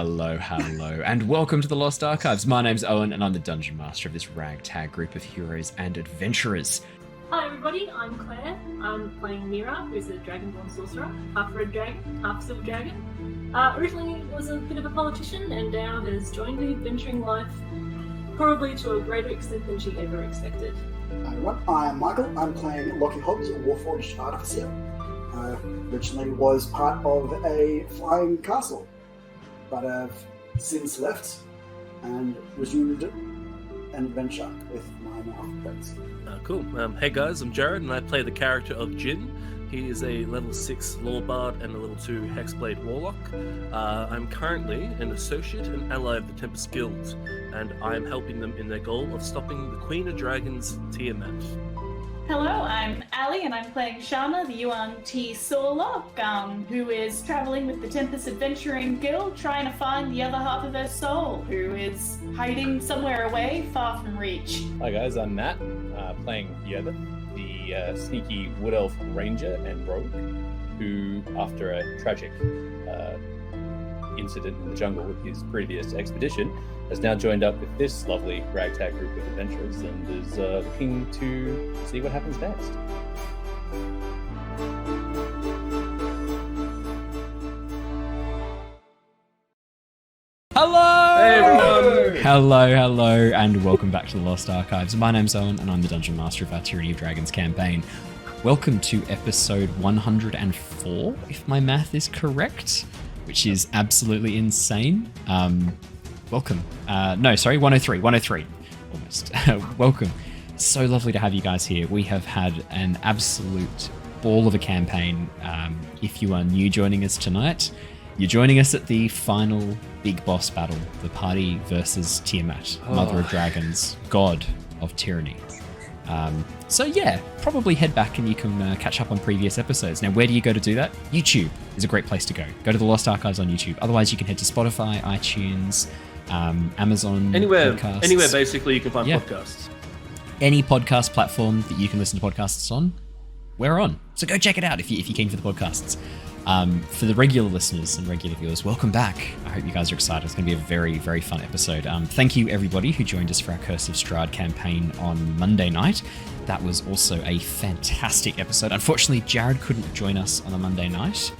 Hello, and welcome to the Lost Archives. My name's Owen, and I'm the Dungeon Master of this ragtag group of heroes and adventurers. Hi everybody, I'm Claire. I'm playing Mira, who's a Dragonborn Sorcerer, half red dragon, half silver dragon. Originally was a bit of a politician, and now has joined the adventuring life, probably to a greater extent than she ever expected. Hi everyone, I'm Michael. I'm playing Lockie, a Warforged Artificer. Originally was part of a flying castle, but I've since left and resumed an adventure with my now friends. Cool. Hey guys, I'm Jared, and I play the character of Jin. He is a level 6 Lore Bard and a level 2 Hexblade Warlock. I'm currently an associate and ally of the Tempest Guild, and I am helping them in their goal of stopping the Queen of Dragons, Tiamat. Hello, I'm Ali, and I'm playing Shana, the Yuan-Ti Sorcerer, who is traveling with the Tempest Adventuring Guild, trying to find the other half of her soul, who is hiding somewhere away, far from reach. Hi guys, I'm Matt, playing Yervith, the sneaky Wood Elf Ranger and Rogue, who, after a tragic incident in the jungle with his previous expedition, has now joined up with this lovely ragtag group of adventurers and is looking to see what happens next. Hello! Hey everyone! Hello, and welcome back to the Lost Archives. My name's Owen, and I'm the Dungeon Master of our Tyranny of Dragons Campaign. Welcome to episode 104, if my math is correct, which is absolutely insane. Welcome. 103, almost. Welcome. So lovely to have you guys here. We have had an absolute ball of a campaign. If you are new joining us tonight, you're joining us at the final big boss battle, the party versus Tiamat, Mother of Dragons, God of Tyranny. So yeah, probably head back and you can catch up on previous episodes. Now, where do you go to do that? YouTube is a great place to go. Go to the Lost Archives on YouTube. Otherwise, you can head to Spotify, iTunes, Amazon, Anywhere podcasts. basically you can find podcasts. Any podcast platform that you can listen to podcasts on, we're on. So go check it out if you're keen for the podcasts. For the regular listeners and regular viewers, welcome back. I hope you guys are excited. It's going to be a very, very fun episode. Thank you, everybody, who joined us for our Curse of Strahd campaign on Monday night. That was also a fantastic episode. Unfortunately, Jared couldn't join us on a Monday night.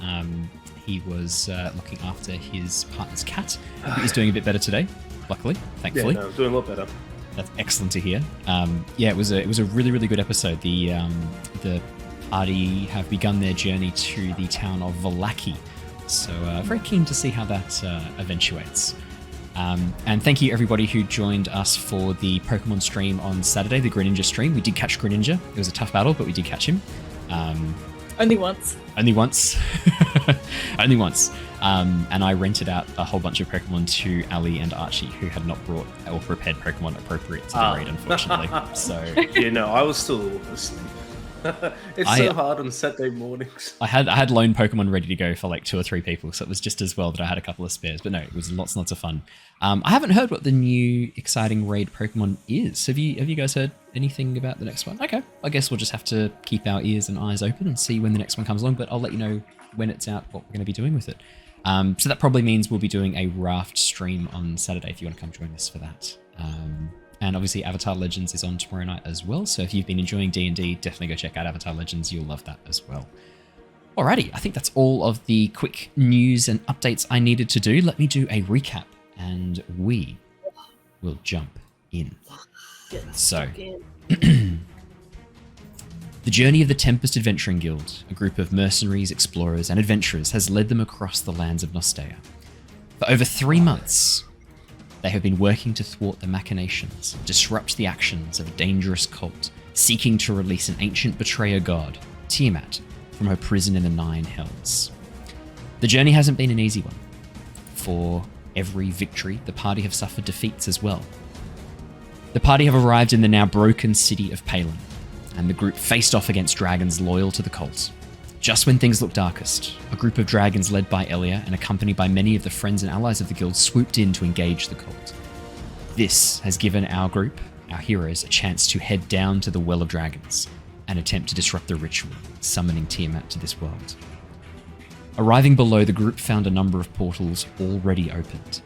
He was looking after his partner's cat. He's doing a bit better today, luckily, thankfully. Yeah, no, doing a lot better. That's excellent to hear. It was a really, really good episode. The party have begun their journey to the town of Vallaki. So very keen to see how that eventuates. And thank you everybody who joined us for the Pokemon stream on Saturday, the Greninja stream. We did catch Greninja. It was a tough battle, but we did catch him. Only once. Only once. Only once. And I rented out a whole bunch of Pokemon to Ali and Archie, who had not brought or prepared Pokemon appropriate to the raid, unfortunately. So I was still asleep. It's so hard on Saturday mornings. I had lone Pokemon ready to go for like 2 or 3 people, so it was just as well that I had a couple of spares. But no, it was lots and lots of fun. I haven't heard what the new exciting raid Pokemon is. Have you guys heard anything about the next one? Okay, I guess we'll just have to keep our ears and eyes open and see when the next one comes along. But I'll let you know when it's out what we're going to be doing with it. So that probably means we'll be doing a raft stream on Saturday if you want to come join us for that. And obviously Avatar Legends is on tomorrow night as well. So if you've been enjoying D&D, definitely go check out Avatar Legends. You'll love that as well. Alrighty, I think that's all of the quick news and updates I needed to do. Let me do a recap and we will jump in. So, the journey of the Tempest Adventuring Guild, a group of mercenaries, explorers, and adventurers, has led them across the lands of Nostea. For over 3 months, they have been working to thwart the machinations, disrupt the actions of a dangerous cult, seeking to release an ancient betrayer god, Tiamat, from her prison in the 9 Hells. The journey hasn't been an easy one. For every victory, the party have suffered defeats as well. The party have arrived in the now broken city of Palin, and the group faced off against dragons loyal to the cult. Just when things looked darkest, a group of dragons led by Elia and accompanied by many of the friends and allies of the guild swooped in to engage the cult. This has given our group, our heroes, a chance to head down to the Well of Dragons and attempt to disrupt the ritual, summoning Tiamat to this world. Arriving below, the group found a number of portals already opened.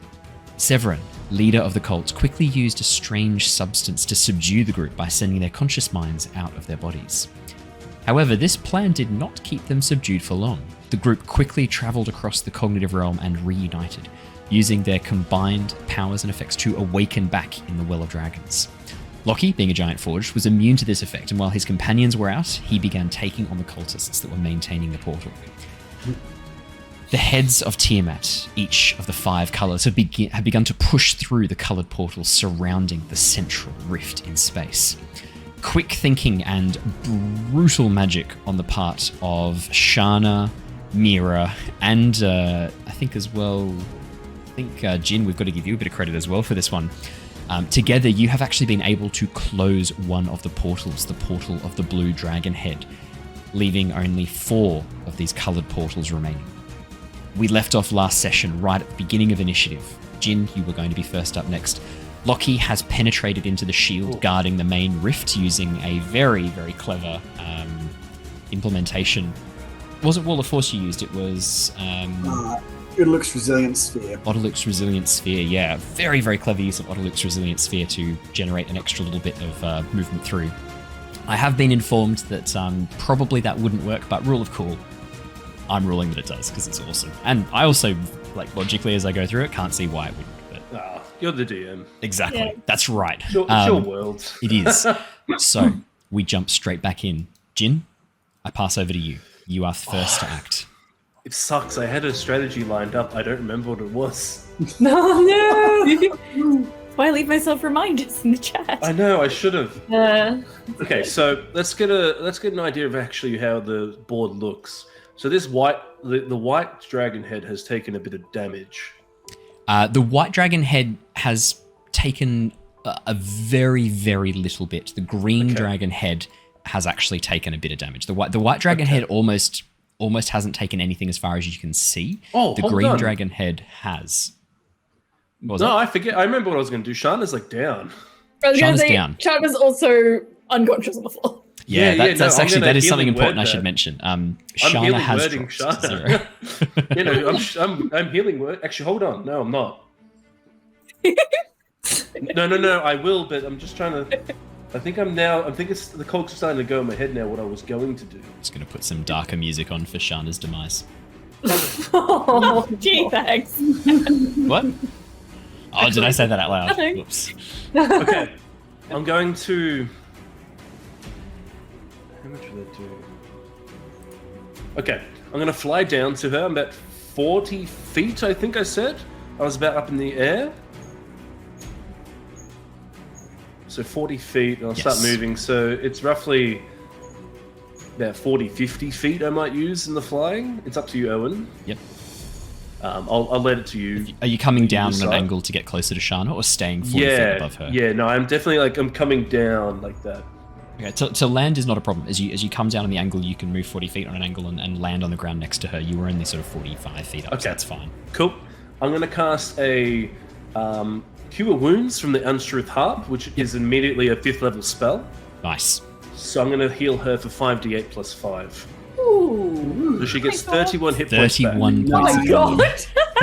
Severin, leader of the cult, quickly used a strange substance to subdue the group by sending their conscious minds out of their bodies. However, this plan did not keep them subdued for long. The group quickly travelled across the cognitive realm and reunited, using their combined powers and effects to awaken back in the Well of Dragons. Lockie, being a giant forged, was immune to this effect, and while his companions were out, he began taking on the cultists that were maintaining the portal. The heads of Tiamat, each of the 5 colours, have begun to push through the coloured portals surrounding the central rift in space. Quick thinking and brutal magic on the part of Shana, Mira, and Jin, we've got to give you a bit of credit as well for this one. Together, you have actually been able to close one of the portals, the portal of the Blue Dragon Head, leaving only 4 of these coloured portals remaining. We left off last session right at the beginning of initiative. Jin, you were going to be first up next. Lockie has penetrated into the shield guarding the main rift using a very, very clever implementation. It wasn't Wall of Force you used, it was... Odaluk's Resilient Sphere. Odaluk's Resilient Sphere, yeah. Very, very clever use of Odaluk's Resilient Sphere to generate an extra little bit of movement through. I have been informed that probably that wouldn't work, but rule of cool, I'm ruling that it does because it's awesome. And I also, logically as I go through it, can't see why it wouldn't. But You're the DM. Exactly. Yeah. That's right. It's your world. It is. So we jump straight back in. Jin, I pass over to you. You are first to act. It sucks. I had a strategy lined up. I don't remember what it was. No. Why leave myself reminders in the chat? I know. I should have. Okay, so let's get an idea of actually how the board looks. So this the white dragon head has taken a bit of damage. The white dragon head has taken a very, very little bit. The green dragon head has actually taken a bit of damage. The white dragon head almost hasn't taken anything as far as you can see. Oh, the hold green on. dragon head has. I forget. I remember what I was going to do. Shana's down. I was going Shana's to say, down. Shana's also unconscious on the floor. That is something important I should mention. Shana has wording dropped to Shana. I'm healing word. Actually, hold on. No, I'm not. No. I will, but I'm just trying to. I think it's the cogs are starting to go in my head now. What I was going to do. Just going to put some darker music on for Shana's demise. Oh, gee, thanks. What? Oh, did I say that out loud? Nothing. Whoops. Okay, I'm going to. How much will I do? Okay, I'm going to fly down to her. I'm about 40 feet, I think I said. I was about up in the air. So 40 feet, and I'll start moving. So it's roughly about 40, 50 feet I might use in the flying. It's up to you, Owen. Yep. I'll let it to you. Are you coming down on an angle to get closer to Shana or staying 40 feet above her? Yeah, no, I'm definitely I'm coming down like that. Okay, to land is not a problem. As you come down on the angle, you can move 40 feet on an angle and land on the ground next to her. You were only sort of 45 feet up, so that's fine. Cool. I'm going to cast a Cure Wounds from the Untruth Harp, which is immediately a 5th level spell. Nice. So I'm going to heal her for 5d8 plus 5. Ooh. So she gets 31 hit points back. 31 Oh points my of god.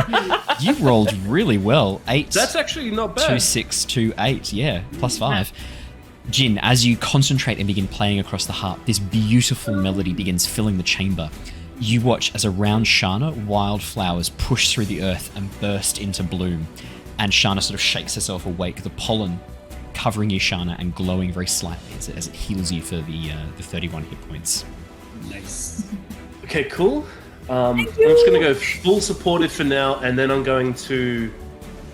damage. You rolled really well. 8. That's actually not bad. 2, 6, 2, 8. Yeah, plus 5. Jin, as you concentrate and begin playing across the harp, this beautiful melody begins filling the chamber. You watch as around Shana, wildflowers push through the earth and burst into bloom. And Shana sort of shakes herself awake, the pollen covering you, Shana, and glowing very slightly as it heals you for the 31 hit points. Nice. Okay, cool. I'm just going to go full supportive for now, and then I'm going to...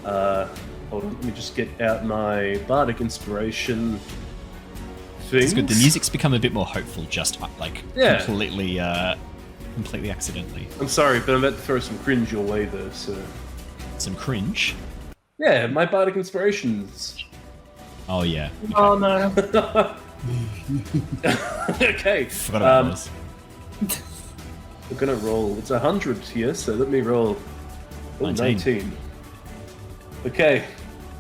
hold on, let me just get out my Bardic Inspiration things. It's good. The music's become a bit more hopeful, just completely accidentally. I'm sorry, but I'm about to throw some cringe your way, though, so... Some cringe? Yeah, my Bardic Inspirations. Oh, yeah. Oh no. Okay. Forgot about those. We're gonna roll. It's 100 here, so let me roll. Oh, 19. Okay,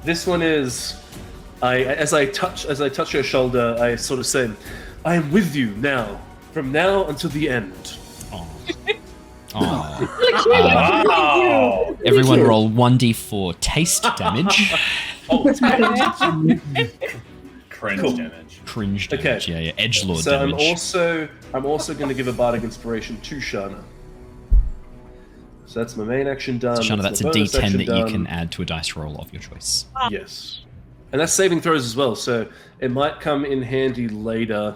this one is. As I touch her shoulder, I sort of say, "I am with you now, from now until the end." Oh, Aw. Wow! Everyone cute. roll 1d4 taste damage. Oh, cringe Cool. damage. Cringe Okay. damage. Yeah, edgelord So damage. I'm also going to give a bardic inspiration to Shana. So that's my main action done. So, Shana, that's a my bonus d10 action that you done. can add to a dice roll of your choice. Yes. And that's saving throws as well, so it might come in handy later.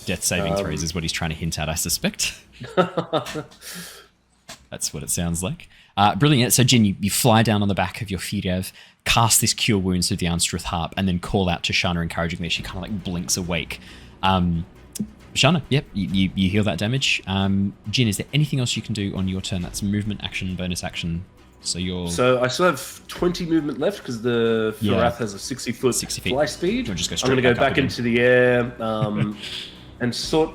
Death saving throws is what he's trying to hint at, I suspect. That's what it sounds like. Brilliant. So, Jin, you fly down on the back of your Firev, cast this Cure Wounds through the Unstruth Harp, and then call out to Shana encouragingly. She kind of like blinks awake. Shana, yep, you heal that damage. Jin, is there anything else you can do on your turn? That's movement, action, bonus action. So I still have 20 movement left because the Farath has a 60-foot 60 feet. fly speed. You'll just go I'm straight going to go back up back again. into the air and sort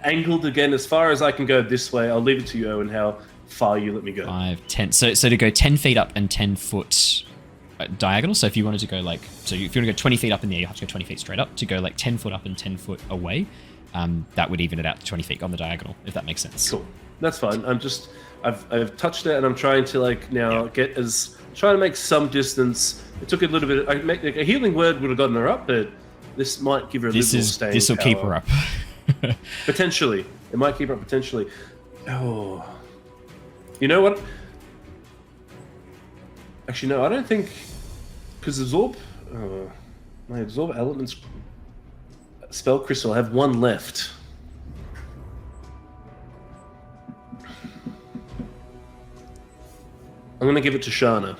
angled again as far as I can go this way. I'll leave it to you, Owen, how far you let me go. 5, 10. So to go 10 feet up and 10 foot diagonal. So if you wanted to go like, if you want to go 20 feet up in the air, you have to go 20 feet straight up. To go like 10 foot up and 10 foot away, that would even it out to 20 feet on the diagonal, if that makes sense. Cool. That's fine. I've touched it and I'm trying to like now trying to make some distance. It took a little bit. A healing word would have gotten her up, but this might give her a little staying This will keep her power. up. Potentially. It might keep her up potentially. Oh. You know what? Actually, no, I don't think... Because absorb... my absorb elements... Spell crystal, I have one left. I'm going to give it to Shana.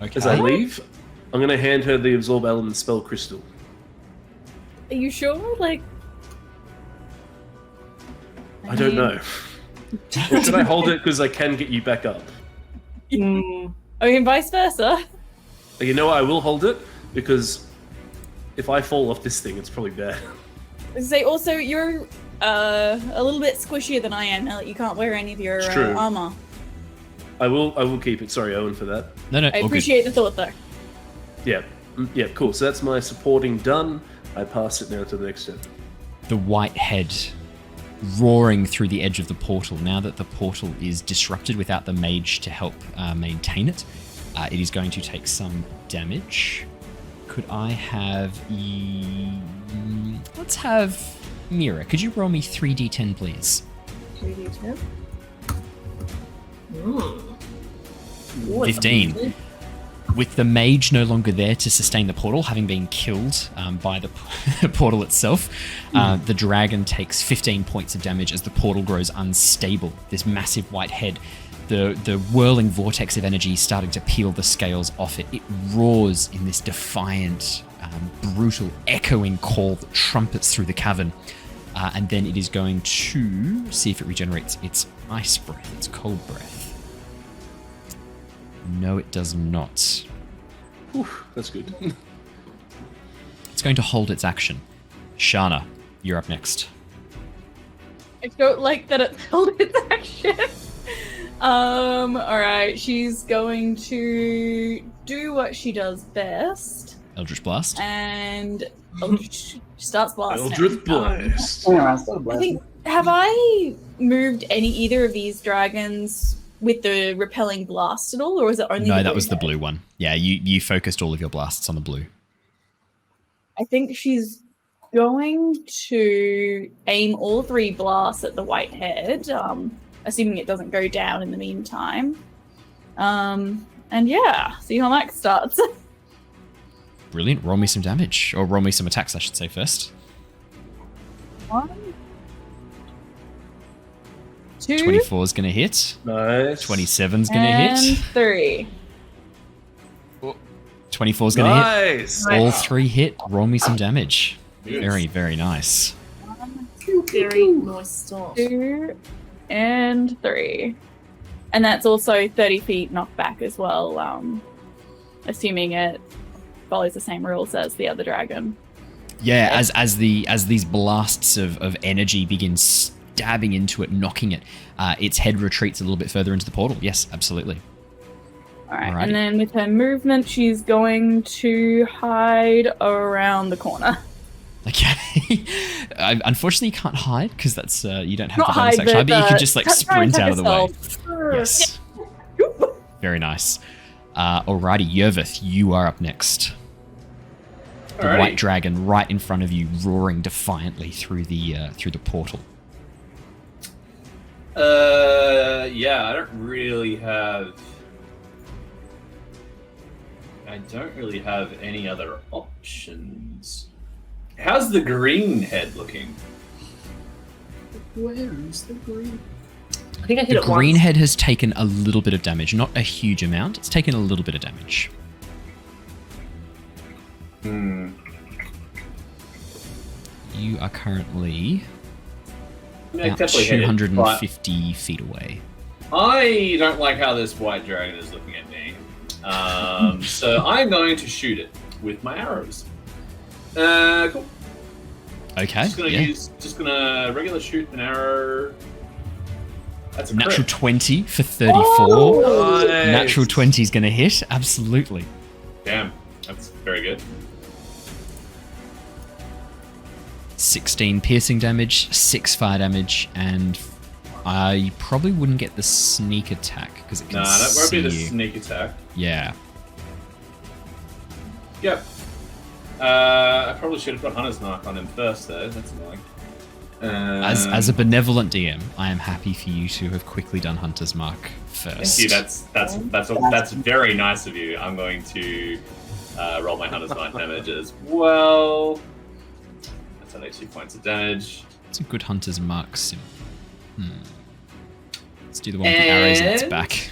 Okay. As I leave, I'm going to hand her the absorb element spell crystal. Are you sure? Like, I don't know. Or should I hold it because I can get you back up? I mean, vice versa. You know what? I will hold it because if I fall off this thing, it's probably bad. Say also, you're a little bit squishier than I am now that you can't wear any of your It's true. armor. I will keep it. Sorry, Owen, for that. No, I all good. appreciate the thought, though. Yeah, yeah, cool. So that's my supporting done. I pass it now to the next step. The white head roaring through the edge of the portal. Now that the portal is disrupted without the mage to help maintain it, it is going to take some damage. Could I have... Let's have Mira. Could you roll me 3d10, please? 3d10. 15. With the mage no longer there to sustain the portal, having been killed by the portal itself, the dragon takes 15 points of damage as the portal grows unstable. This massive white head, the whirling vortex of energy starting to peel the scales off it. It roars in this defiant, brutal, echoing call that trumpets through the cavern. And then it is going to see if it regenerates its ice breath, its cold breath. No, it does not. Whew, that's good. It's going to hold its action. Shana, you're up next. I don't like that it held its action. Alright, she's going to do what she does best. Eldritch Blast. And she starts blasting. Eldritch Blast. I think, have I moved either of these dragons with the repelling blast at all, or is it only No, the that blue was the head? blue one. Yeah, you focused all of your blasts on the blue. I think she's going to aim all 3 blasts at the white head, assuming it doesn't go down in the meantime. And yeah, see how that starts. Brilliant. Roll me some damage. Or roll me some attacks, I should say, first. 1, 2, 24 is going to hit. Nice. 27 is going to and hit. 3. 24 is going to hit. Nice. All 3 hit. Roll me some damage. Very, very nice. Very nice start. 2 and 3. And that's also 30 feet knocked back as well, assuming it follows the same rules as the other dragon. Yeah, as these blasts of energy begin stabbing into it, knocking it, its head retreats a little bit further into the portal. Yes, absolutely. Alright, Alrighty. and then with her movement, she's going to hide around the corner. Okay. Unfortunately, you can't hide because that's you don't have Not the bonus hide, action. But you can just try like and sprint tuck out of the way. yourself. Yes. Very nice. Alrighty, Yervith, you are up next. The Alrighty. white dragon right in front of you, roaring defiantly through the portal. Yeah, I don't really have any other options. How's the green head looking? Where is the green? I think I hit The it green once. head has taken a little bit of damage, not a huge amount. It's taken a little bit of damage. You are currently Yeah, about definitely hit it, 250 feet away. but I don't like how this white dragon is looking at me. So I'm going to shoot it with my arrows. Cool. Okay. Just gonna regular shoot an arrow. That's a Natural crit. 20 for 34. Nice. Natural 20 is going to hit. Absolutely. Damn, that's very good. 16 piercing damage, 6 fire damage, and I probably wouldn't get the sneak attack because it can Nah, that won't see be the you. sneak attack. Yeah. Yep. I probably should have put Hunter's Mark on him first, though. That's annoying. As a benevolent DM, I am happy for you to have quickly done Hunter's Mark first. Thank you. That's very nice of you. I'm going to roll my Hunter's Mark damage as well. That's only 2 points of damage. It's a good Hunter's Mark sim. Let's do the one with the arrows in its And- back.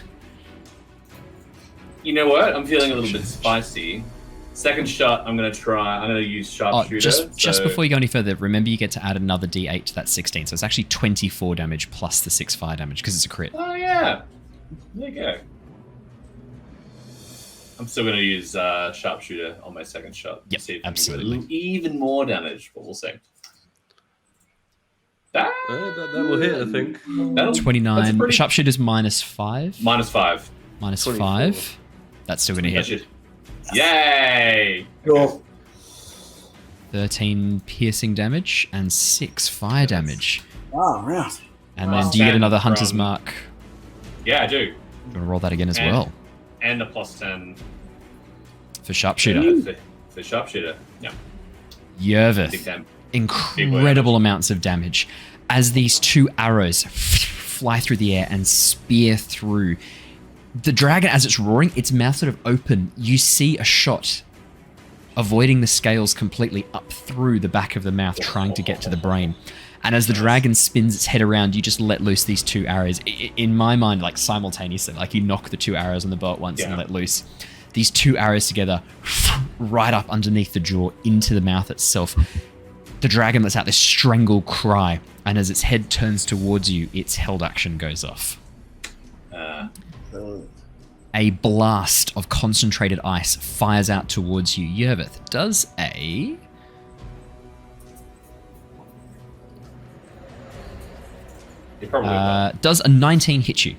You know what? I'm feeling a little bit spicy. Second shot, I'm gonna use sharpshooter. Just before you go any further, remember you get to add another d8 to that 16, so it's actually 24 damage plus the 6 fire damage because it's a crit. Oh yeah, there you go. I'm still gonna use sharpshooter on my second shot. Yep, See if absolutely. I can do even more damage, but we'll see. That, That will hit, I think. that's 29. pretty- Sharpshooter's -5. -5. Minus 24. 5. That's still going to That hit. should- Yay! Cool. 13 piercing damage and 6 fire damage. Oh, right. And then do you get another Hunter's From- Mark? Yeah, I do. You want to roll that again as And- well And a +10 for Sharpshooter. for sharpshooter. Yeah, big Yervith. damn. Incredible amounts of damage as these two arrows fly through the air and spear through. The dragon, as it's roaring, its mouth sort of open. You see a shot avoiding the scales completely up through the back of the mouth, trying to get to the brain. And as the dragon spins its head around, you just let loose these two arrows. In my mind, like simultaneously, like you knock the two arrows on the bow at once and let loose. These two arrows together, right up underneath the jaw, into the mouth itself. The dragon lets out this strangled cry, and as its head turns towards you, its held action goes off. A blast of concentrated ice fires out towards you. Yervith, does a... It probably does a 19 hit you?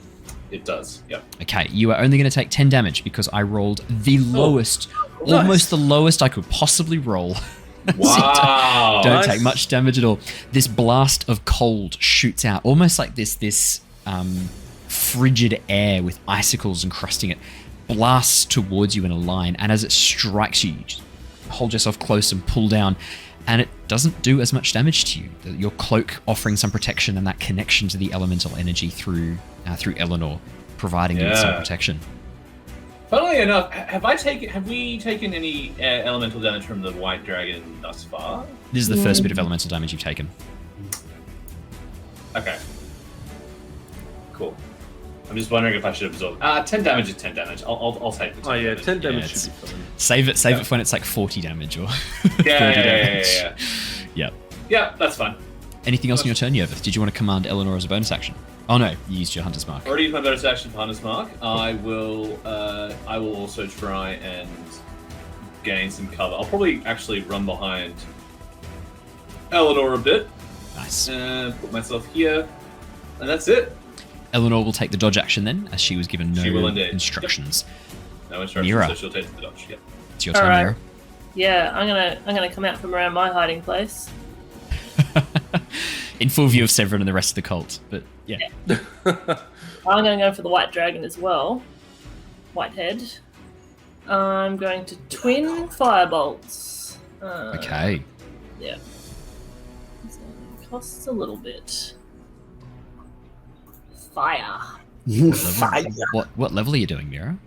it does. Yep. Okay, you are only going to take 10 damage because I rolled the lowest, almost the lowest I could possibly roll. Wow. Don't Nice. take much damage at all. This blast of cold shoots out, almost like this frigid air with icicles encrusting it, blasts towards you in a line, and as it strikes you, you just hold yourself close and pull down, and it doesn't do as much damage to you. Your cloak offering some protection and that connection to the elemental energy through Eleanor, providing you with some Yeah. protection. Funnily enough, have we taken any elemental damage from the white dragon thus far? This is the first bit of elemental damage you've taken. Okay. Cool. I'm just wondering if I should absorb. 10 damage is 10 damage. I'll take the 10 Oh yeah, damage. 10 damage it's- should be fine. Save it for when it's like 40 damage or 30 Yeah, damage. yeah. Yep. Yeah, that's fine. Anything else on your turn, Yervith? Did you want to command Eleanor as a bonus action? Oh no, you used your Hunter's Mark. Already used my bonus action for Hunter's Mark. I will also try and gain some cover. I'll probably actually run behind Eleanor a bit. Nice. Put myself here. And that's it. Eleanor will take the dodge action then, as she was given She will no indeed. instructions. No instructions, Mira. so she'll take the dodge. Yep. It's your turn, Alright. Mira. Yeah, I'm gonna come out from around my hiding place. In full view of Severin and the rest of the cult, but yeah. I'm gonna go for the white dragon as well. Whitehead. I'm going to twin firebolts. Okay. Yeah. So it costs a little bit. Fire. Fire. What level are you doing, Mira?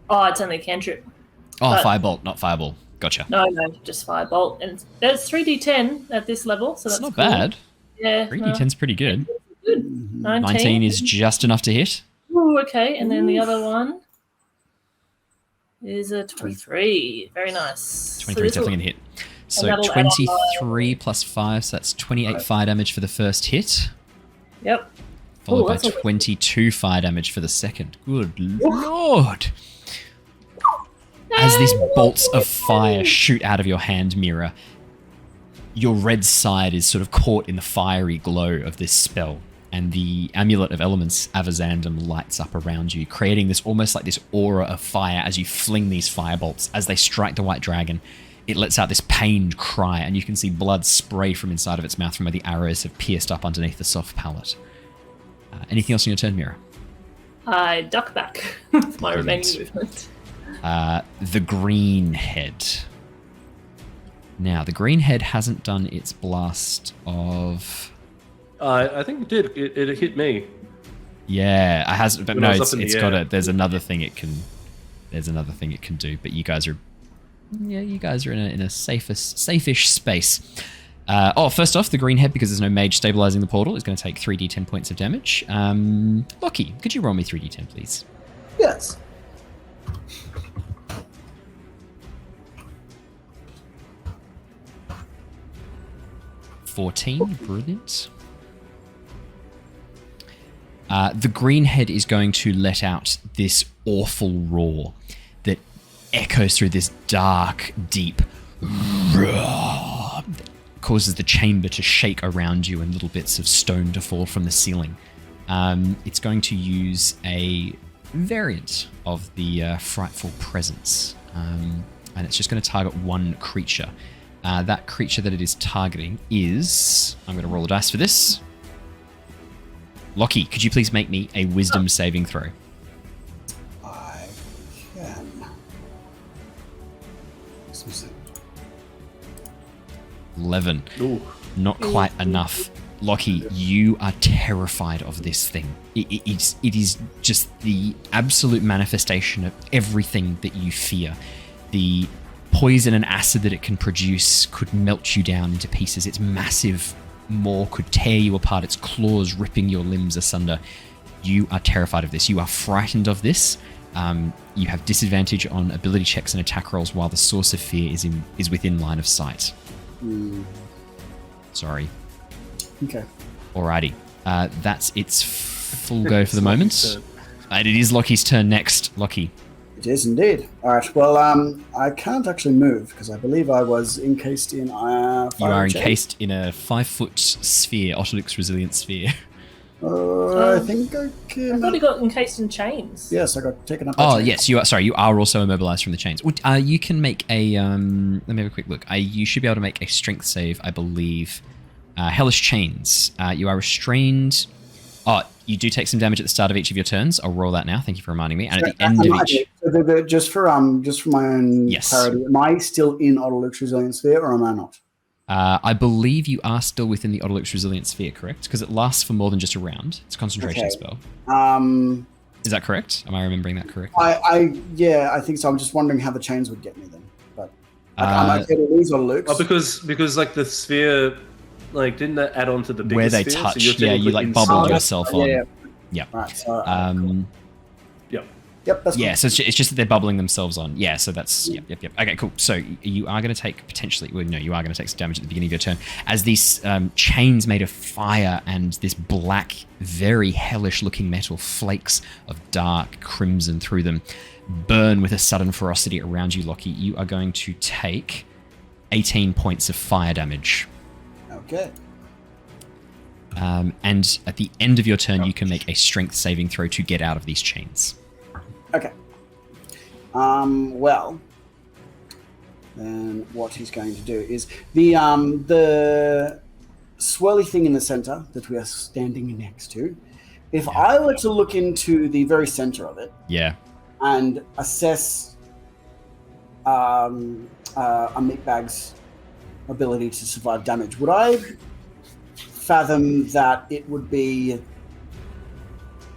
Oh, it's only a cantrip. Oh, But- Firebolt, not Fireball. Gotcha. No, just firebolt, and there's 3d10 at this level, so That's that's not cool. bad. Yeah, 3d10's pretty good. good. 19 is just enough to hit. Ooh, okay, and then the other one is a 23. Very nice. 23 is definitely going to hit. So that'll add on 23 plus 5, so that's 28 fire damage for the first hit, Yep. followed Ooh, by that's a- 22 fire damage for the second. Good lord! As these bolts of fire shoot out of your hand, Mira, your red side is sort of caught in the fiery glow of this spell, and the Amulet of Elements, Avazandum, lights up around you, creating this almost like this aura of fire as you fling these firebolts. As they strike the white dragon, it lets out this pained cry, and you can see blood spray from inside of its mouth from where the arrows have pierced up underneath the soft palate. Anything else on your turn, Mira? I duck back with my Brilliant. remaining movement. The green head. Now, the green head hasn't done its blast of... I think it did. It hit me. Yeah, it has, but When no, I was up in the it's got air. a. There's another thing it can. There's another thing it can do, but you guys are. Yeah, you guys are in a safe-ish space. First off, the green head, because there's no mage stabilizing the portal, is going to take 3d10 points of damage. Lockie, could you roll me 3d10, please? Yes. $14, brilliant. The green head is going to let out this awful roar that echoes through this dark, deep roar that causes the chamber to shake around you and little bits of stone to fall from the ceiling. It's going to use a variant of the Frightful Presence, and it's just going to target one creature. That creature that it is targeting is... I'm going to roll a dice for this. Lockie, could you please make me a wisdom saving throw? I can. 11. Ooh. Not quite enough. Lockie, you are terrified of this thing. It is just the absolute manifestation of everything that you fear. The poison and acid that it can produce could melt you down into pieces. Its massive maw could tear you apart, its claws ripping your limbs asunder. You are terrified of this. You are frightened of this. You have disadvantage on ability checks and attack rolls while the source of fear is within line of sight. Sorry. Okay. Alrighty. That's its full go for the moment. And it is Lockie's turn next. Lockie. It is indeed. All right. Well, I can't actually move because I believe I was encased in You are fire chain. encased in a 5-foot sphere, Otoluk's resilient sphere. I think I I can. thought he got encased in chains. Yes, I got taken up. by Oh, chain. yes, you are. Sorry, you are also immobilized from the chains. You can make a. Let me have a quick look. You should be able to make a strength save, I believe. Hellish Chains. You are restrained. Oh, you do take some damage at the start of each of your turns. I'll roll that now. Thank you for reminding me. And at the end of each. So just for my own Yes. clarity, am I still in Otoluk's resilient sphere or am I not? I believe you are still within the Otoluk's resilient sphere, correct? Because it lasts for more than just a round. It's a concentration Okay. spell. Is Is that correct? Am I remembering that correctly? I think so. I'm just wondering how the chains would get me then. But I'm okay to lose Otoluk's. Oh, because like the sphere, like didn't that add on to the bigger Where they sphere? So touch, you're yeah, you technically like inside. bubble yourself on. Yeah. Yeah. Right. So, Yep. yep. That's Yeah, cool. so it's just that they're bubbling themselves on. Yeah, so that's... Yep. Okay, cool. So you are going to take potentially... Well, no, you are going to take some damage at the beginning of your turn. As these chains made of fire and this black, very hellish-looking metal flakes of dark crimson through them burn with a sudden ferocity around you, Lockie, you are going to take 18 points of fire damage. Okay. And at the end of your turn, you can make a strength saving throw to get out of these chains. Okay. Well, then what he's going to do is the swirly thing in the center that we are standing next to. If I were to look into the very center of it, and assess a meatbag's ability to survive damage, would I fathom that it would be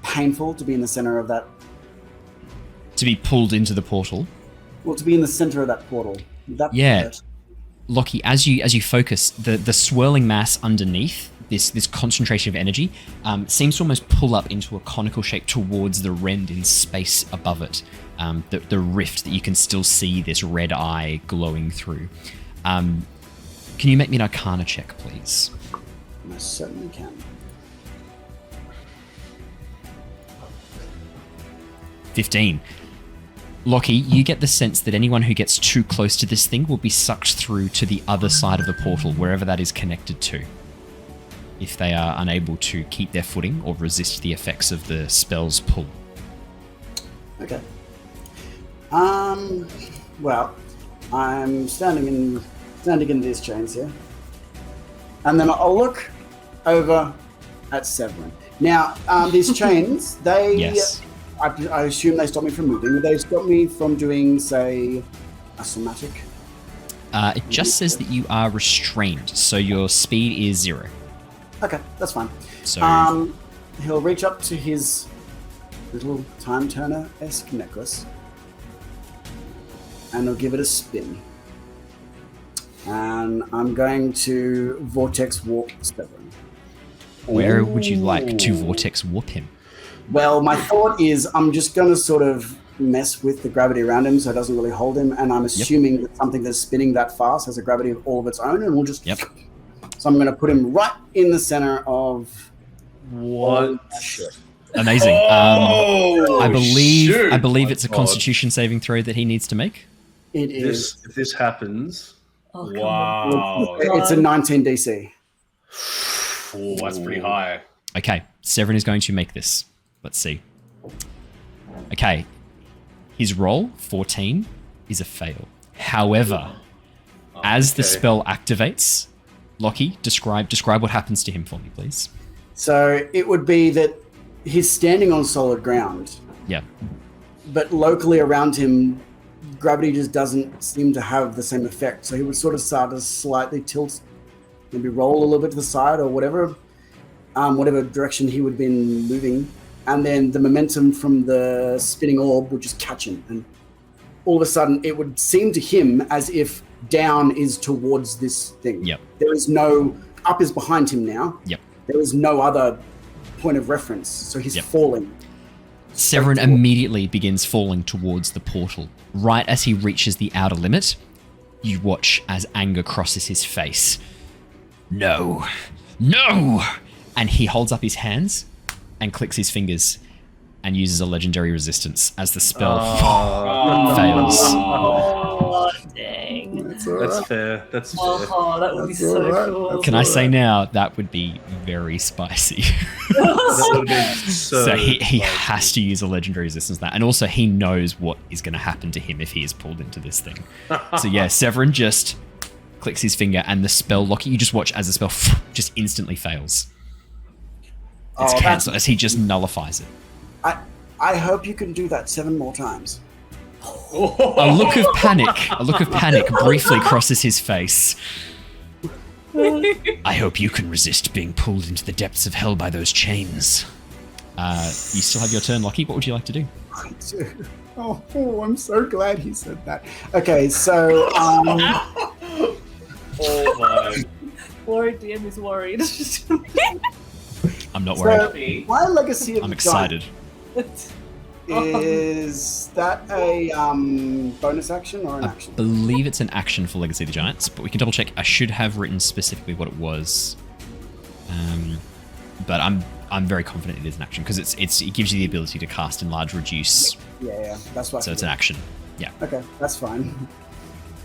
painful to be in the center of that? To be pulled into the portal? Well, to be in the center of that portal. That hurt? Lockie, as you focus, the swirling mass underneath, this concentration of energy, seems to almost pull up into a conical shape towards the rend in space above it. The rift that you can still see this red eye glowing through. Can you make me an Arcana check, please? I certainly can. 15. Lockie, you get the sense that anyone who gets too close to this thing will be sucked through to the other side of the portal, wherever that is connected to, if they are unable to keep their footing or resist the effects of the spell's pull. Okay. Well, I'm standing in these chains here, and then I'll look over at Severin. Now, these chains, they... Yes. I assume they stop me from moving. Would they stop me from doing, say, a somatic? It just says that you are restrained, so your speed is 0. Okay, that's fine. So he'll reach up to his little Time Turner-esque necklace, and he'll give it a spin. And I'm going to Vortex Warp Severin. where would you like to Vortex Warp him? Well, my thought is I'm just going to sort of mess with the gravity around him so it doesn't really hold him, and I'm assuming that something that's spinning that fast has a gravity of all of its own, and we'll just... Yep. So I'm going to put him right in the center of... What? Amazing. I believe it's a God. Constitution saving throw that he needs to make. It is. If this happens, Oh, come wow. It's a 19 DC. Oh, that's pretty high. Okay, Severin is going to make this. Let's see. Okay, his roll, 14, is a fail. However, as the spell activates, Lockie, describe what happens to him for me, please. So it would be that he's standing on solid ground, Yeah. but locally around him, gravity just doesn't seem to have the same effect. So he would sort of start to slightly tilt, maybe roll a little bit to the side or whatever direction he would have been moving. And then the momentum from the spinning orb would just catch him. And all of a sudden, it would seem to him as if down is towards this thing. Yep. There is no... Up is behind him now. Yep. There is no other point of reference. So he's falling. Severin immediately begins falling towards the portal. Right as he reaches the outer limit, you watch as anger crosses his face. No! No! And he holds up his hands and clicks his fingers and uses a legendary resistance as the spell fails. Oh, dang. That's fair. That's fair. Oh, that would be so cool. Can I say now, that would be very spicy. That would have been So he has to use a legendary resistance to that. And also he knows what is going to happen to him if he is pulled into this thing. So yeah, Severin just clicks his finger and the spell, Lockie, you just watch as the spell just instantly fails. It's cancelled as he just nullifies it. I hope you can do that 7 more times. A look of panic briefly crosses his face. I hope you can resist being pulled into the depths of hell by those chains. You still have your turn, Lockie. What would you like to do? I do. Oh, I'm so glad he said that. Okay, so Oh my. Worried DM is worried. I'm not worried. so my legacy of I'm the excited. Giant, is that a bonus action or an I action? believe it's an action for Legacy of the Giants, but we can double check. I should have written specifically what it was. But I'm very confident it is an action because it gives you the ability to cast Enlarge Reduce. Yeah, that's what. So it's an action. Yeah. Okay, that's fine.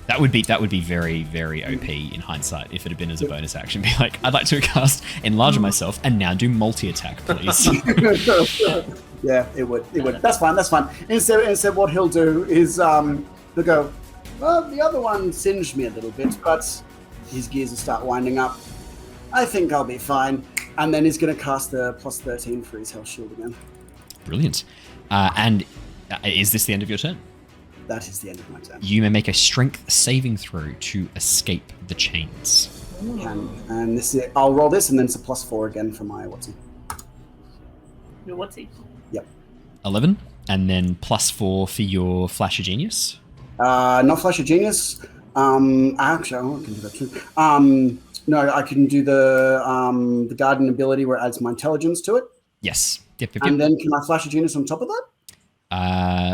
That would be very, very OP in hindsight if it had been as a bonus action. Be like, I'd like to cast Enlarge myself and now do multi-attack, please. Yeah, it would. That's fine. Instead, what he'll do is he'll go, Well, the other one singed me a little bit, but his gears will start winding up. I think I'll be fine. And then he's going to cast the plus 13 for his health shield again. Brilliant. And is this the end of your turn? That is the end of my turn. You may make a strength saving throw to escape the chains. And this is, I'll roll this, and then it's a plus 4 again for my what's he. Your what's he? Yep. 11, and then plus 4 for your Flash of Genius. Not Flash of Genius. Actually, I can do that too. No, I can do the Guardian ability where it adds my intelligence to it. Yes. Yep. And then can I Flash of Genius on top of that?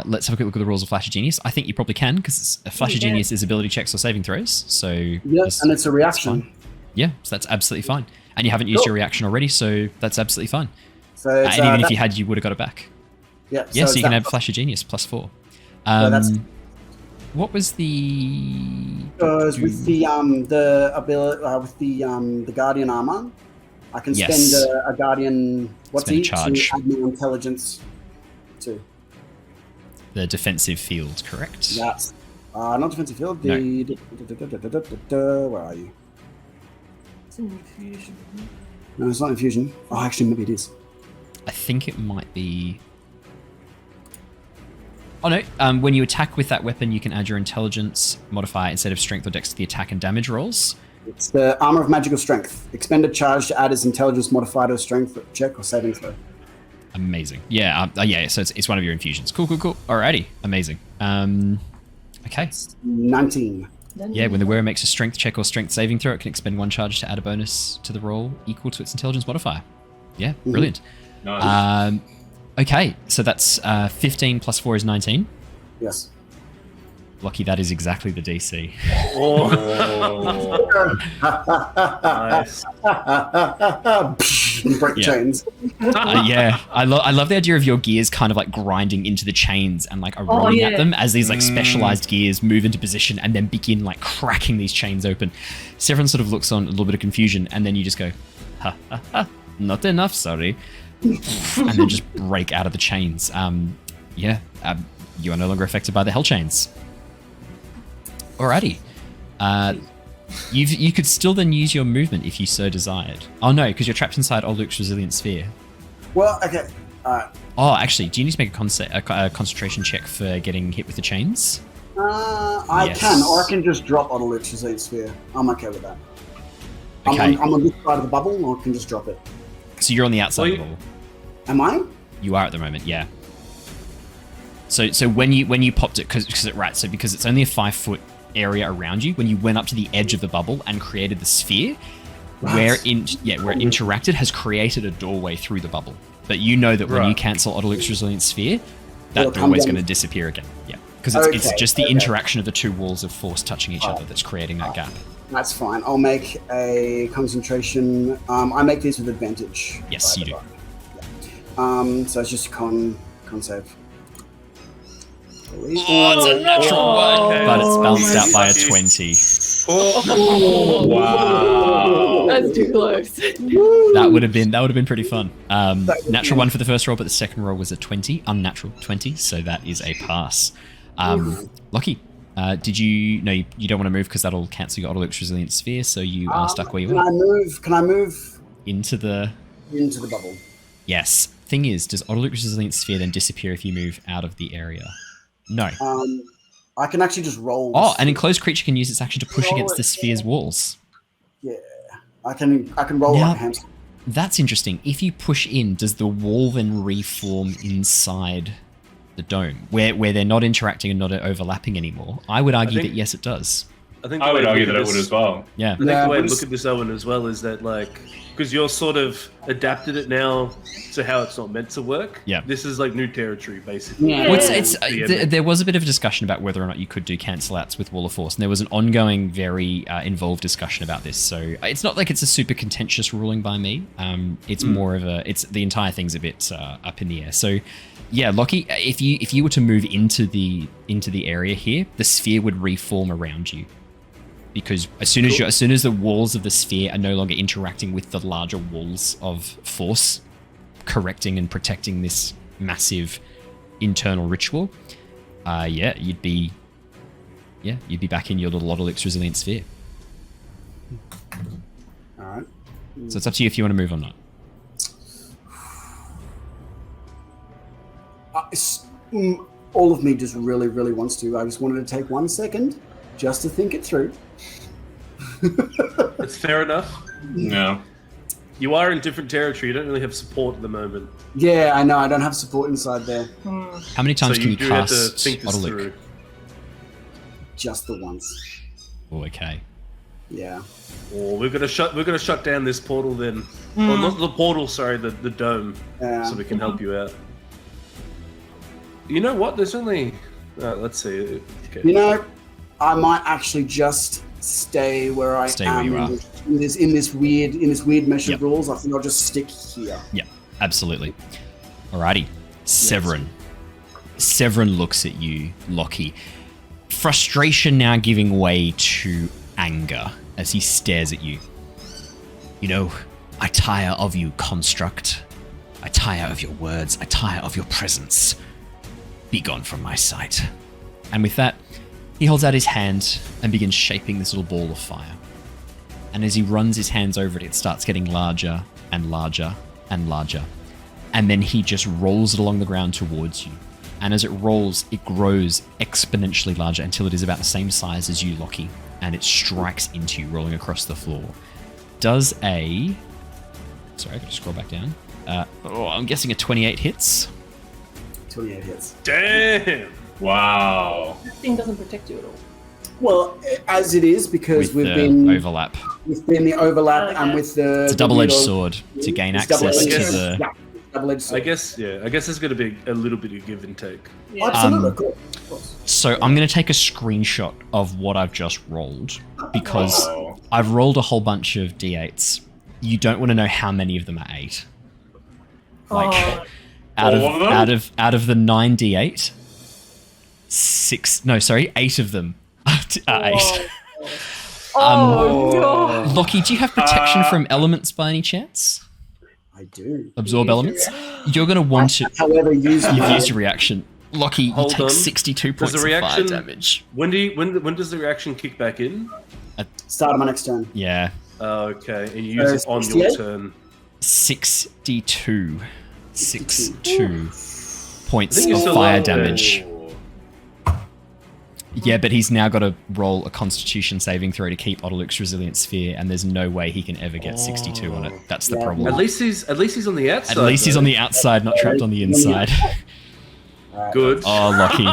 Let's have a quick look at the rules of Flash of Genius. I think you probably can, because Flash of Genius is ability checks or saving throws. So yes, and it's a reaction. Yeah, so that's absolutely fine. And you haven't used your reaction already, so that's absolutely fine. So and even if you had, you would have got it back. Yeah. Yeah, so you can have Flash of Genius plus 4. What was the? With the ability with the Guardian armor, I can spend a Guardian to add my intelligence to. The defensive field, correct? Yes. Not defensive field. No. Where are you? It's an infusion. No, it's not infusion. Oh, actually, maybe it is. I think it might be. Oh no! When you attack with that weapon, you can add your intelligence modifier instead of strength or dex to the attack and damage rolls. It's the Armor of Magical Strength. Expend a charge to add his intelligence modifier to a strength check or saving throw. Amazing. Yeah. Yeah. So it's one of your infusions. Cool. Alrighty. Amazing. Okay. 19. Yeah. When the wearer makes a strength check or strength saving throw, it can expend 1 charge to add a bonus to the roll equal to its intelligence modifier. Yeah. Brilliant. Nice. Okay. So that's 15 plus 4 is 19. Yes. Lockie, that is exactly the DC. Oh. Nice. Break chains. Yeah, I love the idea of your gears kind of like grinding into the chains and like eroding at them as these like specialized gears move into position and then begin like cracking these chains open. Severin sort of looks on a little bit of confusion, and then you just go, not enough, sorry, and then just break out of the chains. You are no longer affected by the hell chains. Alrighty. You could still then use your movement if you so desired. Oh no, because you're trapped inside Luke's resilient sphere. Well, okay. Alright. Oh, actually, do you need to make a concentration check for getting hit with the chains? I can, or I can just drop Luke's resilient sphere. I'm okay with that. Okay. I'm on this side of the bubble, or I can just drop it. So you're on the outside of the bubble. Am I? You are at the moment, yeah. So when you popped it, because it's only a 5-foot area around you, when you went up to the edge of the bubble and created the sphere, where it interacted has created a doorway through the bubble. But you know that when you cancel Autoluke's resilient sphere, that doorway is going to disappear again. Yeah, because it's just the interaction of the two walls of force touching each other that's creating that gap. That's fine. I'll make a concentration. I make these with advantage. Yes, you do. Yeah. So it's just a con save. Oh, it's a natural one, but it's balanced out by a 20. Oh, wow. That's too close. That would have been pretty fun. Natural 1 for the first roll, but the second roll was a 20, unnatural 20, so that is a pass. Lockie, did you don't want to move because that'll cancel your Autoluke's resilient sphere, so you are stuck where you are. Can I move into the bubble? Yes. Thing is, does Autoluke's resilient sphere then disappear if you move out of the area? No. I can actually just roll. Oh, an enclosed creature can use its action to push against the sphere's walls. Yeah, I can roll like a hamster. That's interesting. If you push in, does the wall then reform inside the dome, where they're not interacting and not overlapping anymore? I would argue that yes, it does. I would argue that it would as well. Yeah. I think the way to look at this, Owen, as well, is that because you're sort of adapted it now to how it's not meant to work. Yeah. This is like new territory, basically. Yeah. Well, there was a bit of a discussion about whether or not you could do cancel outs with Wall of Force, and there was an ongoing, very involved discussion about this. So it's not like it's a super contentious ruling by me. It's more of the entire thing's a bit up in the air. So yeah, Lockie, if you were to move into the area here, the sphere would reform around you. Because as soon as the walls of the sphere are no longer interacting with the larger walls of force, correcting and protecting this massive internal ritual, you'd be yeah, you'd be back in your little Odalix resilient sphere. Alright. So it's up to you if you want to move or not. All of me just really, really wants to. I just wanted to take 1 second just to think it through. It's fair enough. No. You are in different territory. You don't really have support at the moment. Yeah, I know. I don't have support inside there. How many times So can you do have to cast think this Odalix? through. Just the once. Oh, okay. Yeah. Oh, we're gonna shut down this portal then. Or not the portal, sorry, the dome, so we can help you out. You know what? There's only. Let's see. Okay. You know, I might actually just stay where I Stay am where you are. in this weird mesh Yep. of rules. I think I'll just stick here. Yeah, absolutely. Alrighty. Severin. Severin looks at you, Lockie. Frustration now giving way to anger as he stares at you. You know, I tire of you, construct. I tire of your words. I tire of your presence. Be gone from my sight. And with that, he holds out his hand and begins shaping this little ball of fire. And as he runs his hands over it, it starts getting larger and larger and larger. And then he just rolls it along the ground towards you. And as it rolls, it grows exponentially larger until it is about the same size as you, Lockie. And it strikes into you, rolling across the floor. Does a... Sorry, I gotta scroll back down. I'm guessing a 28 hits. 28 hits. Damn. Wow. This thing doesn't protect you at all. Well, as it is, because With we've the been overlap. We've been the overlap, Okay. and with the It's a double-edged the- sword to gain it's access double-edged to sword. the... Yeah, double-edged sword. I guess there's gonna be a little bit of give and take. Yeah. Absolutely, Um, of course. So I'm going to take a screenshot of what I've just rolled because Oh. I've rolled a whole bunch of d8s. You don't want to know how many of them are 8. Like Oh. out All of them? of the 9 d8, 8 of them are 8. Oh, God. Lockie, do you have protection from elements by any chance? I do. Absorb elements? You're going to want to... However, You've used your reaction. Lockie, you Hold take on. 62 Does points the of fire reaction- damage. When does the reaction kick back in? start of my next turn. Yeah. Okay, and you use it on your 68? turn. 62 points I think you're of still fire up there. damage. Yeah, but he's now got to roll a Constitution saving throw to keep Odalix's resilient sphere, and there's no way he can ever get 62 on it. That's the Yeah. problem. At least he's on the outside. At least he's though. on the outside, not trapped on the inside. Good. Oh, Lockie.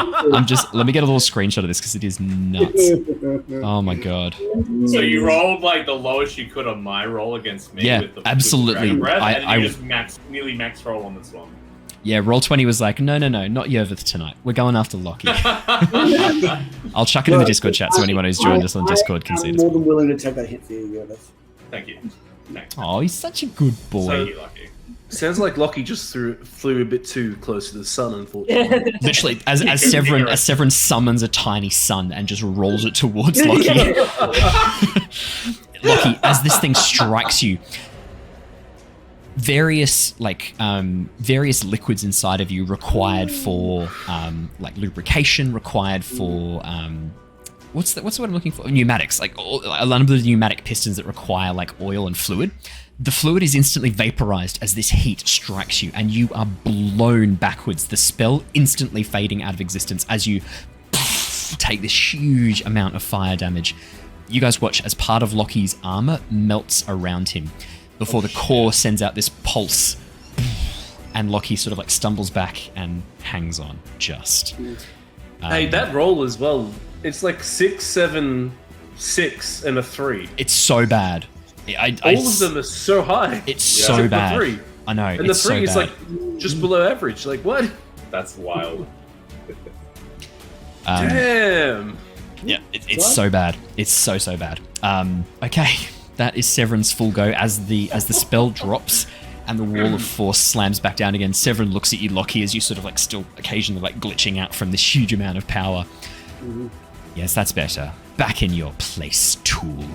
Let me get a little screenshot of this because it is nuts. Oh my god. So you rolled like the lowest you could on my roll against me. Yeah, with the, absolutely. With the Dragon Breath, and I- you just nearly max roll on this one. Yeah, Roll20 was like, no, not Yervith tonight. We're going after Lockie. I'll chuck it in the Discord chat so anyone who's joined us on Discord can see I'm it. more than willing to take that hit for you, Yervith. Thank you. Thanks. Oh, he's such a good boy. Thank you, Lucky. Sounds like Lockie just flew a bit too close to the sun, unfortunately. Literally, as Severin summons a tiny sun and just rolls it towards Lockie. Lockie, as this thing strikes you, various liquids inside of you required for lubrication, required for what's the word I'm looking for? Pneumatics, like a lot of the pneumatic pistons that require like oil and fluid. The fluid is instantly vaporized as this heat strikes you, and you are blown backwards. The spell instantly fading out of existence as you take this huge amount of fire damage. You guys watch as part of Lockie's armor melts around him before the core sends out this pulse, and Lockie sort of like stumbles back and hangs on just. Hey, that roll as well. It's like 6, 7, 6, and a 3. It's so bad. All of them are so high. It's Except so for bad. 3. I know. And the it's 3 so is bad. like just below average. Like what? That's wild. Damn. Yeah, it's so bad. It's so bad. Okay, that is Severin's full go as the spell drops and the wall of force slams back down again. Severin looks at you, Lockie, as you sort of like still occasionally like glitching out from this huge amount of power. Mm-hmm. Yes, that's better. Back in your place, tool.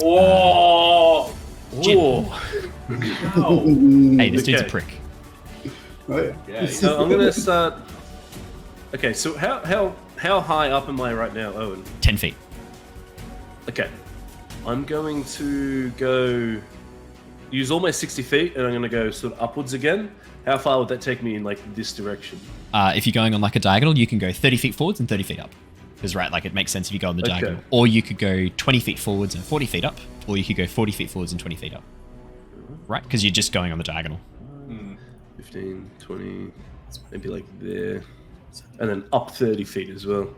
Oh! Jin. Hey, this dude's a Okay. prick. Oh, yeah. Yeah, So I'm gonna start. Okay, so how How high up am I right now, Owen? 10 feet. Okay. I'm going to go use all my 60 feet, and I'm going to go sort of upwards again. How far would that take me in like this direction? If you're going on like a diagonal, you can go 30 feet forwards and 30 feet up. Because right, like it makes sense if you go on the diagonal. Or you could go 20 feet forwards and 40 feet up, or you could go 40 feet forwards and 20 feet up. Right? Because you're just going on the diagonal. 15, 20, maybe like there. And then up 30 feet as well.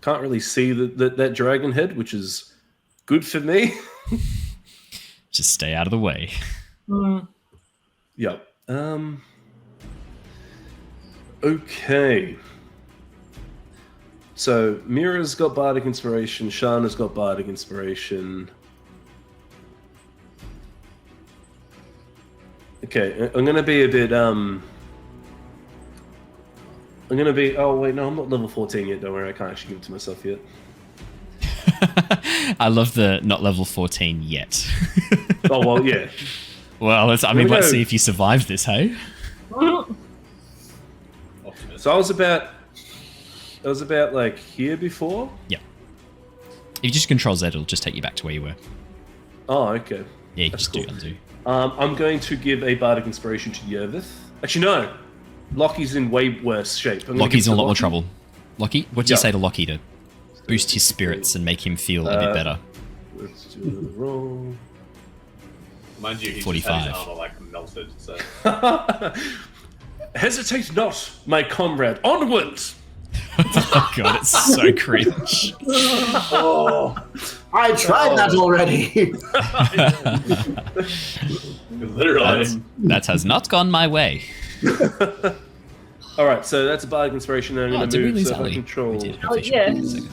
Can't really see that dragon head, which is good for me. Just stay out of the way. Yep. Okay. So Mira's got Bardic Inspiration, Shana's got Bardic Inspiration. Okay, I'm gonna be a bit oh wait, no, I'm not level 14 yet, don't worry, I can't actually give it to myself yet. I love the not level 14 yet. Oh well, yeah. Well, let's see if you survive this, hey? So I was about like here before? Yeah. If you just control Z, it'll just take you back to where you were. Oh, okay. Yeah, you That's just cool. do undo. I'm going to give a Bardic Inspiration to Yervith. Actually, no. Lockie's in way worse shape. Lockie's in a lot more trouble. Lockie, what do you say to Lockie to boost his spirits and make him feel a bit better? Let's do another roll. Mind you, he 45. just had his armor like melted. So Hesitate not, my comrade. Onwards! Oh god, it's so cringe. Oh, I tried that already. literally. That has not gone my way. Alright, so that's a Bardic Inspiration, and I'm going did to we move lose so I Ali? control. We did. Oh, Hopefully she'll yeah. be in a second.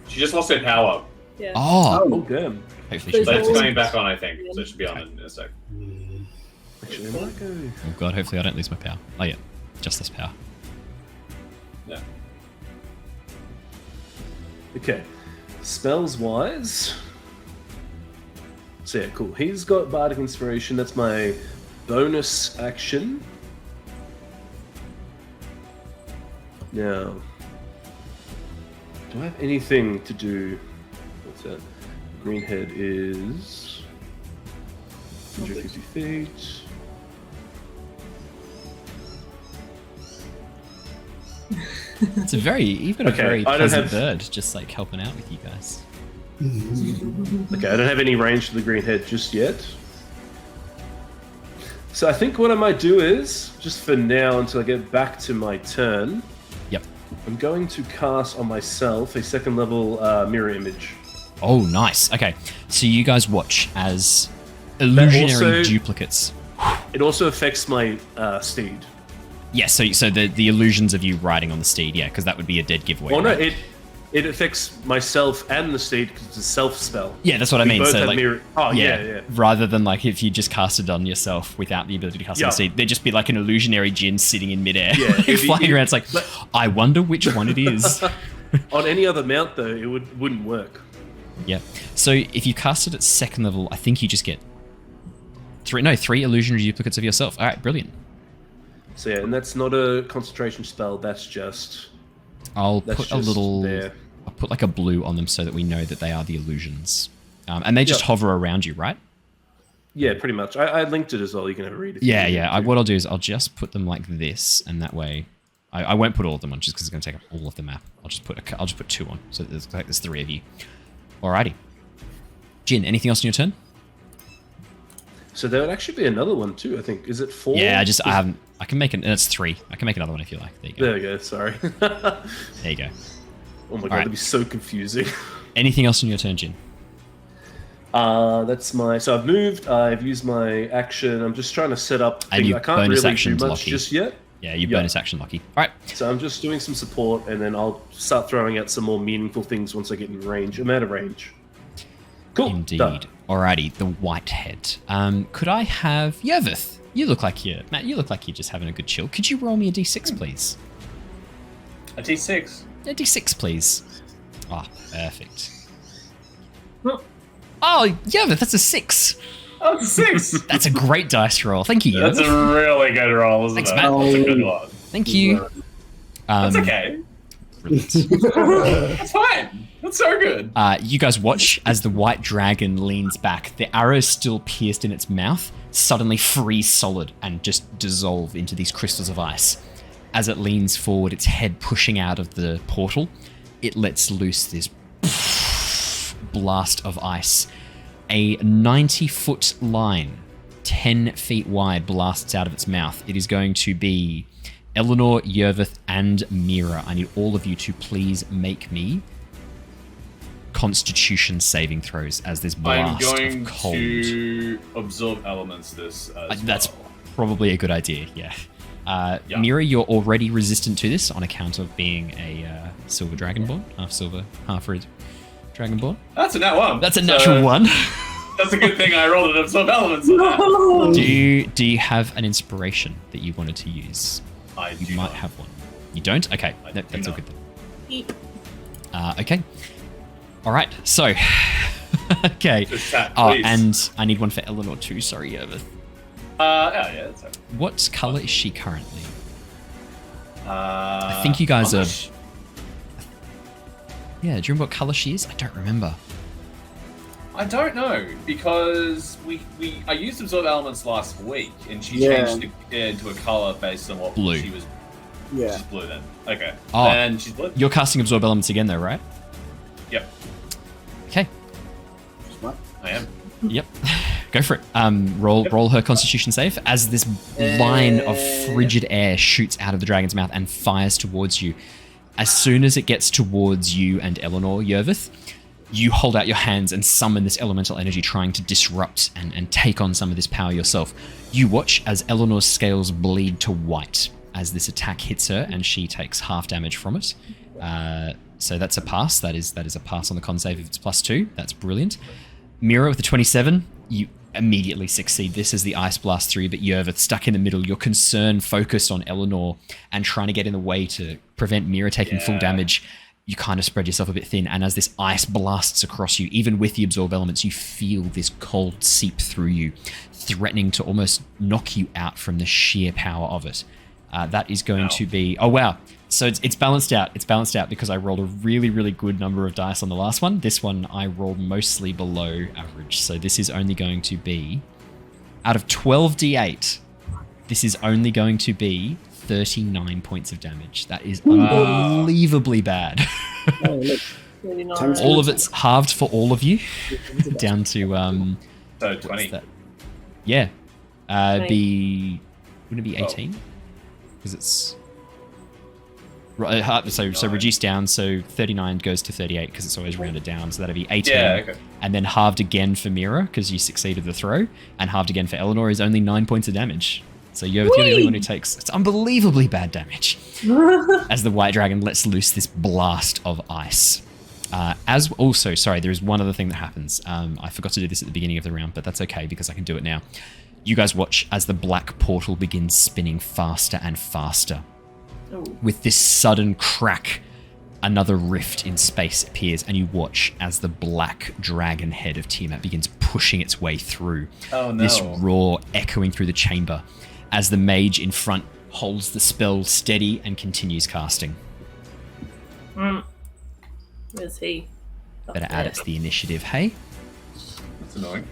She just lost her power, Yeah. Oh, Oh, damn. hopefully she'll but be it's in a coming second. back on, I think. So it should be on in a sec. Actually, I might go. Oh god, hopefully I don't lose my power. Oh yeah, just this power. Yeah. Okay. Spells wise. So yeah, cool. He's got Bardic Inspiration. That's my bonus action. Now, do I have anything to do? What's that? Greenhead is 150 feet. It's a very, you've got a Okay, very I don't pleasant have- bird just like helping out with you guys. Okay, I don't have any range to the Greenhead just yet. So I think what I might do is, just for now until I get back to my turn, Yep. I'm going to cast on myself a second level mirror image. Oh, nice. Okay, so you guys watch as illusionary also- duplicates. It also affects my steed. Yeah, so the illusions of you riding on the steed, yeah, because that would be a dead giveaway. Oh no, right? it affects myself and the steed because it's a self spell. Yeah, that's what I We mean. both So have like, mirror. Oh yeah. Rather than like if you just cast it on yourself without the ability to cast on the steed, there'd just be like an illusionary djinn sitting in midair, Yeah, like, it'd be- flying around. It's like, but- I wonder which one it is. On any other mount though, it wouldn't work. Yeah. So if you cast it at second level, I think you just get three illusionary duplicates of yourself. All right, brilliant. So yeah, and that's not a concentration spell. That's just I'll That's put a just little. there. I'll put like a blue on them so that we know that they are the illusions, and they just Yep. hover around you, right? yeah, pretty much. I linked it as well. You can have a read. if you Yeah, need yeah. to. What I'll do is I'll just put them like this, and that way, I won't put all of them on just because it's going to take up all of the map. I'll just put two on, so there's three of you. Alrighty. Jin, anything else on your turn? So there would actually be another one too. I think. Is it 4? Yeah, I haven't. I can make it. It's 3. I can make another one if you like. There you go. There we go. Sorry. There you go. Oh my god, right. that'd be so confusing. Anything else on your turn, Jin? That's my. So I've moved. I've used my action. I'm just trying to set up. And things. you I can't bonus really do actions, much Lockie. just yet. Yeah, you Yeah. bonus action, Lockie. All right. So I'm just doing some support, and then I'll start throwing out some more meaningful things once I get in range. I'm out of range. Cool. Indeed. Done. Alrighty, the Whitehead. Could I have Yervith? You look like you're just having a good chill. Could you roll me a d6, please? A T6. A d6, please. Ah, perfect. Well, Oh, Yervith, that's a 6. Oh, it's a 6. That's a great dice roll. Thank you, That's Yervith. a really good roll, isn't Thanks, it? Matt. That's a good one. Thank you. That's okay. Brilliant. That's fine. That's so good. You guys watch as the white dragon leans back. The arrow still pierced in its mouth suddenly freeze solid and just dissolve into these crystals of ice. As it leans forward, its head pushing out of the portal, it lets loose this blast of ice. A 90-foot line, 10 feet wide, blasts out of its mouth. It is going to be Eleanor, Yervith, and Mira. I need all of you to please make me Constitution saving throws as this blast I'm going of cold. to absorb elements this as That's well. probably a good idea, yeah. Yeah. Mira, you're already resistant to this on account of being a silver dragonborn, half silver, half red dragonborn. That's a nat 1. That's a natural one. That's a good thing I rolled an absorb elements on that. Do you have an inspiration that you wanted to use? I You do might not. have one. You don't? Okay, I that's do all not. good then. Okay. All right, so... okay. Just chat, Oh, please. and I need one for Eleanor too, sorry, Yervith. Yeah, that's okay. What colour is she currently? I I think you guys are... Gosh. Yeah, do you remember what colour she is? I don't remember. I don't know, because I used absorb elements last week, and she Yeah. changed it into a color based on what Blue. she was. Yeah. She's blue then. Okay. Oh. And she's blue. You're casting Absorb Elements again though, right? Yep, Okay. Smart. I am. Yep. Go for it. Roll her Constitution save as this line of frigid air shoots out of the dragon's mouth and fires towards you. As soon as it gets towards you and Eleanor, Yervith, you hold out your hands and summon this elemental energy, trying to disrupt and take on some of this power yourself. You watch as Eleanor's scales bleed to white as this attack hits her, and she takes half damage from it. So that's a pass. That is a pass on the con save if it's +2. That's brilliant. Mira with the 27, you immediately succeed this as the ice blasts through, but Yervith stuck in the middle. Your concern focused on Eleanor and trying to get in the way to prevent Mira taking full damage. You kind of spread yourself a bit thin, and as this ice blasts across you, even with the absorb elements, you feel this cold seep through you, threatening to almost knock you out from the sheer power of it. That is going to be... Oh, wow. So it's balanced out. It's balanced out because I rolled a really, really good number of dice on the last one. This one I rolled mostly below average. So this is only going to be... Out of 12d8, this is only going to be 39 points of damage. That is unbelievably bad. Oh, look. Really nice. Times All of it's halved for all of you, down to So what's 20. that? Yeah, Right. wouldn't it be 18? Because it's right. So reduced down. So 39 goes to 38 because it's always rounded down. So that'd be 18. Yeah, okay. And then halved again for Mira because you succeeded the throw, and halved again for Eleanor is only 9 points of damage. So you're the only one who takes it's unbelievably bad damage as the white dragon lets loose this blast of ice. As also, sorry, there is one other thing that happens. I forgot to do this at the beginning of the round, but that's okay because I can do it now. You guys watch as the black portal begins spinning faster and faster. With this sudden crack, another rift in space appears, and you watch as the black dragon head of Tiamat begins pushing its way through. Oh, no. This roar echoing through the chamber as the mage in front holds the spell steady and continues casting. Where's he? Better add it to the initiative, hey? That's annoying.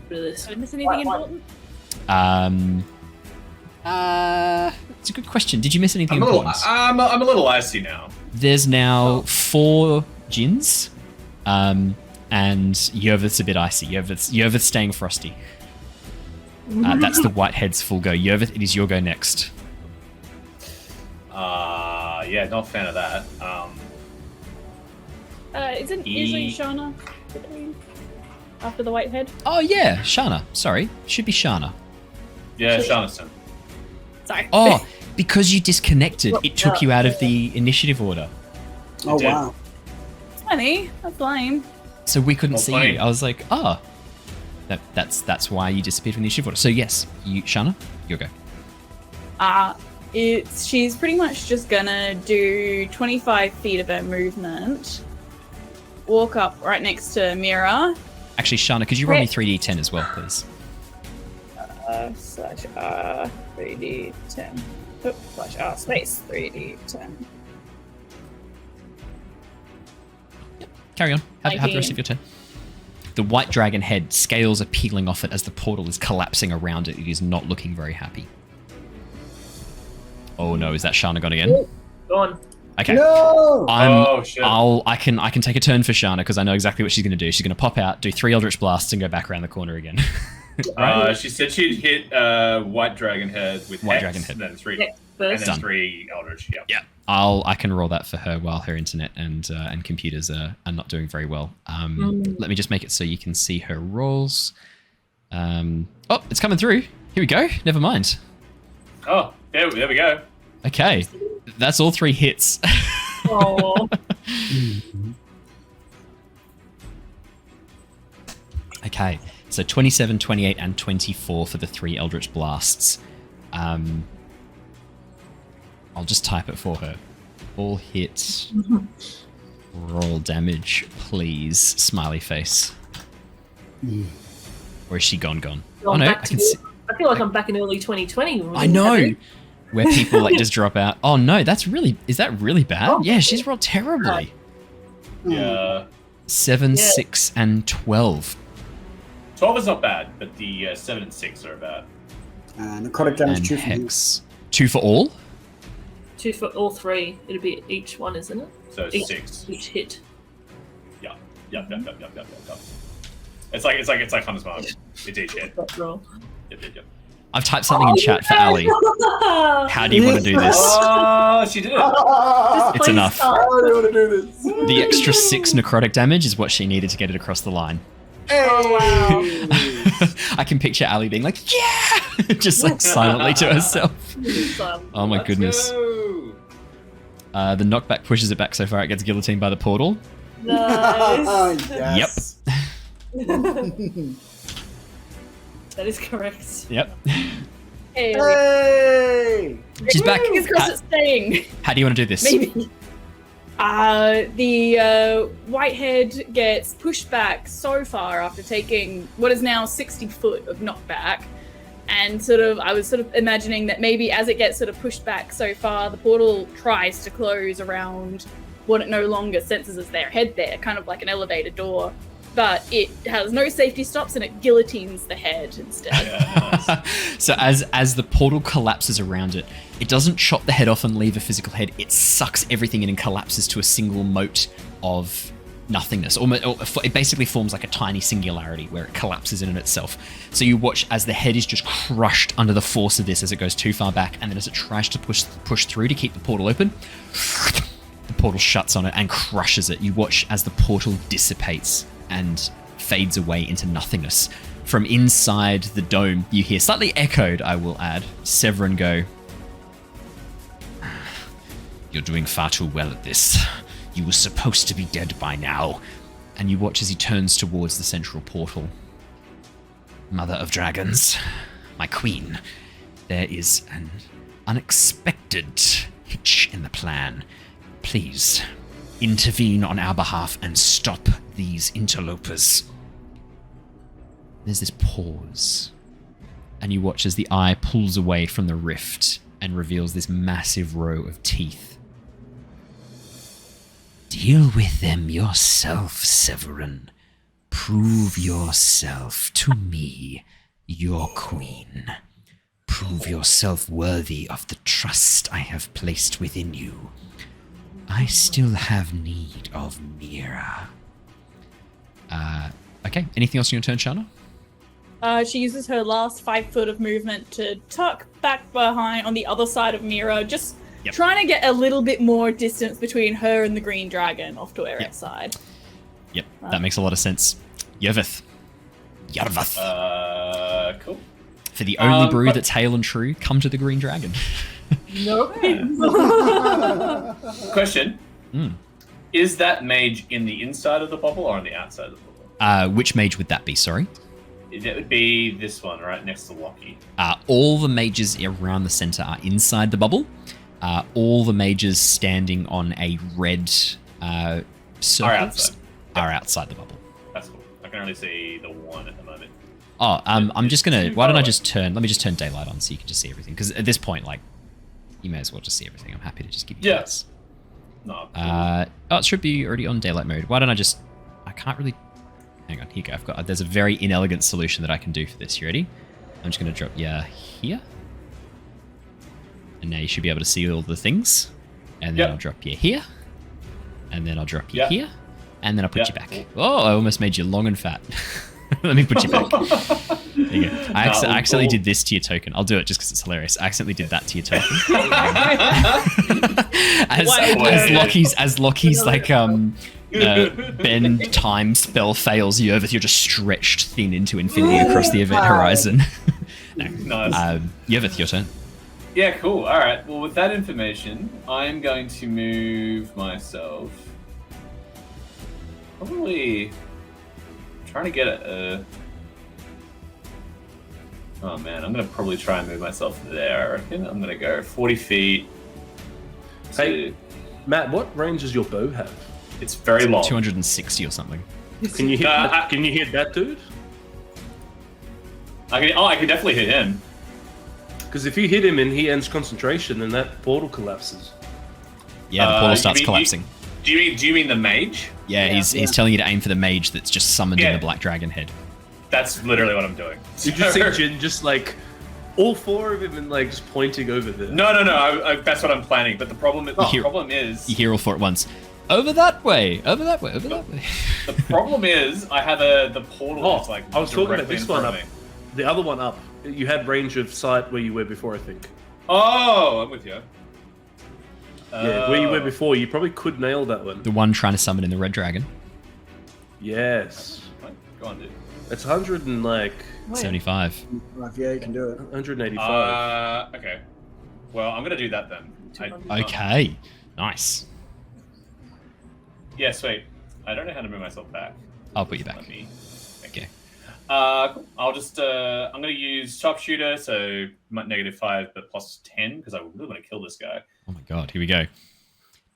This. Did I miss anything important? It's a good question. Did you miss anything I'm a important? little icy now. There's now 4 gins, and Yervith's a bit icy. Yervith's staying frosty. That's the Whitehead's full go. Yervith, it is your go next. Yeah, not a fan of that. Isn't usually Shana between after the Whitehead? Oh yeah, Shana. Sorry, should be Shana. Yeah, Shana's turn. Sorry. Oh, because you disconnected, it took you out of the initiative order, Oh, did. wow. Funny. That's lame. so we couldn't Well, see funny. you. I was like, that's why you disappeared from the initiative order. So yes, you, Shana, your go. She's pretty much just gonna do 25 feet of her movement, walk up right next to Mira, Actually, Shana, could you roll me 3d10 as well, please? Slash R 3d10. Oh, slash R space 3d10. Carry on. Have the rest of your turn. The white dragon head, scales are peeling off it as the portal is collapsing around it. It is not looking very happy. Oh no, is that Shana gone again? Go on. Okay. No! Shit. I can take a turn for Shana because I know exactly what she's going to do. She's going to pop out, do 3 Eldritch Blasts, and go back around the corner again. She said she'd hit white dragon head with White Hex, dragon head. and then 3 Hex and first. then Done. 3 Eldritch. Yeah. Yeah, I can roll that for her while her internet and computers are not doing very well. Let me just make it so you can see her rolls. Oh, it's coming through. Here we go. Never mind. Oh, there we go. Okay, that's all 3 hits. Oh. Okay, so 27, 28, and 24 for the 3 Eldritch Blasts. I'll just type it for her. All hits. Roll damage, please. Smiley face. Or is she gone? Oh no, I can see. I feel like I'm back in early 2020. I know! Where people like just drop out. Oh no, is that really bad? Oh. Yeah, she's rolled terribly. Yeah. 7, Yeah. 6, and 12. 12 is not bad, but the 7 and 6 are bad. Necrotic damage And 2 for you. Hex. 2 for all? 2 for all 3. It'll be each one, isn't it? So Each- 6. Each hit. Yeah. Yep. It's like Hunter's Mark. It's each hit. That roll. Yep. I've typed something in chat for Ali. How do you want to do this? Oh, she did it. It's Please enough. stop. I really want to do this. The extra 6 necrotic damage is what she needed to get it across the line. Oh wow. I can picture Ali being like, yeah! Just like silently to herself. Oh my Let's goodness. go. The knockback pushes it back so far it gets guillotined by the portal. Nice. Yes. That is correct. Yep. Hey, Hey! She's back. Fingers crossed it's staying. How do you want to do this? Maybe. The Whitehead gets pushed back so far after taking what is now 60 foot of knockback. And I was imagining that maybe as it gets pushed back so far, the portal tries to close around what it no longer senses as their head there, kind of like an elevator door. But it has no safety stops and it guillotines the head instead. Yeah, nice. So as the portal collapses around it, it doesn't chop the head off and leave a physical head. It sucks everything in and collapses to a single mote of nothingness. It basically forms like a tiny singularity where it collapses in on itself. So you watch as the head is just crushed under the force of this as it goes too far back, and then as it tries to push through to keep the portal open, the portal shuts on it and crushes it. You watch as the portal dissipates and fades away into nothingness. From inside the dome, you hear, slightly echoed, I will add, Severin go, "You're doing far too well at this. You were supposed to be dead by now." And you watch as he turns towards the central portal. "Mother of Dragons, my queen, there is an unexpected hitch in the plan. Please, intervene on our behalf and stop these interlopers." There's this pause, and you watch as the eye pulls away from the rift and reveals this massive row of teeth. "Deal with them yourself, Severin. Prove yourself to me, your queen. Prove yourself worthy of the trust I have placed within you. I still have need of Mira." Okay, anything else on your turn, Shana? She uses her last 5 foot of movement to tuck back behind on the other side of Mira, just Yep. trying to get a little bit more distance between her and the green dragon off to her Yep. side. Yep, that makes a lot of sense. Yervith. Cool. For the only brew but- that's hail and true, come to the green dragon. Nope. Question. Mm. Is that mage in the inside of the bubble or on the outside of the bubble? Which mage would that be, sorry? It would be this one, right next to Lockie. All the mages around the center are inside the bubble. All the mages standing on a red circle outside. are outside the bubble. That's cool. Okay. can only see the one at the moment. Oh, I'm just gonna. Why don't I just turn? Let me just turn daylight on so you can just see everything. Because at this point, like, you may as well just see everything. I'm happy to just give you guys. No. Oh, it should be already on daylight mode. Why don't I just? I can't really. Hang on. Here you go. I've got. There's a very inelegant solution that I can do for this. You ready? I'm just gonna drop you here, and now you should be able to see all the things. And then I'll drop you here, and then I'll drop you here, and then I'll put you back. Oh, I almost made you long and fat. Let me put you back. There you go. I accidentally did this to your token. I'll do it just because it's hilarious. I accidentally did that to your token. as Lockie's like bend time spell fails you over, you're just stretched thin into infinity across the event horizon. No. Nice. Yervith, your turn. Yeah, cool. All right. Well, with that information, I'm going to move myself. Probably trying to get a. Oh man, I'm gonna probably try and move myself there. I reckon I'm gonna go 40 feet. Hey, Matt, what range does your bow have? It's very long. 260 or something. Can you hit? Can you hit that dude? I can definitely hit him. Because if you hit him and he ends concentration, then that portal collapses. Yeah, the portal starts collapsing. Do you mean the mage? Yeah, he's telling you to aim for the mage that's just summoned in the black dragon head. That's literally what I'm doing. Did you see Jin just like all four of him and like just pointing over there? No. That's what I'm planning. But the problem is you hear all four at once. Over that way. Over that way. Over that way. The problem is I have the portal. That's like I was talking about directly this in one front up. of me. The other one up. You had range of sight where you were before, I think. Oh, I'm with you. Yeah, where you were before, you probably could nail that one. The one trying to summon in the red dragon. Yes. Go on, dude. It's 100 and like 75. Yeah, you can do it. 185. Okay. Well, I'm gonna do that then. Okay. Nice. Yeah, sweet. I don't know how to move myself back. I'll put you back. Okay. Cool. I'll just I'm gonna use sharpshooter, so -5 but +10 because I really want to kill this guy. Oh my god, here we go.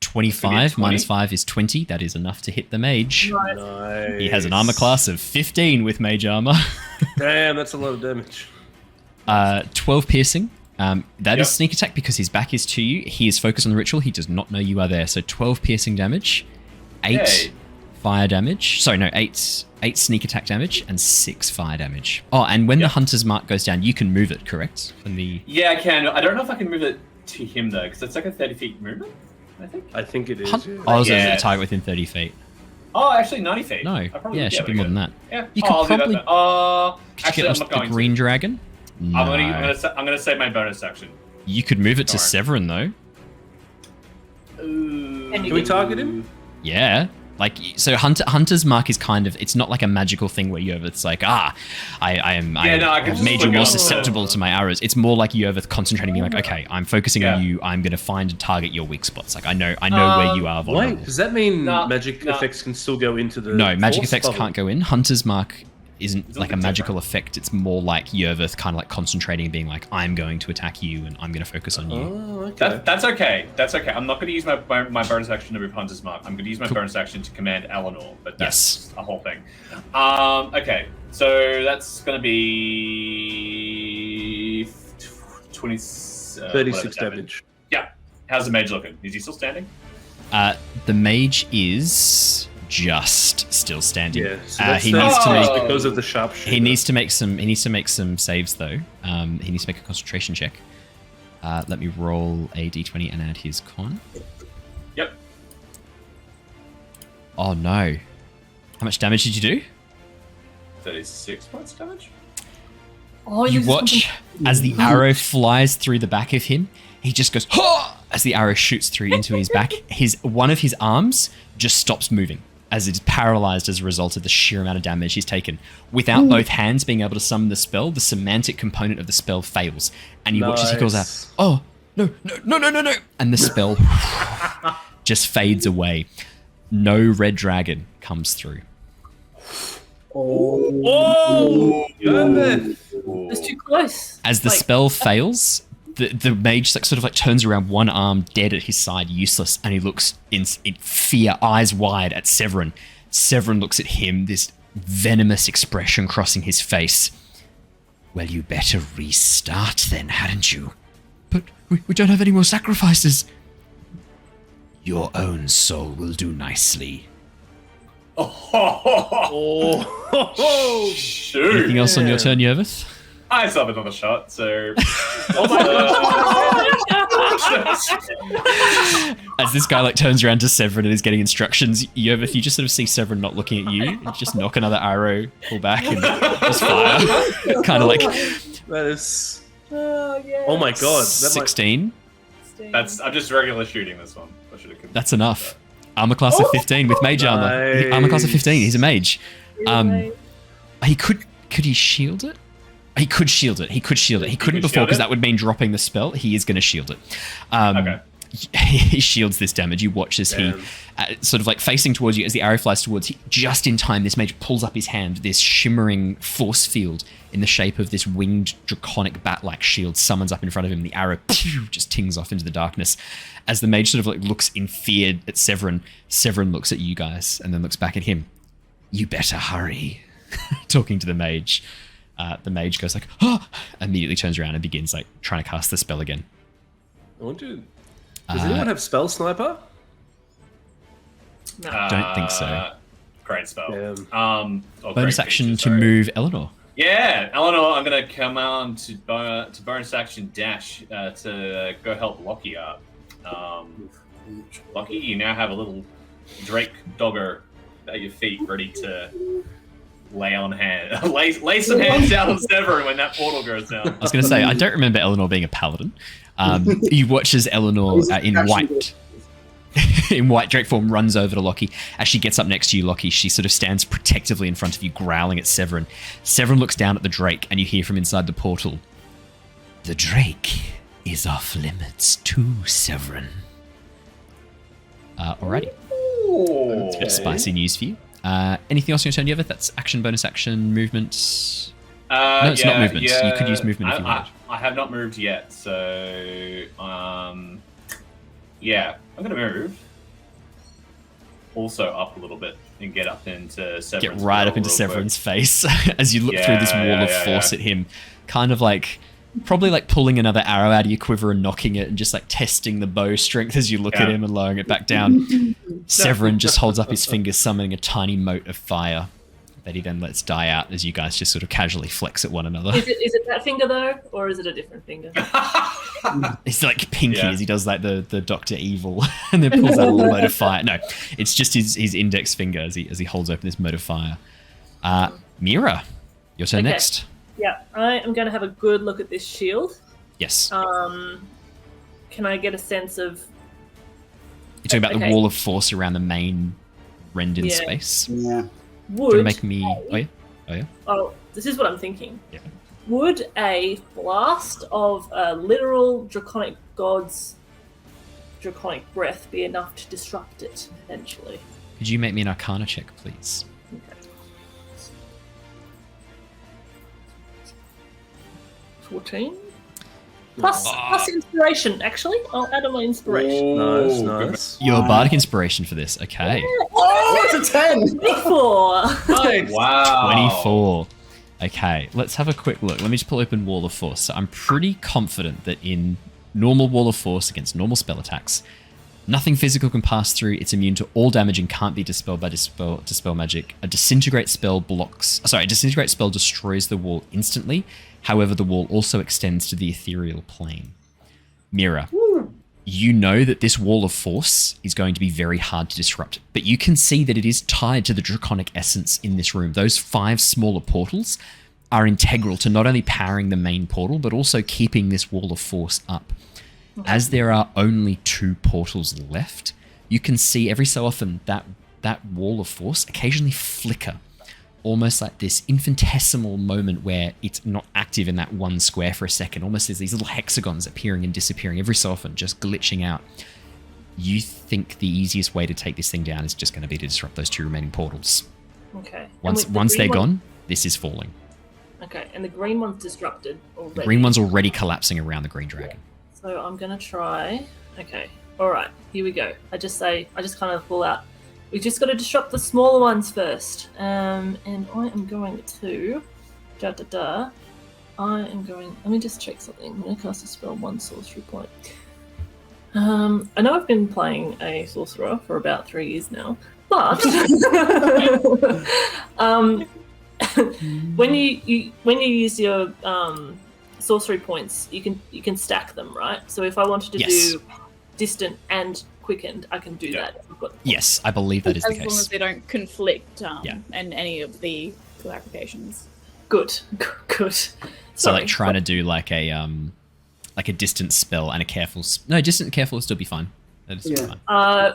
25 minus 5 is 20. That is enough to hit the mage. Nice. He has an armor class of 15 with mage armor. Damn, that's a lot of damage. 12 piercing. That is sneak attack because his back is to you. He is focused on the ritual. He does not know you are there. So 12 piercing damage, 8 fire damage. Sorry, no, 8 sneak attack damage and 6 fire damage. Oh, and when the hunter's mark goes down, you can move it, correct? Yeah, I can. I don't know if I can move it to him though, because it's like a 30 feet movement. I think it is. Oh, so it's a target within 30 feet. Oh, actually 90 feet. No, it should be more than that. Yeah. You could probably. Actually, I'm not going the green dragon. No. I'm gonna save my bonus action. You could move it to Severin though. Can we target him? Yeah. Like, so Hunter's Mark is kind of, it's not like a magical thing where it's like, I have made you more susceptible to my arrows. It's more like Yervith concentrating, being like, okay, I'm focusing on you, I'm going to find and target your weak spots. Like, I know where you are vulnerable. Wait, does that mean magic effects can still go into the No, magic effects can't go in. Hunter's Mark isn't like a magical effect. It's more like Yervith kind of like concentrating, being like, I'm going to attack you and I'm going to focus on you. Oh, okay. That's okay. That's okay. I'm not going to use my bonus action to move Hunter's Mark. I'm going to use my bonus action to command Eleanor, but that's a whole thing. Okay, so that's going to be 36 damage. Yeah. How's the mage looking? Is he still standing? The mage is just still standing. Yeah, so he needs to make because of the sharpshooter. He needs to make some saves though. He needs to make a concentration check. Let me roll a d20 and add his con. Yep. Oh no. How much damage did you do? 36 points damage. Oh, you watch as the arrow flies through the back of him. He just goes, "Ha!" As the arrow shoots through into his back. One of his arms just stops moving as it is paralyzed as a result of the sheer amount of damage he's taken. Without both hands being able to summon the spell, the semantic component of the spell fails. And you watch as he calls out, "Oh, no. And the spell just fades away. No red dragon comes through. Oh! It's too close. As the spell fails, the mage sort of turns around, one arm dead at his side, useless, and he looks in fear, eyes wide, at Severin. Severin looks at him, this venomous expression crossing his face. Well, you better restart then, hadn't you? But we don't have any more sacrifices. Your own soul will do nicely. Oh, shoot. Anything else on your turn, Yervith? I still have another shot, so. As this guy turns around to Severin and is getting instructions, Yervith, you just sort of see Severin not looking at you, and just knock another arrow, pull back, and just fire. Kind of like That is. Oh, yeah. Oh my god. That 16. I'm just regular shooting this one. I should have. That's enough. Armor class of 15 with mage armor. Nice. Armor class of 15. He's a mage. He could he shield it? He could shield it. He couldn't before because that would mean dropping the spell. He is going to shield it. Okay. He shields this damage. You watch as he sort of facing towards you as the arrow flies towards you. Just in time, this mage pulls up his hand. This shimmering force field in the shape of this winged draconic bat-like shield summons up in front of him. The arrow just tings off into the darkness. As the mage sort of looks in fear at Severin, Severin looks at you guys and then looks back at him. You better hurry. Talking to the mage. The mage goes oh! Immediately turns around and begins trying to cast the spell again. I want to. Does anyone have spell sniper? No. Don't think so. Great spell. Damn. Bonus action to move Eleanor. Yeah, Eleanor, I'm gonna come on to bonus action dash to go help Lockie up. Lockie, you now have a little Drake dogger at your feet, ready to lay some hands down on Severin when that portal goes down. I was going to say, I don't remember Eleanor being a paladin. You watch as Eleanor in white Drake form runs over to Lockie. As she gets up next to you, Lockie, she sort of stands protectively in front of you, growling at Severin. Severin looks down at the Drake, and you hear from inside the portal, "The Drake is off limits too, Severin." Alrighty. It's a bit of spicy news for you. Anything else on your turn, Yervith? That's action, bonus action, movement. No, it's not movement. Yeah. You could use movement if you wanted. I have not moved yet, so yeah, I'm gonna move. Also up a little bit and get up into Severin's. Get right up into Severin's face as you look through this wall of force at him, kind of probably pulling another arrow out of your quiver and knocking it, and just testing the bow strength as you look at him and lowering it back down. Severin just holds up his fingers, summoning a tiny mote of fire that he then lets die out as you guys just sort of casually flex at one another. Is it that finger though, or is it a different finger? It's pinky as he does the Dr. Evil and then pulls out a little mote of fire. No, it's just his index finger as he holds open this mote of fire. Mira, your turn next. Yeah, I am going to have a good look at this shield. Yes. Can I get a sense of... You're talking about the wall of force around the main Rendon space? Yeah. Would make me... Oh, yeah? Oh, this is what I'm thinking. Yeah. Would a blast of a literal draconic god's draconic breath be enough to disrupt it, eventually? Could you make me an Arcana check, please? Okay. 14? Plus inspiration, actually. I'll add on my inspiration. Nice. Your bardic inspiration for this, okay. Oh, it's a 10! 24! Nice. Wow. 24. Okay, let's have a quick look. Let me just pull open Wall of Force. So I'm pretty confident that in normal Wall of Force against normal spell attacks, nothing physical can pass through. It's immune to all damage and can't be dispelled by dispel magic. A disintegrate spell destroys the wall instantly. However, the wall also extends to the ethereal plane. Mira, you know that this wall of force is going to be very hard to disrupt, but you can see that it is tied to the draconic essence in this room. Those 5 smaller portals are integral to not only powering the main portal, but also keeping this wall of force up. As there are only 2 portals left, you can see every so often that wall of force occasionally flicker, almost like this infinitesimal moment where it's not active in that one square for a second. Almost there's these little hexagons appearing and disappearing every so often, just glitching out. You think the easiest way to take this thing down is just going to be to disrupt those 2 remaining portals. Okay. Once they're gone, this is falling. Okay, and the green one's disrupted already. The green one's already collapsing around the green dragon. So I'm going to try... Okay, alright, here we go. I just kind of pull out We just got to disrupt the smaller ones first. And I am going to... I am going... Let me just check something. I'm going to cast a spell 1 sorcery point. I know I've been playing a sorcerer for about 3 years now, but when you use your sorcery points, you can stack them, right? So if I wanted to do distant and quickened, I can do that. Yes, I believe that is the case. As long as they don't conflict in any of the applications. Good. So like trying to do like a distant spell and a careful. No, distant and careful will still be fine. That is fine.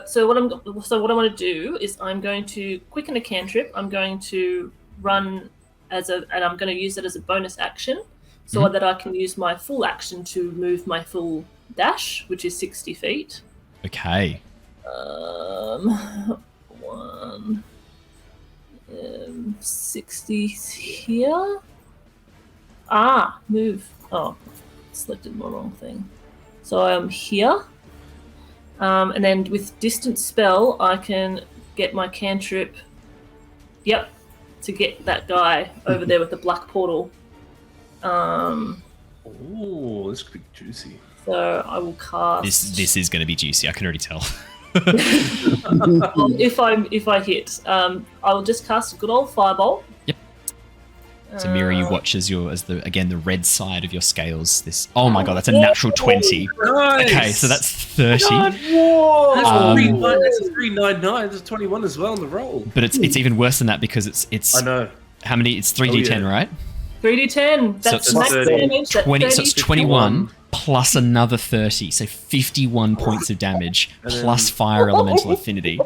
So what I want to do is I'm going to quicken a cantrip. I'm going to run and I'm going to use it as a bonus action, so that I can use my full action to move my full dash, which is 60 feet. Okay. 60 here. Move. Oh, selected the wrong thing. So I'm here. And then with distant spell, I can get my cantrip. Yep, to get that guy over there with the black portal. Oh, this could be juicy. So I will cast. This is going to be juicy. I can already tell. If I hit, I will just cast a good old firebolt. Yep. So Mira, you watch as the red side of your scales. Oh my god, that's a natural 20. Nice. Okay, so that's 30. Whoa! That's a 399. There's 21 as well on the roll. But it's even worse than that because it's. I know. How many? It's 3d10, right? 3d10. That's max damage. 20. So it's 21 plus another 30. So 51 points of damage plus fire elemental affinity.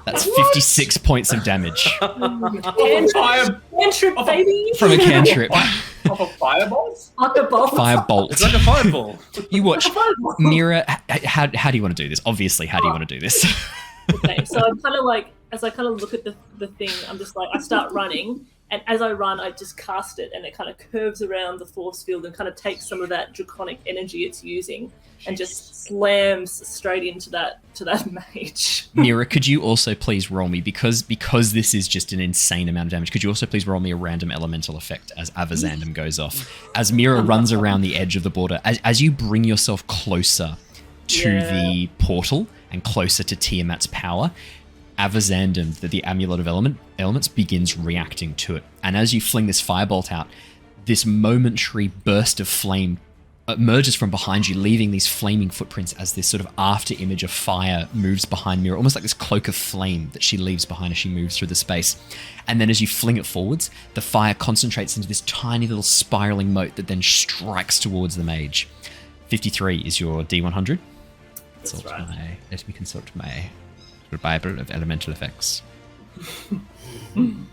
That's 56 points of damage. Cantrip, baby! From a cantrip. Off a fireball? Firebolt. It's like a fireball. You watch. Mira, how do you want to do this? Obviously, how do you want to do this? Okay, so I'm kind of like, as I kind of look at the thing, I'm just like, I start running, and as I run, I just cast it, and it kind of curves around the force field and kind of takes some of that draconic energy it's using and just slams straight into that mage. Mira, could you also please roll me, because this is just an insane amount of damage, could you also please roll me a random elemental effect as Avazandum goes off? As Mira runs around the edge of the border, as you bring yourself closer to the portal and closer to Tiamat's power, Avazandum, the amulet of elements, begins reacting to it. And as you fling this firebolt out, this momentary burst of flame emerges from behind you, leaving these flaming footprints as this sort of after image of fire moves behind Mira, almost like this cloak of flame that she leaves behind as she moves through the space. And then as you fling it forwards, the fire concentrates into this tiny little spiraling mote that then strikes towards the mage. 53 is your D100. That's right. Let me consult my Bible of elemental effects. Man,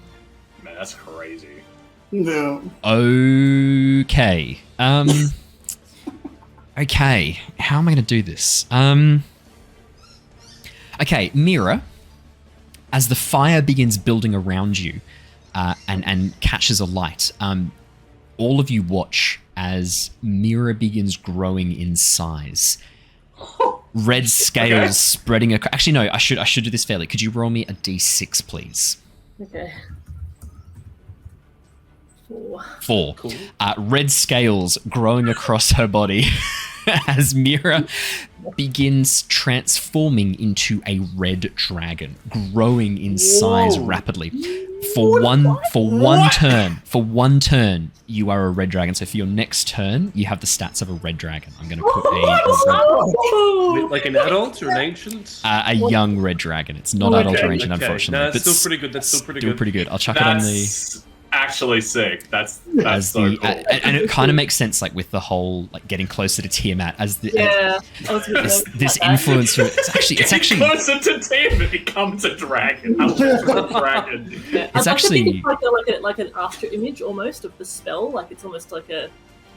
that's crazy. No. Okay. Okay. How am I going to do this? Okay, Mira, as the fire begins building around you and catches alight, all of you watch as Mira begins growing in size. Red scales spreading across. Actually, no. I should do this fairly. Could you roll me a d6, please? Okay. 4. Cool. Red scales growing across her body as Mira begins transforming into a red dragon, growing in size rapidly. For one turn, you are a red dragon. So for your next turn, you have the stats of a red dragon. I'm going to put Like an adult or an ancient? a young red dragon. It's not adult or ancient, unfortunately. No, that's still pretty good. That's still pretty good. I'll chuck it on the. Actually sick. That's so cool. And it kind of makes sense, like with the whole like getting closer to Tiamat as the this influence. It's actually closer to Tiamat becomes a dragon. I love a dragon. Yeah. It's actually like an after image almost of the spell. Like it's almost like a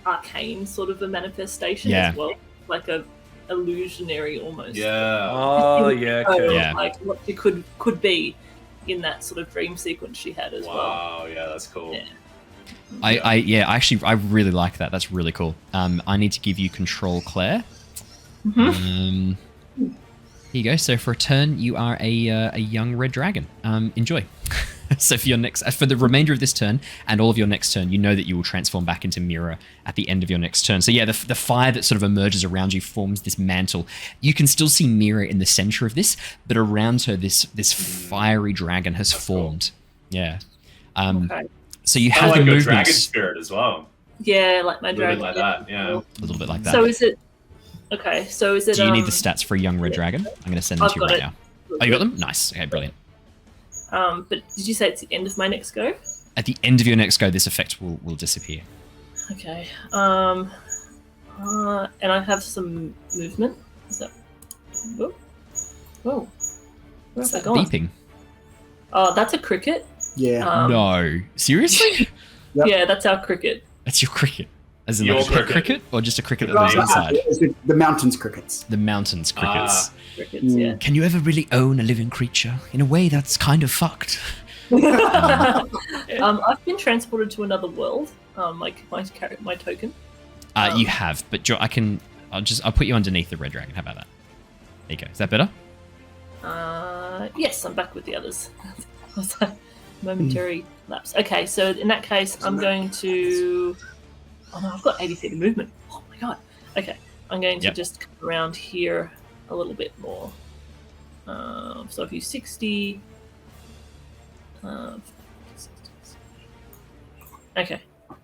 arcane sort of a manifestation as well, like a illusionary almost. Yeah. Oh yeah. Okay. Yeah. Like what it could be in that sort of dream sequence she had as well. Wow, yeah, that's cool. Yeah. I really like that. That's really cool. I need to give you control, Claire. Mm-hmm. Here you go. So for a turn, you are a young red dragon. Enjoy. So for the remainder of this turn and all of your next turn, you know that you will transform back into Mira at the end of your next turn. So yeah, the fire that sort of emerges around you forms this mantle. You can still see Mira in the center of this, but around her, this fiery dragon has formed. Yeah. Okay. So you I have like the your movement. dragon spirit as well. Yeah, like my A little dragon. bit like that, yeah. A little bit like that. So is it? Okay, so is it? Do you need the stats for a young red dragon? I'm going to send them I've to you got right it. now. Oh, you got them? Nice. Okay, brilliant. But did you say it's the end of my next go? At the end of your next go, this effect will disappear. Okay. And I have some movement. Is that? Whoa. Whoa. Where's that gone? Beeping. Oh, that's a cricket. Yeah. No. Seriously? Yep. Yeah, that's our cricket. That's your cricket. As in Your like a pet cricket. cricket? Or just a cricket that Well, lives inside? it's the mountains crickets. The mountains crickets. Crickets, yeah. Can you ever really own a living creature? In a way, that's kind of fucked. I've been transported to another world. My token. You have, but I'll put you underneath the red dragon. How about that? There you go. Is that better? Yes, I'm back with the others. Momentary lapse. Okay, so in that case, I'm going to. Oh no, I've got 80 feet of movement. Oh my god. Okay, I'm going to just come around here a little bit more. So if you 60. Okay,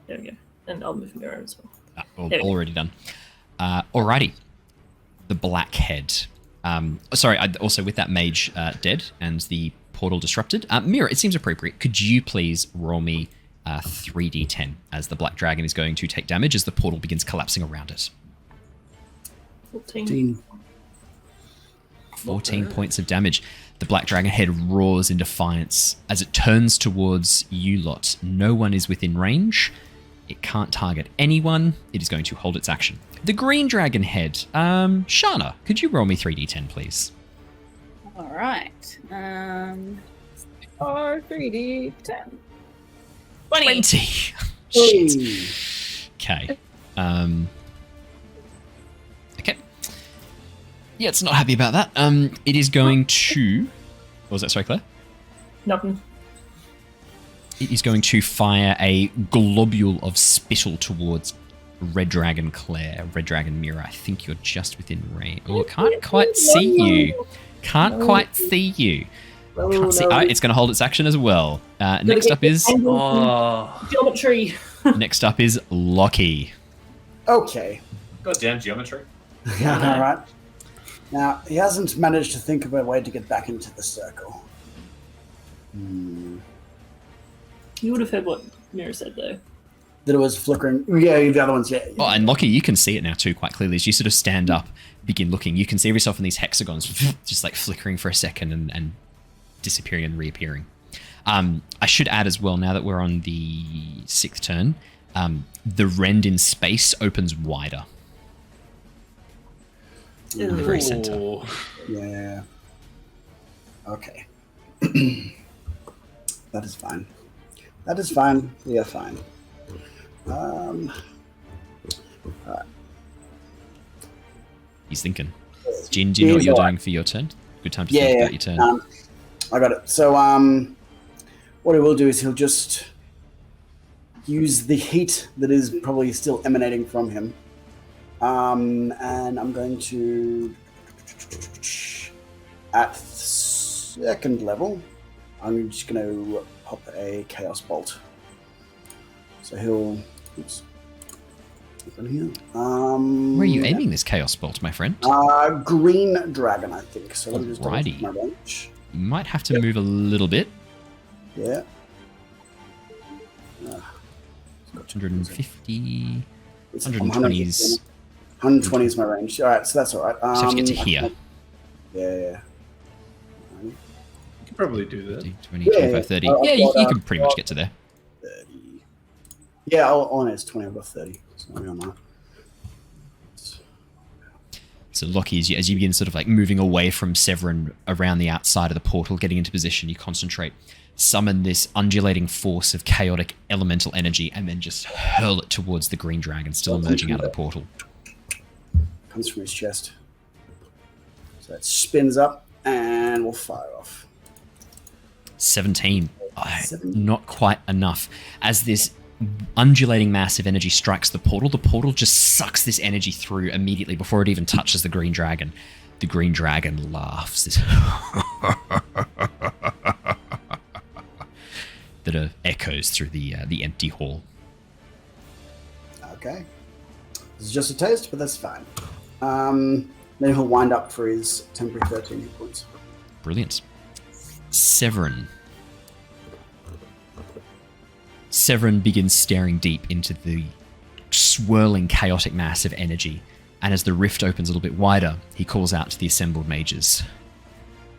there we go. And I'll move Mira as well. Already done. Alrighty. The Black Head. Also with that mage dead and the portal disrupted. Mira, it seems appropriate. Could you please roll me 3d10 as the black dragon is going to take damage as the portal begins collapsing around it? 14 points of damage. The black dragon head roars in defiance as it turns towards you lot. No one is within range. It can't target anyone. It is going to hold its action. The green dragon head. Shana, could you roll me 3d10, please? All right. 3d10. 20. Shit. Okay. Okay. Yeah, it's not happy about that. It is going to... What was that, sorry, Claire? Nothing. It is going to fire a globule of spittle towards Red Dragon Claire. Red Dragon Mira, I think you're just within range. Oh, it can't quite see you. Can't quite see you. Can't see. Oh, it's going to hold its action as well. Next up is... Geometry. Next up is Lockie. Okay. Goddamn geometry. Yeah, all right. Now, he hasn't managed to think of a way to get back into the circle. You would have heard what Mira said, though. That it was flickering. Yeah, the other ones, yeah. Oh, and Lockie, you can see it now too quite clearly. As you sort of stand up, begin looking, you can see yourself in these hexagons just like flickering for a second and disappearing and reappearing. I should add as well, now that we're on the 6th turn, the rend in space opens wider. In the very center. Yeah. Okay. That is fine. That is fine. We are fine. Alright. He's thinking. Jin, do you know what you're doing for your turn? Good time to think about your turn. I got it. So, what he will do is he'll just use the heat that is probably still emanating from him. And I'm going to, at 2nd level, I'm just going to pop a Chaos Bolt. So he'll... Oops. Where are you aiming this Chaos Bolt, my friend? Green Dragon, I think. So let me just Alrighty. my range. You might have to move a little bit. Yeah. 150... It's 120s. 120 is my range. Alright, so that's alright. Just have to get to here. Yeah. You could probably do that. 20, 25, 30. Yeah, you can pretty much get to there. 30. Yeah, all it's 20. I've got 30. So maybe I'm not. So Lockie, as you begin sort of like moving away from Severin around the outside of the portal, getting into position, you concentrate, summon this undulating force of chaotic elemental energy, and then just hurl it towards the green dragon still emerging out of the portal. Comes from his chest. So it spins up and we'll fire off. 17. Not quite enough. As this undulating mass of energy strikes the portal just sucks this energy through immediately before it even touches the green dragon. The green dragon laughs. That echoes through the empty hall. Okay. This is just a taste, but that's fine. Then he'll wind up for his temporary 13 hit points. Brilliant. Severin. Severin begins staring deep into the swirling, chaotic mass of energy, and as the rift opens a little bit wider, he calls out to the assembled mages.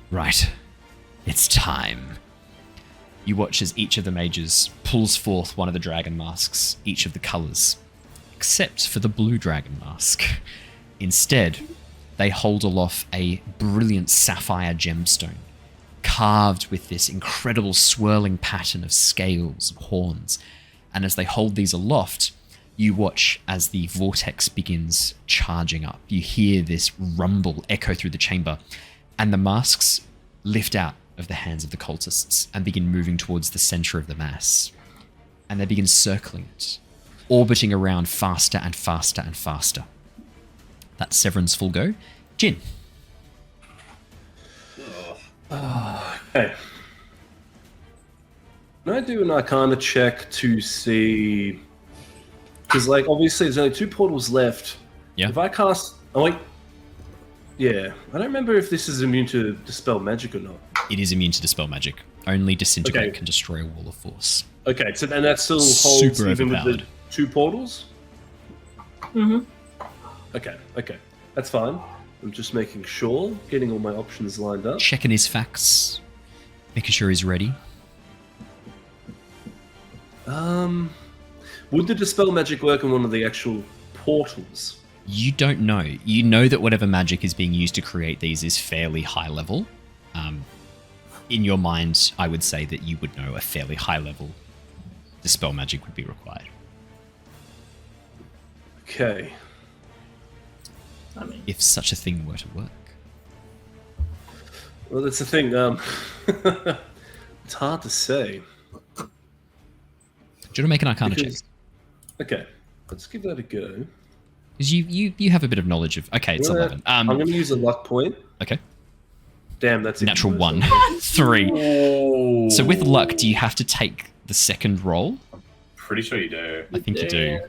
Right. It's time. You watch as each of the mages pulls forth one of the dragon masks, each of the colours, except for the blue dragon mask. Instead, they hold aloft a brilliant sapphire gemstone, carved with this incredible swirling pattern of scales, of horns. And as they hold these aloft, you watch as the vortex begins charging up. You hear this rumble echo through the chamber, and the masks lift out of the hands of the cultists and begin moving towards the center of the mass. And they begin circling it, orbiting around faster and faster and faster. That's Severin's full go. Jin. Okay. Can I do an Arcana check to see... Because, like, obviously there's only 2 portals left. Yeah. If I cast... Oh, wait. Yeah. I don't remember if this is immune to Dispel Magic or not. It is immune to Dispel Magic. Only Disintegrate Okay. can destroy a wall of force. Okay, so and that still holds Super even with the overpowered. 2 portals? Mm-hmm. Okay. That's fine. I'm just making sure, getting all my options lined up. Checking his facts, making sure he's ready. Would the Dispel Magic work on one of the actual portals? You don't know. You know that whatever magic is being used to create these is fairly high level. In your mind, I would say that you would know a fairly high level Dispel Magic would be required. Okay. I mean, If such a thing were to work. Well, that's the thing. It's hard to say. Do you want to make an Arcana check? Because- Okay, let's give that a go. Because you have a bit of knowledge of... Okay, it's 11. I'm going to use a luck point. Okay. Damn, that's even Natural worse. 1. 3. Oh. So with luck, do you have to take the second roll? Pretty sure you do. I think you do.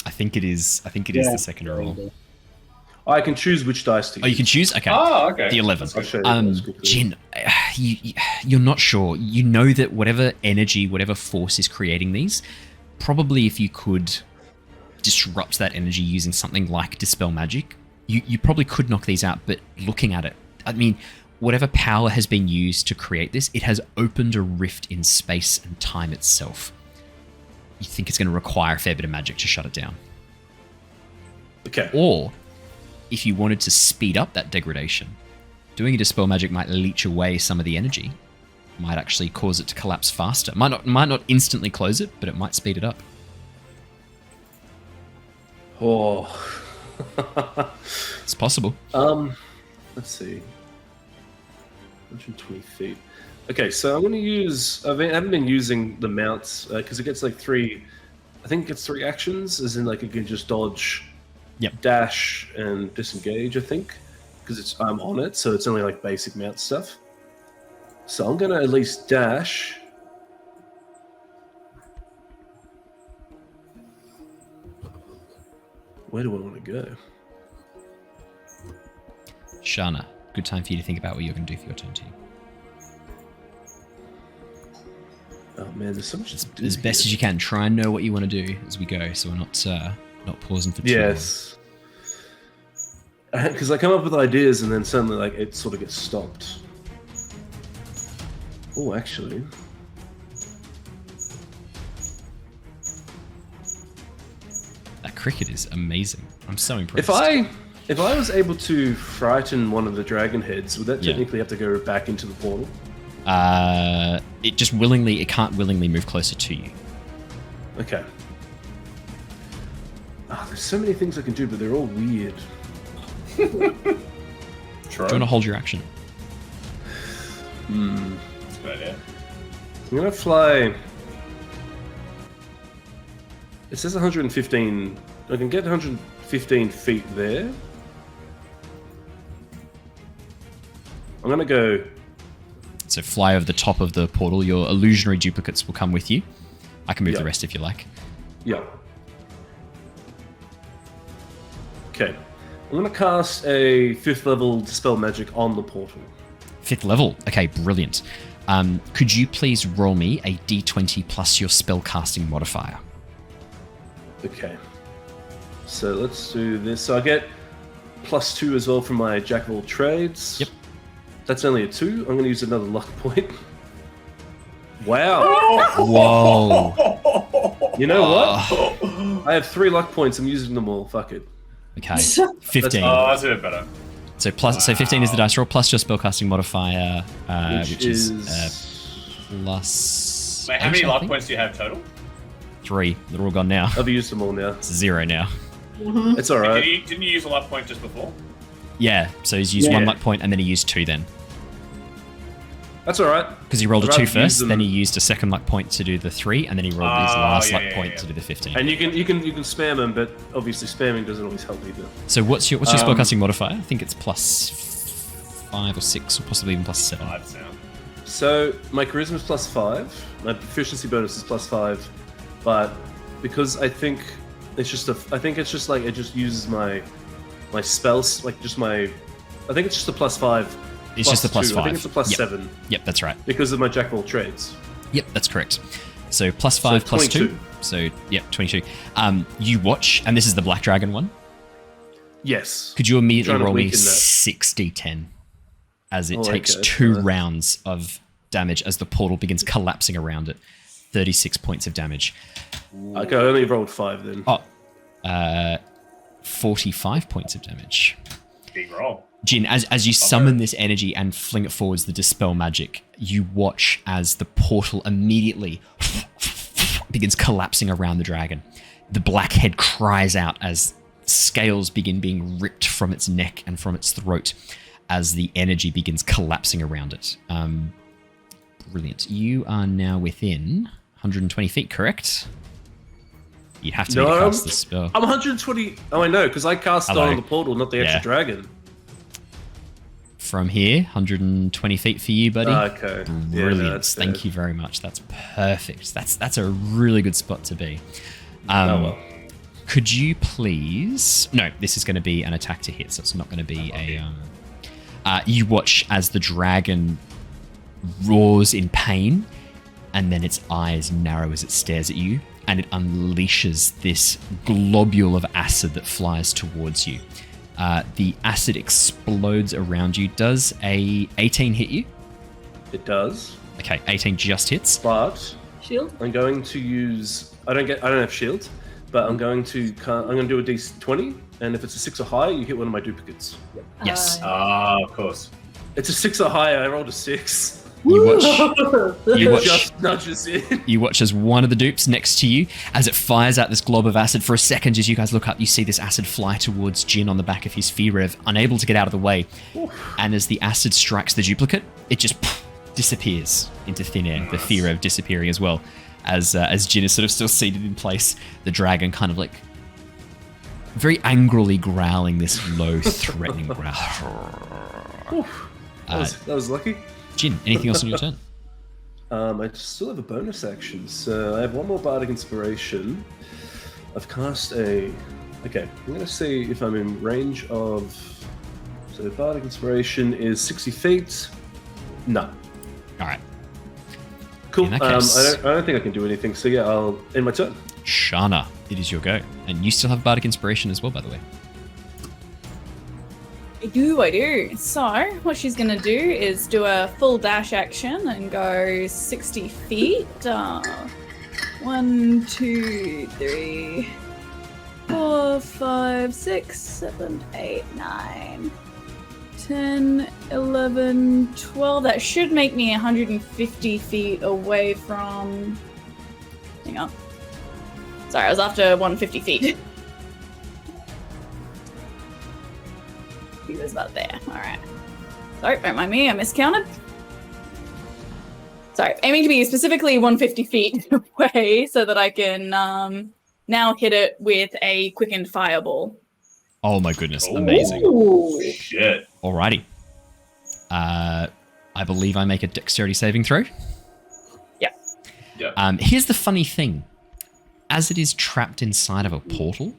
I think it is the second roll. I can choose which dice to use. Oh, you can choose? Okay. Oh, okay. The 11. I'll show you those quickly. Jin, you're not sure. You know that whatever energy, whatever force is creating these, probably if you could disrupt that energy using something like Dispel Magic, you probably could knock these out, but looking at it, I mean, whatever power has been used to create this, it has opened a rift in space and time itself. You think it's going to require a fair bit of magic to shut it down. Okay. Or, if you wanted to speed up that degradation, doing a Dispel Magic might leech away some of the energy. Might actually cause it to collapse faster. Might not instantly close it, but it might speed it up. Oh. It's possible. Let's see. 120 feet. Okay, so I'm going to use... I haven't been using the mounts, because it gets like 3... I think it gets 3 actions, as in like it can just dodge... Yep. Dash and disengage, I think, because I'm on it, so it's only like basic mount stuff. So I'm gonna at least dash. Where do I want to go? Shana, good time for you to think about what you're going to do for your turn 2. Oh man, there's so much to do As best as you can, try and know what you want to do as we go, so we're not pausing for too long. Yes. Because I come up with ideas and then suddenly like it sort of gets stopped. Oh, actually. That cricket is amazing. I'm so impressed. If I was able to frighten one of the dragon heads, would that Yeah. technically have to go back into the portal? It can't willingly move closer to you. Okay. There's so many things I can do, but they're all weird. Do you want to hold your action? That's a good idea. I'm gonna fly. It says 115. I can get 115 feet there. I'm gonna go. So fly over the top of the portal. Your illusionary duplicates will come with you. I can move Yeah. the rest if you like. Yeah. Okay. I'm gonna cast a 5th level Dispel Magic on the portal. 5th level. Okay, brilliant. Could you please roll me a d20 plus your spellcasting modifier? Okay. So let's do this. So I get +2 as well from my Jack of all trades. Yep. That's only a 2. I'm gonna use another luck point. Wow. Whoa. You know what? I have 3 luck points. I'm using them all. Fuck it. Okay, 15. Oh, that's a bit better. So 15 is the dice roll plus your spellcasting modifier, which is plus. Wait, how many 8, I luck think? points do you have total? 3. They're all gone now. I've used them all now. It's 0 now. It's alright. Didn't you use a luck point just before? Yeah, so he's used Yeah. 1 luck point and then he used 2 then. That's alright. Because he rolled a I'd 2 rather use first, them. then he used a second luck point to do the 3, and then he rolled his last luck point to do the 15. And you can spam them, but obviously spamming doesn't always help either. So what's your spellcasting modifier? I think it's plus 5 or 6 or possibly even plus 7. 5 sound. So my charisma is +5, my proficiency bonus is +5, but because I think it's just like it just uses my spells, like just my. I think it's just a +5. It's just the plus 2. 5. I think it's a +7 Yep, that's right. because of my Jack of all trades. Yep, that's correct. So plus 5 plus 2. 22. So, yep, 22. You watch, and this is the Black Dragon one. Yes. Could you immediately Trying to roll me weaken that. 6d10 as it Oh, takes okay. 2 rounds of damage as the portal begins collapsing around it? 36 points of damage. Okay, I only rolled 5 then. Oh, 45 points of damage. Big roll. Jin, as you summon this energy and fling it forwards, the Dispel Magic, you watch as the portal immediately begins collapsing around the dragon. The black head cries out as scales begin being ripped from its neck and from its throat as the energy begins collapsing around it. Brilliant. You are now within 120 feet, correct? You'd have to cast the spell. I'm 120. Oh, I know, because I cast it Hello. on the portal, not the extra Yeah. dragon. From here, 120 feet for you, buddy. Okay. Yeah, Brilliant. no, that's Thank fair. you very much. That's perfect. That's a really good spot to be. Oh, well. Could you please? No, this is going to be an attack to hit, so it's not going to be a. You watch as the dragon roars in pain, and then its eyes narrow as it stares at you, and it unleashes this globule of acid that flies towards you. The acid explodes around you. Does a 18 hit you? It does, Okay, 18 just hits. but Shield? I'm going to use. I don't have shield, but I'm going to do a d20, and if it's a 6 or higher, you hit one of my duplicates. Yes. Of course. It's a 6 or higher. I rolled a 6. You watch. You It watch. just nudges in. You watch as one of the dupes next to you, as it fires out this glob of acid. For a second, as you guys look up, you see this acid fly towards Jin on the back of his Fee Rev, unable to get out of the way. And as the acid strikes the duplicate, it just disappears into thin air. The Fee Rev disappearing as well. As Jin is sort of still seated in place, the dragon kind of like very angrily growling this low, threatening growl. That was lucky. Jin, anything else on your turn? I still have a bonus action, so I have one more Bardic Inspiration. I've cast a. Okay, I'm going to see if I'm in range of. So Bardic Inspiration is 60 feet. No. All right. Cool. In that I case- don't think I can do anything. So yeah, I'll end my turn. Shana, it is your go. And you still have Bardic Inspiration as well, by the way. I do. So, what she's going to do is do a full dash action and go 60 feet. 1, 2, 3, 4, 5, 6, 7, 8, 9, 10, 11, 12. That should make me 150 feet away from. Hang on. Sorry, I was after 150 feet. He was about there. All right. Sorry, don't mind me. I miscounted. Sorry, aiming to be specifically 150 feet away so that I can now hit it with a quickened fireball. Oh my goodness, amazing. Ooh, shit. Alrighty. I believe I make a dexterity saving throw. Yeah. Here's the funny thing. As it is trapped inside of a portal,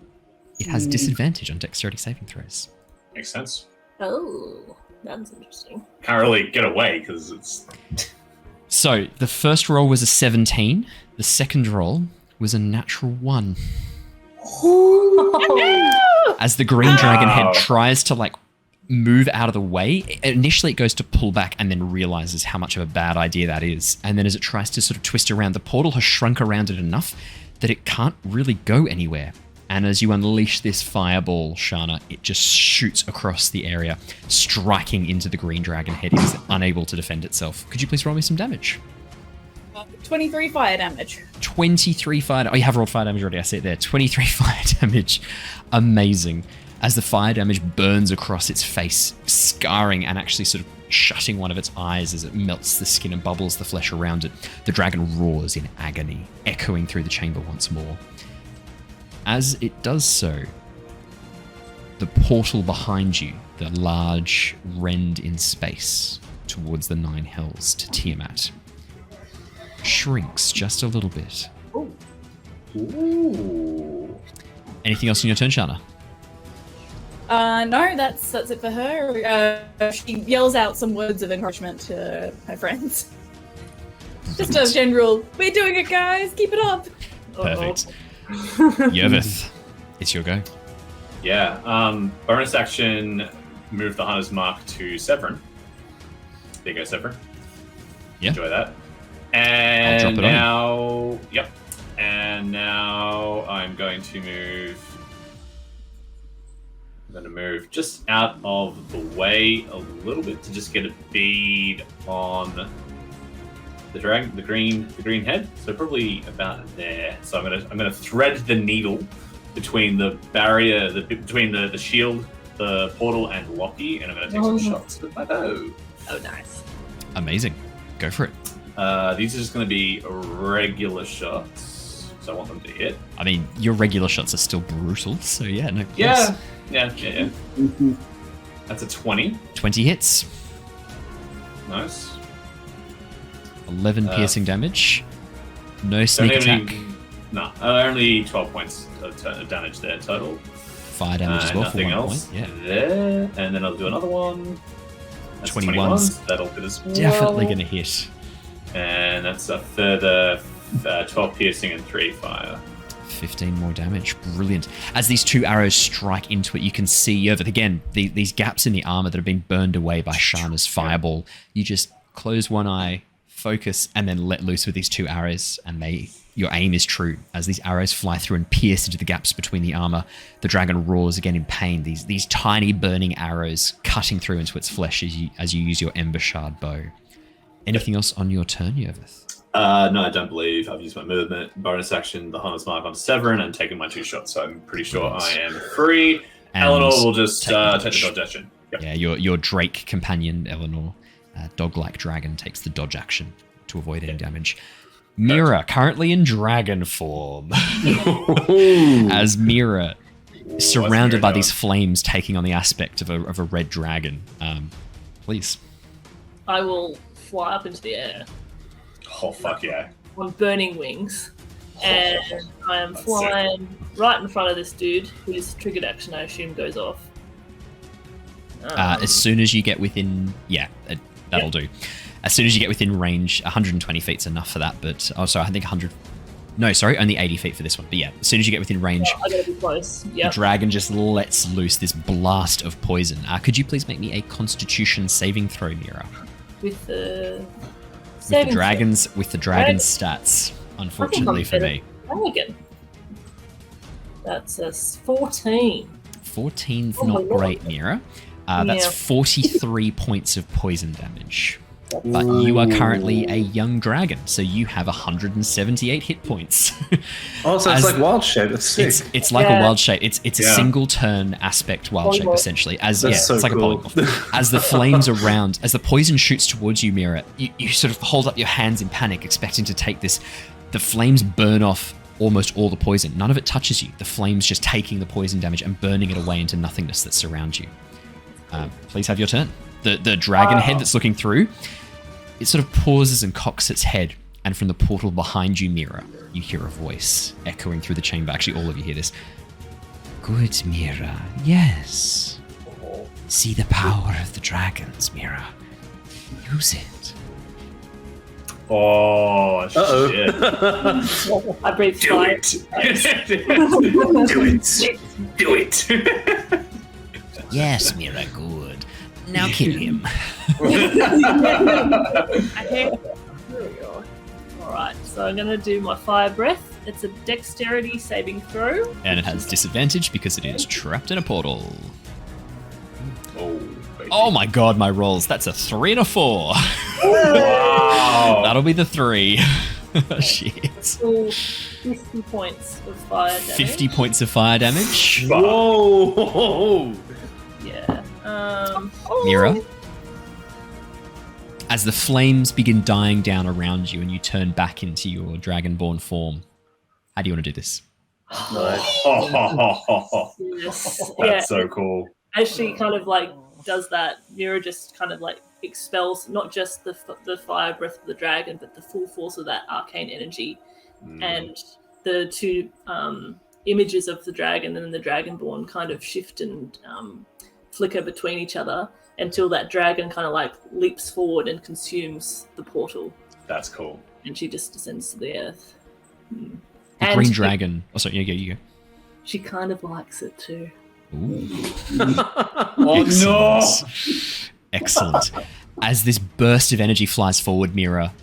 it has disadvantage on dexterity saving throws. Makes sense. Oh, that's interesting. Can't really get away because it's... So, the first roll was a 17. The second roll was a natural 1. As the green dragon head tries to, like, move out of the way, initially it goes to pull back and then realizes how much of a bad idea that is. And then as it tries to sort of twist around, the portal has shrunk around it enough that it can't really go anywhere. And as you unleash this fireball, Shana, it just shoots across the area, striking into the green dragon head. It is unable to defend itself. Could you please roll me some damage? 23 fire damage. 23 fire... Oh, you have rolled fire damage already. I see it there. 23 fire damage. Amazing. As the fire damage burns across its face, scarring and actually sort of shutting one of its eyes as it melts the skin and bubbles the flesh around it, the dragon roars in agony, echoing through the chamber once more. As it does so, the portal behind you, the large rend in space towards the Nine Hells to Tiamat, shrinks just a little bit. Ooh. Anything else in your turn, Shana? No, that's it for her. She yells out some words of encouragement to her friends. Just a general, we're doing it, guys, keep it up. Perfect. Yervith, it's your go. Yeah. Bonus action, move the Hunter's Mark to Severin. There you go, Severin. Yeah. Enjoy that. I'll And drop it now, yep. And now I'm going to move just out of the way a little bit to just get a bead on the dragon, the green head. So probably about there. So I'm gonna thread the needle between the barrier, between the shield, the portal, and Lockie, and I'm gonna take some shots with my bow. Oh, nice. Amazing. Go for it. These are just gonna be regular shots, so I want them to hit. I mean, your regular shots are still brutal, so yeah, no. Yeah. That's a 20. 20 hits. Nice. 11 piercing damage. No sneak attack. Only 12 points of damage there total. Fire damage as well for nothing 1 else point. Yeah. There, and then I'll do another one. That's 21's that'll hit as well. Definitely going to hit. And that's a further 12 piercing and 3 fire. 15 more damage. Brilliant. As these two arrows strike into it, you can see Yervith again, these gaps in the armor that have been burned away by Shana's fireball. You just close one eye, focus, and then let loose with these two arrows, and your aim is true. As these arrows fly through and pierce into the gaps between the armor, the dragon roars again in pain. These tiny burning arrows cutting through into its flesh as you use your Ember Shard bow. Anything else on your turn, Yervith? No, I don't believe. I've used my movement, bonus action, the Hunter's Mark on Severin, and taken my 2 shots, so I'm pretty sure I am free. And Eleanor will just take the dodge. dodge action. Yep. Yeah, your Drake companion, Eleanor, dog-like dragon, takes the dodge action to avoid any damage. Mira, currently in dragon form. As Mira, surrounded by these flames taking on the aspect of a red dragon. Please. I will fly up into the air Oh, fuck yeah. on burning wings, and I am flying right in front of this dude whose triggered action, I assume, goes off. As soon as you get within... that'll do. As soon as you get within range, 120 feet's enough for that, but... Oh, sorry, I think 100... No, sorry, only 80 feet for this one. But yeah, as soon as you get within range, I gotta be close. the Yep. dragon just lets loose this blast of poison. Could you please make me a Constitution saving throw, Mira? With the Dragon's stats, unfortunately for me. Dragon. That's a 14. 14's Oh my not God. great, Mira. That's Yeah. 43 points of poison damage. But you are currently a young dragon, so you have 178 hit points. Oh, so it's like wild shape. That's sick. It's like a wild shape. It's a single turn aspect wild shape, essentially. That's it's like cool. a polymorph. As the flames around, as the poison shoots towards you, Mira, you sort of hold up your hands in panic, expecting to take this. The flames burn off almost all the poison. None of it touches you. The flames just taking the poison damage and burning it away into nothingness that surrounds you. Please have your turn. The dragon head that's looking through, it sort of pauses and cocks its head, and from the portal behind you, Mira, you hear a voice echoing through the chamber. Actually, all of you hear this. Good, Mira. Yes. See the power of the dragons, Mira. Use it. Oh, shit. I breathe fire. Do it. Yes, Mira, good. Now kill him. Okay. There we go. Alright, so I'm gonna do my fire breath. It's a dexterity saving throw. And it has disadvantage because it is trapped in a portal. Oh my god, my rolls. That's a 3 and a 4. Wow. That'll be the 3. Shit. So 50 points of fire damage. 50 points of fire damage. Whoa. Yeah. Mira, as the flames begin dying down around you and you turn back into your dragonborn form, how do you want to do this? Nice. Yes. That's so cool. As she kind of like does that, Mira just kind of like expels not just the fire breath of the dragon, but the full force of that arcane energy, and the two images of the dragon and the dragonborn kind of shift and flicker between each other until that dragon kind of like leaps forward and consumes the portal. That's cool. And she just descends to the earth. The green dragon. Oh, sorry, you go. She kind of likes it too. Ooh. Oh no! Excellent. As this burst of energy flies forward, Mira,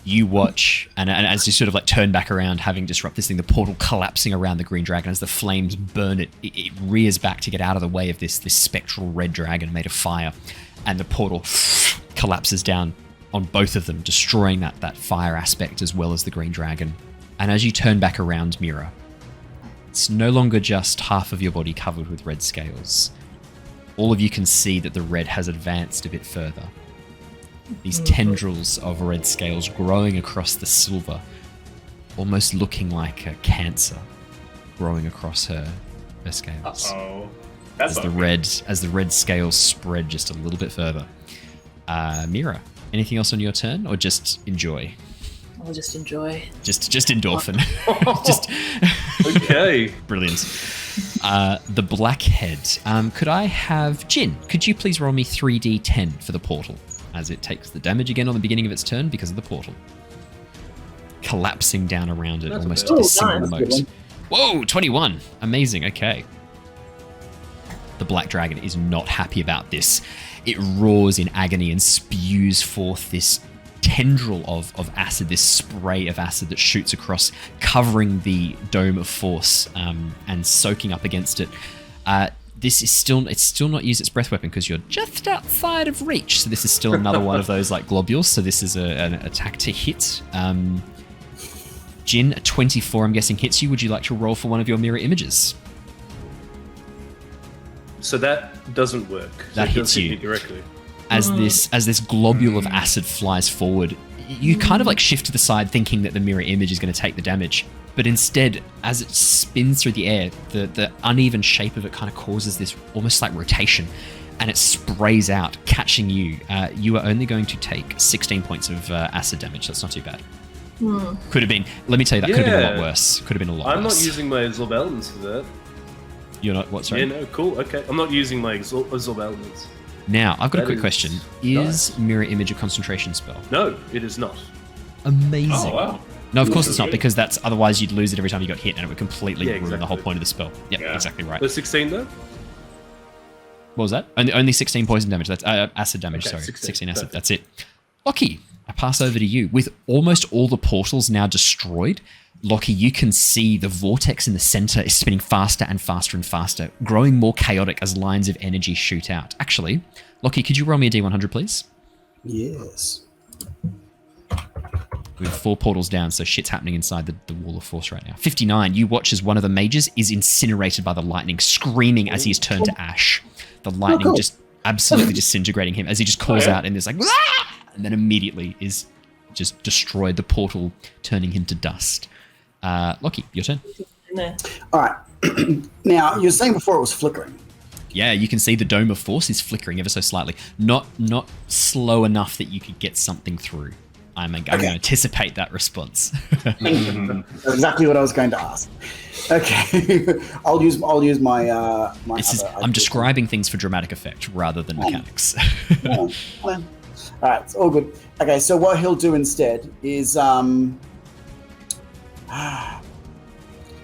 you watch, and as you sort of like turn back around, having disrupted this thing, the portal collapsing around the green dragon as the flames burn it, it rears back to get out of the way of this spectral red dragon made of fire, and the portal collapses down on both of them, destroying that fire aspect as well as the green dragon. And as you turn back around, Mira, it's no longer just half of your body covered with red scales. All of you can see that the red has advanced a bit further. These tendrils of red scales growing across the silver, almost looking like a cancer growing across her scales. Uh-oh. As the red scales spread just a little bit further. Mira, anything else on your turn, or just enjoy? I'll just enjoy. Just endorphin. Just Okay. brilliant. The black head. Could I have Jin? Could you please roll me 3d10 for the portal, as it takes the damage again on the beginning of its turn because of the portal collapsing down around it, almost to this single moat. Whoa, 21. Amazing. Okay. The black dragon is not happy about this. It roars in agony and spews forth this tendril of acid, this spray of acid that shoots across, covering the dome of force and soaking up against it. This is still not used its breath weapon because you're just outside of reach. So this is still another one of those like globules. So this is an attack to hit. Jin, a 24, I'm guessing, hits you. Would you like to roll for one of your mirror images? So that doesn't work. So That it hits doesn't you. hit directly. As this globule of acid flies forward, you kind of like shift to the side thinking that the mirror image is going to take the damage. But instead, as it spins through the air, the uneven shape of it kind of causes this almost like rotation, and it sprays out, catching you. You are only going to take 16 points of acid damage. That's not too bad. Could have been, let me tell you, that could have been a lot worse. Could have been a lot worse. I'm not using my absorb elements for that. You're not, what, sorry? Yeah, no, cool, okay. I'm not using my absorb elements. Now, I've got a That quick is question. nice. Is mirror image a concentration spell? No, it is not. Amazing. Oh, wow. No, of course it's not, Good. because that's otherwise you'd lose it every time you got hit, and it would completely ruin the whole exactly. point of the spell. Yep, Yeah. exactly right. The 16 though? What was that? Only 16 poison damage. That's acid damage. Okay, Sorry, 16. 16 acid. Perfect. That's it. Lockie, I pass over to you. With almost all the portals now destroyed, Lockie, you can see the vortex in the center is spinning faster and faster and faster, growing more chaotic as lines of energy shoot out. Actually, Lockie, could you roll me a D100, please? Yes. With 4 portals down, so shit's happening inside the wall of force right now. 59, you watch as one of the mages is incinerated by the lightning, screaming as he is turned to ash. The lightning just absolutely disintegrating him as he just calls out and is like, "Ah!" And then immediately is just destroyed the portal, turning him to dust. Lockie, your turn. All right. Now, you were saying before it was flickering. Yeah, you can see the dome of force is flickering ever so slightly. Not slow enough that you could get something through. I'm going to anticipate that response. That's exactly what I was going to ask. Okay, I'll use my I'm describing things for dramatic effect rather than mechanics. All right, it's all good. Okay, so what he'll do instead is he's going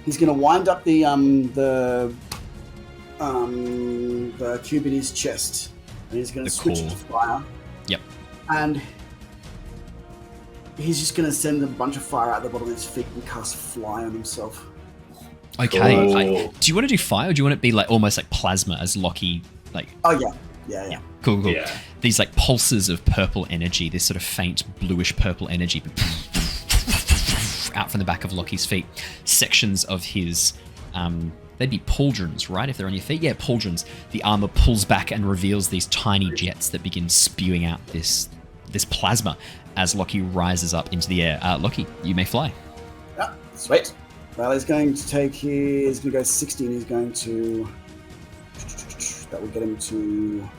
to wind up the cube in his chest, and he's going to switch it to fire. Yep. And he's just going to send a bunch of fire out the bottom of his feet and cast fly on himself. Okay. Do you want to do fire, or do you want it to be like almost like plasma, as Lockie like? Oh yeah. Cool. Yeah. These like pulses of purple energy, this sort of faint bluish purple energy, out from the back of Lockie's feet. Sections of his, they'd be pauldrons, right? If they're on your feet, yeah, pauldrons. The armor pulls back and reveals these tiny jets that begin spewing out this plasma as Lockie rises up into the air. Lockie, you may fly. Yeah, sweet. Well, he's going to go 60, and he's going to. That will get him to.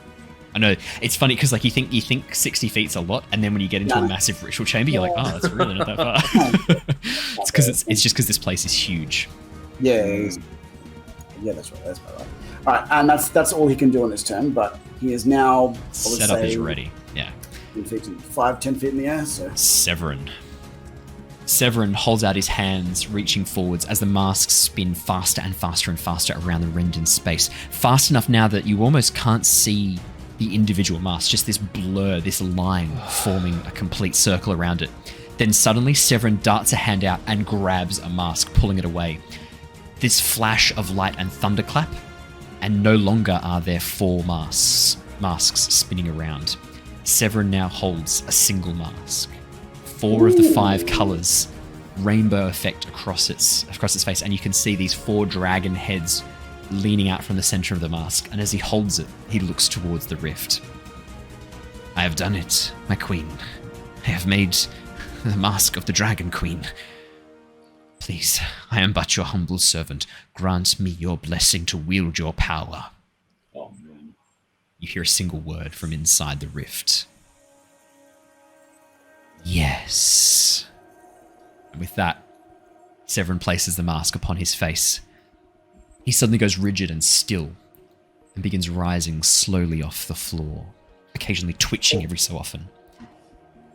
I know, it's funny because like you think 60 feet's a lot, and then when you get into a massive ritual chamber, you're like, oh, that's really not that far. It's just because this place is huge. Yeah, that's right. That's about right. All right, and that's all he can do on his turn. But he is now Setup is ready. Yeah. 5-10 feet in the air. So Severin holds out his hands, reaching forwards as the masks spin faster and faster and faster around the rendered space. Fast enough now that you almost can't see the individual mask, just this blur, this line forming a complete circle around it. Then suddenly Severin darts a hand out and grabs a mask, pulling it away. This flash of light and thunderclap, and no longer are there 4 masks spinning around. Severin now holds a single mask. 4 of the 5 colors, rainbow effect across its face, and you can see these 4 dragon heads leaning out from the center of the mask. And as he holds it, he looks towards the rift. I have done it, my queen. I have made the mask of the Dragon Queen. Please, I am but your humble servant. Grant me your blessing to wield your power. Oh, man. You hear a single word from inside the rift. Yes. And with that, Severin places the mask upon his face. He suddenly goes rigid and still and begins rising slowly off the floor, occasionally twitching every so often.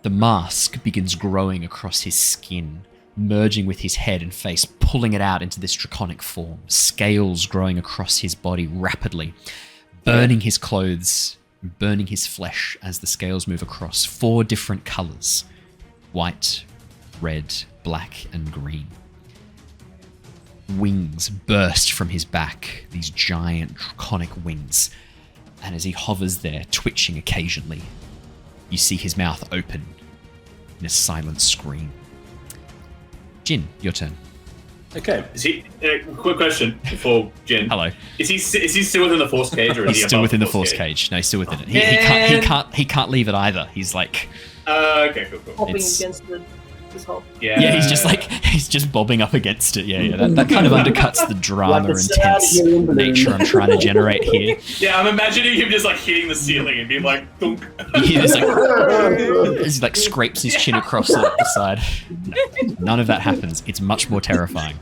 The mask begins growing across his skin, merging with his head and face, pulling it out into this draconic form, scales growing across his body rapidly, burning his clothes, burning his flesh as the scales move across. 4 different colors: white, red, black, and green. Wings burst from his back, these giant draconic wings. And as he hovers there, twitching occasionally, you see his mouth open in a silent scream. Jin, your turn. Okay. Is he? Quick question before Jin. Hello. Is he still within the force cage, or is He's he still above within the the force cage. No, he's still within it. He can't leave it either. He's like, okay, cool. Hopping It's- against this hole. yeah, he's just bobbing up against it. Yeah. That kind of undercuts the drama Like a sad intense helium balloon. nature I'm trying to generate here. Yeah, I'm imagining him just like hitting the ceiling and being like, thunk. He's like, as he like scrapes his chin across the side. No, none of that happens. It's much more terrifying.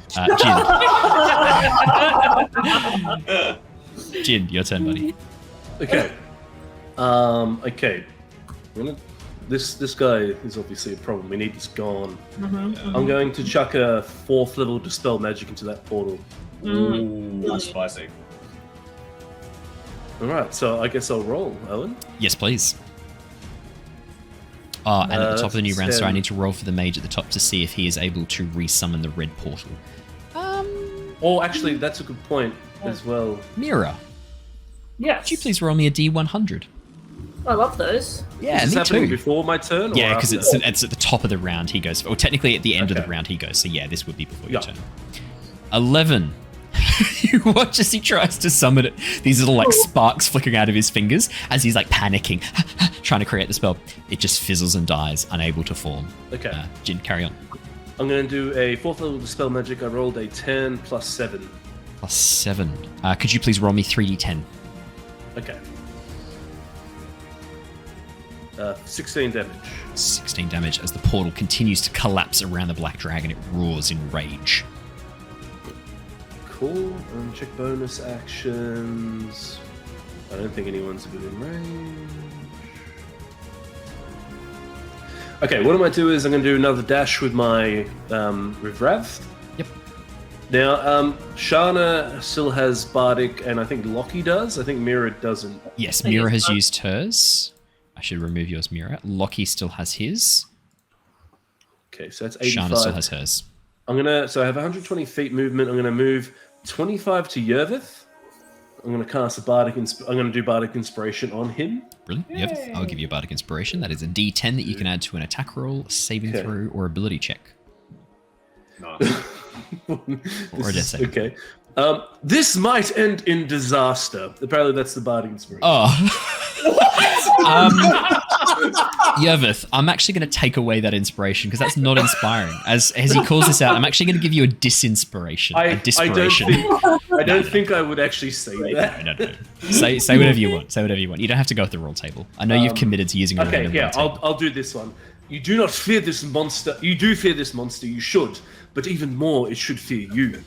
Jin, your turn, buddy. Okay. Okay. This guy is obviously a problem. We need this gone. I'm going to chuck a 4th level Dispel Magic into that portal. Ooh, spicy. Alright, so I guess I'll roll, Owen. Yes, please. And at the top of the new round, that's so I 10. need to roll for the mage at the top to see if he is able to resummon the red portal. Oh, actually, that's a good point as well. Mira, Yes. could you please roll me a D100? I love those. Yeah, Is me this happening too. before my turn? Or Yeah, because after? it's at the top of the round he goes. Or technically at the end of the Okay. round he goes. So yeah, this would be before your Yeah. turn. 11. You watch as he tries to summon it. These little like sparks flickering out of his fingers as he's like panicking, trying to create the spell. It just fizzles and dies, unable to form. Okay. Jin, carry on. I'm going to do a 4th level Dispel Magic. I rolled a 10 plus 7. Plus 7. Could you please roll me 3d10? Okay. 16 damage. 16 damage as the portal continues to collapse around the black dragon. It roars in rage. Cool. Check bonus actions. I don't think anyone's within range. Okay, what I'm going to do is I'm going to do another dash with my Rivrath. Yep. Now, Shana still has Bardic, and I think Lockie does. I think Mira doesn't. Yes, Mira has used hers. I should remove yours, Mira. Lockie still has his. Okay, so that's 85. Shana still has hers. So I have 120 feet movement. I'm gonna move 25 to Yervith. I'm gonna cast a Bardic. I'm gonna do Bardic Inspiration on him. Brilliant. Yep. I'll give you a Bardic Inspiration. That is a D10 that you can add to an attack roll, saving Okay. throw, or ability check. Nice. Or a death save. Okay. This might end in disaster. Apparently, that's the Bardic Inspiration. Yervith, I'm actually going to take away that inspiration because that's not inspiring. As he calls this out, I'm actually going to give you a disinspiration. A dispiration. I don't think I would actually say that. No. Say whatever you want. Say whatever you want. You don't have to go with the roll table. I know you've committed to using a Okay, random yeah, roll table. I'll do this one. You do not fear this monster. You do fear this monster. You should, but even more, it should fear you.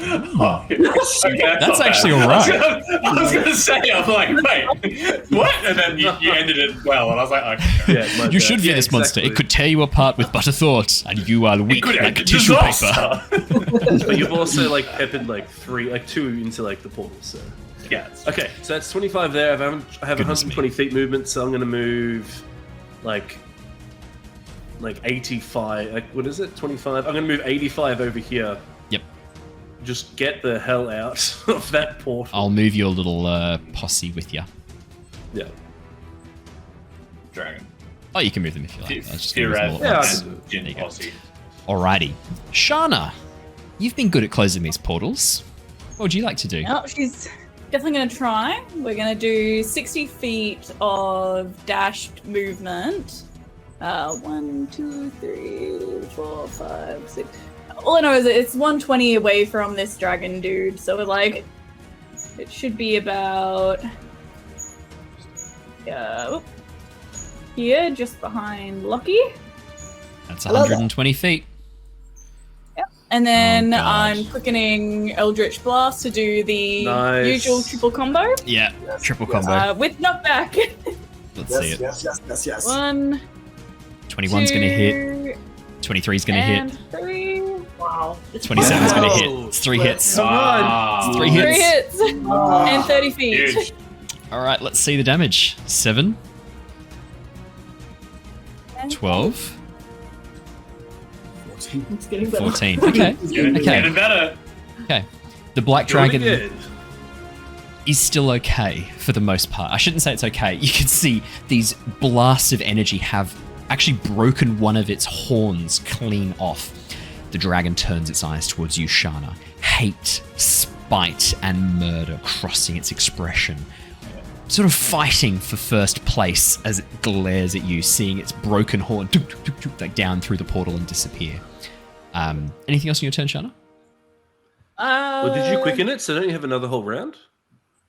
Okay, That's not actually bad. alright. I was gonna say, I'm like, wait, what? And then you ended it well, and I was like, okay. Yeah, my You bad. should fear Yeah, this monster. It exactly. could tear you apart with but a thought, and you are weak Could like end in tissue paper. disaster. But you've also peppered 2 into the portal. So Yeah. okay, so that's 25 there. I have Goodness 120 feet movement, so I'm gonna move like 85. What is it? 25. I'm gonna move 85 over here. Yep. Just get the hell out of that portal. I'll move your little posse with you. Yeah. Dragon. Oh, you can move them if you like. I was just gonna move them all at Yeah, once. I can Jin There you go. posse. Alrighty. Shana, you've been good at closing these portals. What would you like to do? Oh, she's definitely going to try. We're going to do 60 feet of dashed movement. 1, 2, 3, 4, 5, 6. All I know is that it's 120 away from this dragon dude, so it should be about here, just behind Lockie. That's I love that. 120 feet. And then Oh, God. I'm quickening Eldritch Blast to do the Nice. usual triple combo Yeah, Yes, triple yes. combo. with knockback. Let's see Yes, it. yes. 1, 21's going to hit. 23's going to and hit. 3. Wow. 27's going to hit. Whoa. It's 3 hits. Come on. It's 3 3 hits. hits. And 30 feet. Huge. All right, let's see the damage. 7, 12, It's getting better. 14. Okay. Getting Okay. better. Okay. The black Really dragon good. is still okay for the most part. I shouldn't say it's okay. You can see these blasts of energy have actually broken one of its horns clean off. The dragon turns its eyes towards you, Shana. Hate, spite, and murder crossing its expression. Sort of fighting for first place as it glares at you, seeing its broken horn like down through the portal and disappear. Anything else on your turn, Shana? Well, did you quicken it? So don't you have another whole round?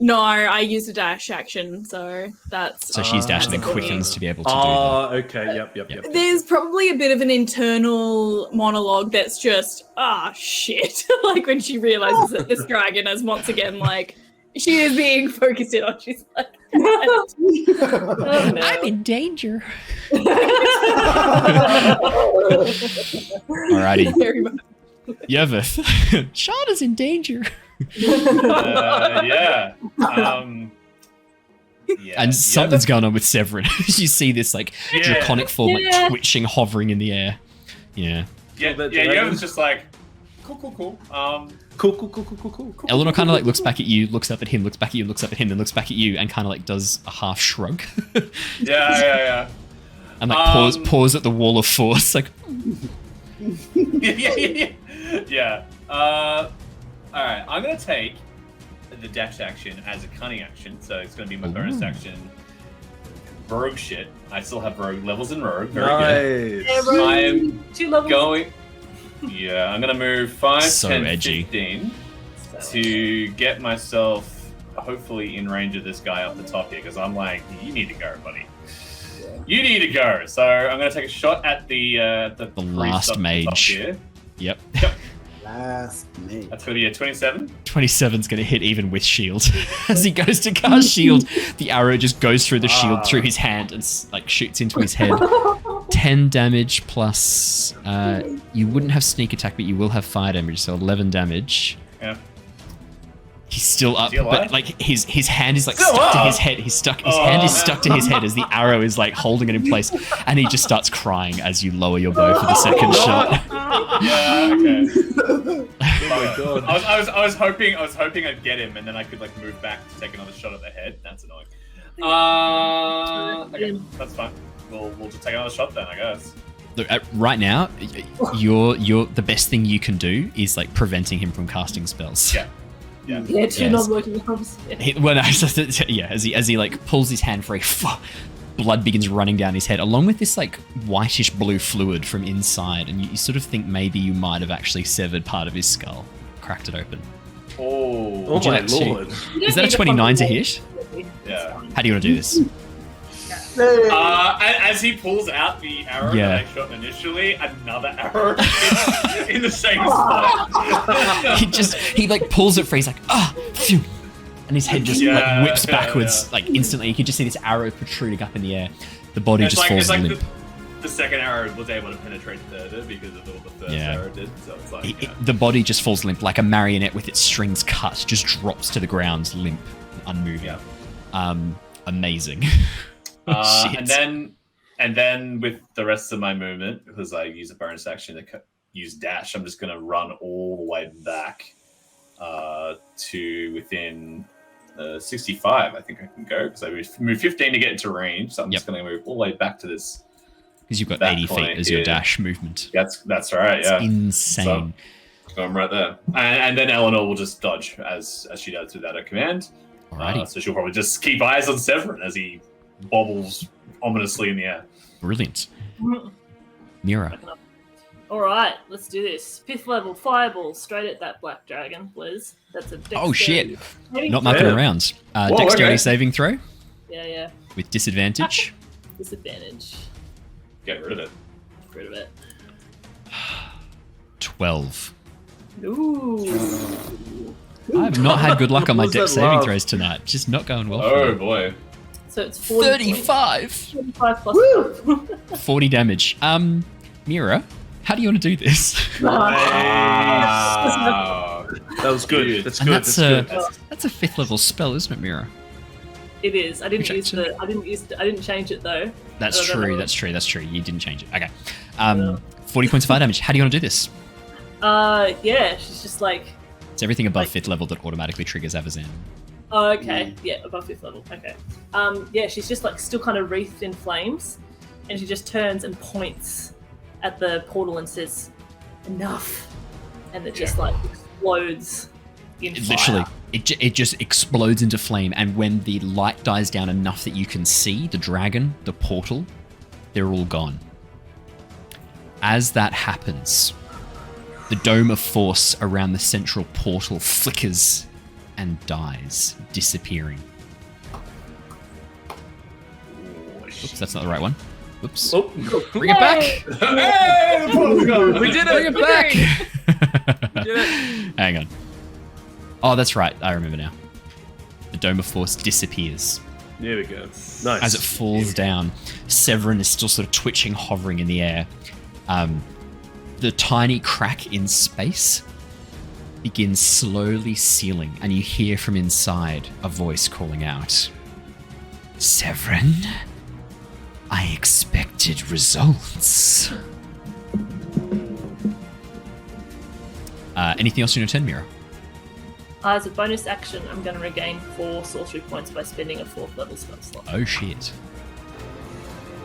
No, I used a dash action, so that's. So she's dashed and then that's okay. quickens to be able to do Oh, okay. Yep. There's probably a bit of an internal monologue that's just, shit. Like when she realizes that this dragon is once again she is being focused in on. She's like, Oh, no. I'm in danger. Alrighty. Alrighty. very much. Yervith. Shana's in danger. Yeah. And something's going on with Severin. You see this Yeah. draconic form Yeah. twitching, hovering in the air. Yeah. Yeah, That yeah, dragon. Yova's just like, Cool. Cool. Eleanor kind of like looks back at you, looks up at him, looks back at you, looks up at him, then looks back at you, and kind of like does a half shrug. Yeah. And like pause at the wall of force, like. Yeah. All right. I'm gonna take the dash action as a cunning action, so it's gonna be my bonus action. Rogue shit. I still have rogue levels in rogue. Very good. Yeah, I am 2 levels. going. Yeah, I'm gonna move 5, So 10, edgy. 15 to get myself hopefully in range of this guy up the top here, because I'm like, you need to go, buddy. You need to go. So I'm gonna take a shot at the priest last up the top mage. here. Yep. Last me. That's gonna be a 27. 27's going to hit even with shield. As he goes to cast shield, the arrow just goes through the shield through his hand and like shoots into his head. 10 damage plus you wouldn't have sneak attack, but you will have fire damage, so 11 damage. Yeah. He's still up, Is he alive? but like his hand is like Still stuck to up? his head. His hand is stuck to his head as the arrow is like holding it in place, and he just starts crying as you lower your bow for the second shot. Yeah. Okay. Oh my god. I was hoping I'd get him, and then I could like move back to take another shot at the head. That's annoying. Okay, that's fine. We'll just take another shot then, I guess. Look, right now, you're the best thing you can do is like preventing him from casting spells. Yeah. Yeah, 2 Yes. non-working arms. Yeah. As he like pulls his hand free, blood begins running down his head, along with this like whitish blue fluid from inside, and you sort of think maybe you might have actually severed part of his skull, cracked it open. Oh. Would you my like to- lord. Is that a 29 to hit? Yeah. How do you want to do this? As he pulls out the arrow Yeah. that I shot initially, another arrow hits in the same spot. he like pulls it free. He's like, phew. And his head just like whips backwards like instantly. You can just see this arrow protruding up in the air. The body just falls limp. The second arrow was able to penetrate further because of what the first arrow did. So it's like, The body just falls limp, like a marionette with its strings cut, just drops to the ground, limp, unmoving. Amazing. And then with the rest of my movement, because I use a bonus action to use dash, I'm just going to run all the way back to within 65. I think I can go because I moved 15 to get into range. So I'm just going to move all the way back to this. Because you've got that 80 feet point as your here. dash movement. That's right. Yeah, It's insane. So I'm right there, and then Eleanor will just dodge as she does without a command. Alrighty. So she'll probably just keep eyes on Severin as he bobbles ominously in the air. Brilliant. Mira. All right, let's do this. 5th level fireball straight at that black dragon, please. That's a dexterity. Oh shit. Saving Not throw. mucking around. Dexterity okay. saving throw Yeah. with disadvantage. Disadvantage. Get rid of it. Get rid of it. 12. Ooh. I've not had good luck on my What was dex that saving laugh? throws tonight. Just not going well for Oh me. boy. So it's 40 35. 35 plus 12. 40 damage. Mira, how do you want to do this? Wow. That was good. That's And good. that's That's a good. that's a 5th level spell, isn't it, Mira? It is. I didn't Which use actually- I didn't change it though. That's I don't true. know. That's true. You didn't change it. Okay. 40 points of fire damage. How do you want to do this? Yeah, she's just like, It's everything above Like- 5th level that automatically triggers Avazan. oh, okay, yeah, above 5th level. Okay. Yeah, she's just like still kind of wreathed in flames, and she just turns and points at the portal and says, "Enough," and it just like explodes in fire. Literally, it just explodes into flame, and when the light dies down enough that you can see the dragon, the portal, they're all gone. As that happens, the dome of force around the central portal flickers and dies, disappearing. Oops, that's not the right one. Oops. Oh, Bring it back! Hey, the portal's gone. we did Bring it! it back! did it. Hang on. Oh, that's right. I remember now. The dome of force disappears. There we go. Nice. As it falls down, Severin is still sort of twitching, hovering in the air. The tiny crack in space begins slowly sealing, and you hear from inside a voice calling out, "Severin, I expected results." Anything else in your turn, Mira? As a bonus action, I'm going to regain 4 sorcery points by spending a 4th level spell slot. Oh shit.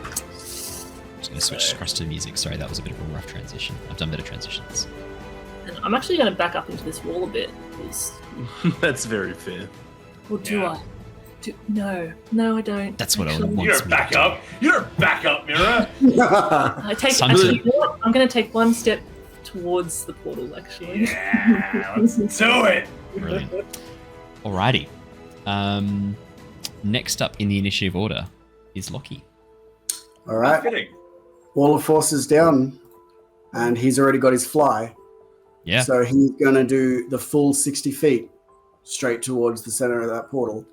I'm just going to switch across to music. Sorry, that was a bit of a rough transition. I've done better transitions. And I'm actually going to back up into this wall a bit. That's very fair. Or do I? No, I don't. That's what Owen You wants don't me back to up. You don't back up, Mira. Actually, you know what? I'm going to take 1 step towards the portal, actually. Yeah, let's do it. do. Brilliant. Alrighty. Next up in the initiative order is Lockie. All right. Fitting. Wall of Force is down, and he's already got his fly. Yeah. So he's going to do the full 60 feet straight towards the center of that portal.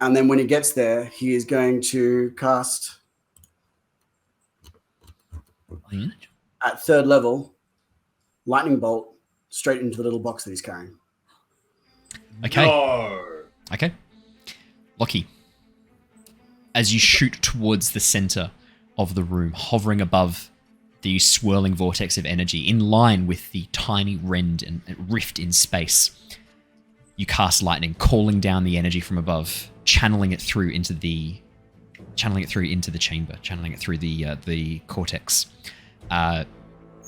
And then when he gets there, he is going to cast at 3rd level, lightning bolt straight into the little box that he's carrying. Okay. No. Okay. Lockie, as you shoot towards the center of the room, hovering above the swirling vortex of energy, in line with the tiny rend and rift in space, you cast lightning, calling down the energy from above, channeling it through into the chamber, channeling it through the cortex.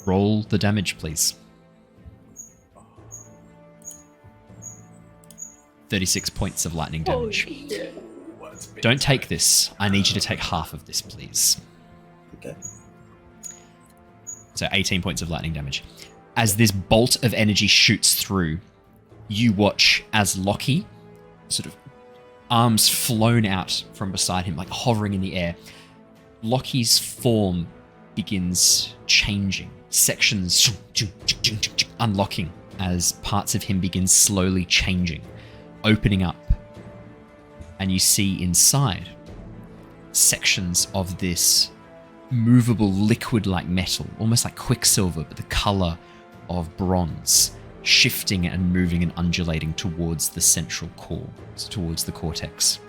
Roll the damage, please. 36 points of lightning damage. Don't take this. I need you to take half of this, please. Okay. So 18 points of lightning damage. As this bolt of energy shoots through, you watch as Lockie, sort of arms flown out from beside him, like hovering in the air. Lockie's form begins changing. Sections unlocking as parts of him begin slowly changing, opening up. And you see inside sections of this movable liquid-like metal, almost like quicksilver, but the color of bronze, shifting and moving and undulating towards the central core, towards the cortex.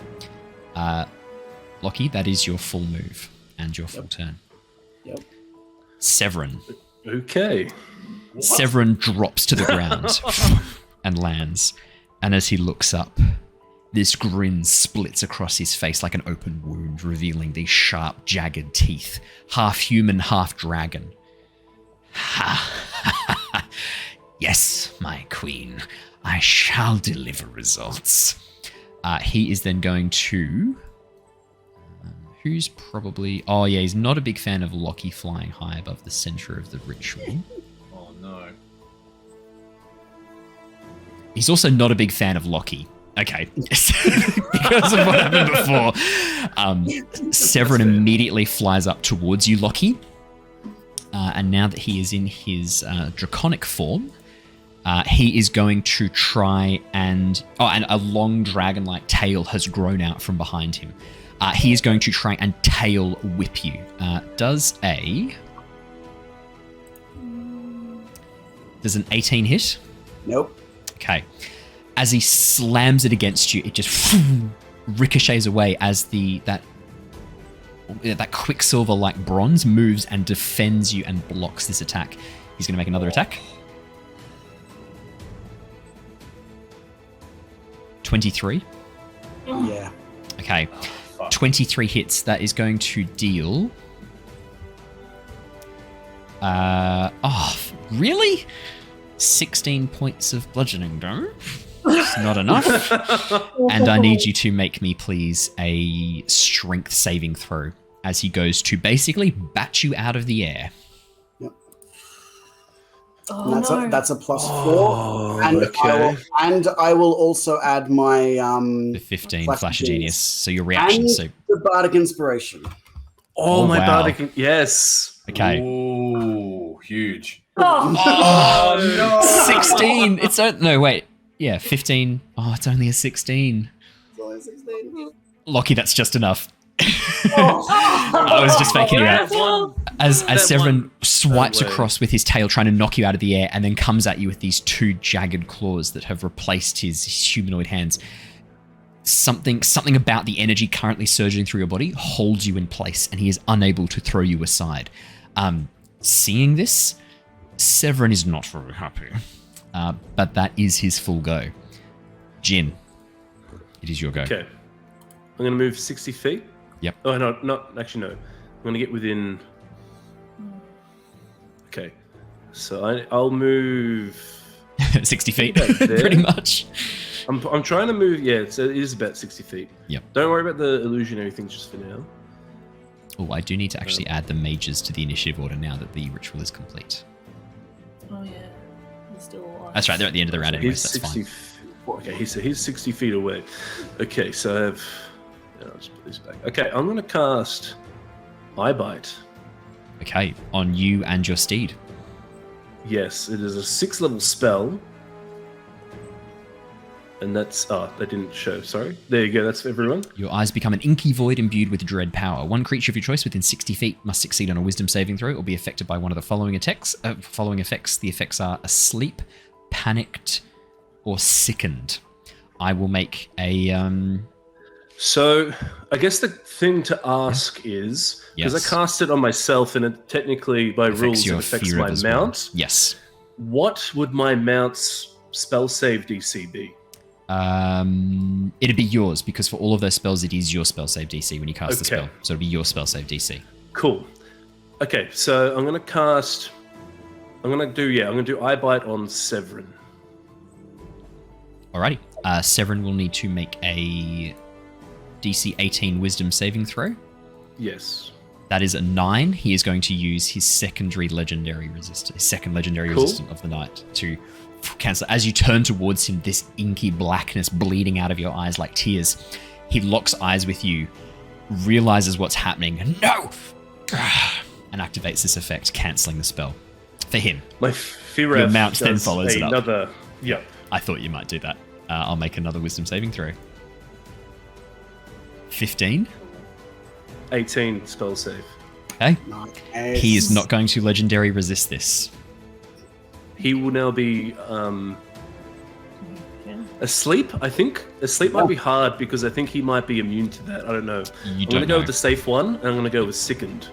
Lockie, that is your full move and your full turn. Yep. Severin. Okay. Severin drops to the ground and lands. And as he looks up, this grin splits across his face like an open wound, revealing these sharp, jagged teeth, half human, half dragon. Ha! Yes, my queen, I shall deliver results. He is then going to... who's probably... Oh, yeah, he's not a big fan of Lockie flying high above the center of the ritual. Oh, no. He's also not a big fan of Lockie. Okay. Because of what happened before. Severin immediately flies up towards you, Lockie. And now that he is in his draconic form, he is going to try and... Oh, and a long dragon-like tail has grown out from behind him. He is going to try and tail whip you. Does an 18 hit? Nope. Okay. As he slams it against you, it just ricochets away as that quicksilver-like bronze moves and defends you and blocks this attack. He's going to make another attack. 23. Yeah. Okay. 23 hits. That is going to deal... really? 16 points of bludgeoning damage. It's not enough. And I need you to make me, please, a strength saving throw as he goes to basically bat you out of the air. Yep. Oh, And no. that's a +4. Oh, And okay. I will also add my The 15 Flash of Genius. So your reaction. and So the Bardic Inspiration. Oh, my wow. Bardic. Yes. okay. Ooh, huge. Oh, Oh, no. 16. It's no wait. Yeah, 15. Oh, it's only a 16. It's only 16. Lockie, that's just enough. I was just faking you out. As Severin swipes No way. across with his tail, trying to knock you out of the air, and then comes at you with these 2 jagged claws that have replaced his humanoid hands. Something about the energy currently surging through your body holds you in place, and he is unable to throw you aside. Seeing this, Severin is not very happy. but that is his full go. Jin, it is your go. Okay. I'm going to move 60 feet. Yep. Oh, no, not actually, no. I'm going to get within... Okay. So I'll move... 60 feet, There. pretty much. I'm trying to move... Yeah, so it is about 60 feet. Yep. Don't worry about the illusionary things just for now. Oh, I do need to actually add the mages to the initiative order now that the ritual is complete. Oh yeah, he's still alive. That's right, they're at the end of the round anyway, He's so that's 60 fine. Okay, he's 60 feet away. Okay, so I have... I'll just put this back. Okay, I'm going to cast Eye Bite. Okay, on you and your steed. Yes, it is a 6th level spell. And that's... Oh, that didn't show. Sorry. There you go. That's for everyone. Your eyes become an inky void imbued with dread power. One creature of your choice within 60 feet must succeed on a wisdom saving throw or be affected by one of the following effects. The effects are asleep, panicked, or sickened. I will make a... So, I guess the thing to ask is... Because Yes. I cast it on myself, and it technically, by affects rules, it your affects fear my of as well. mount. Yes. What would my mount's spell save DC be? It'd be yours, because for all of those spells, it is your spell save DC when you cast the Okay. spell. So it'll be your spell save DC. Cool. Okay, so I'm going to cast... I'm going to do Eye Bite on Severin. Alrighty. Severin will need to make a DC 18 wisdom saving throw. Yes. That is a 9. He is going to use his secondary legendary resistant, his second legendary Cool. resistant of the night to cancel. As you turn towards him, this inky blackness bleeding out of your eyes like tears. He locks eyes with you, realizes what's happening, and no! And activates this effect, cancelling the spell. For him. My fear Your F mount then does follows it up. another... Yep. I thought you might do that. I'll make another wisdom saving throw. 15. 18 spell save. Okay. Nice. He is not going to legendary resist this. He will now be asleep, I think. Asleep might be hard because I think he might be immune to that. I don't know. You I'm going to don't go know. with the safe one, and I'm going to go with sickened.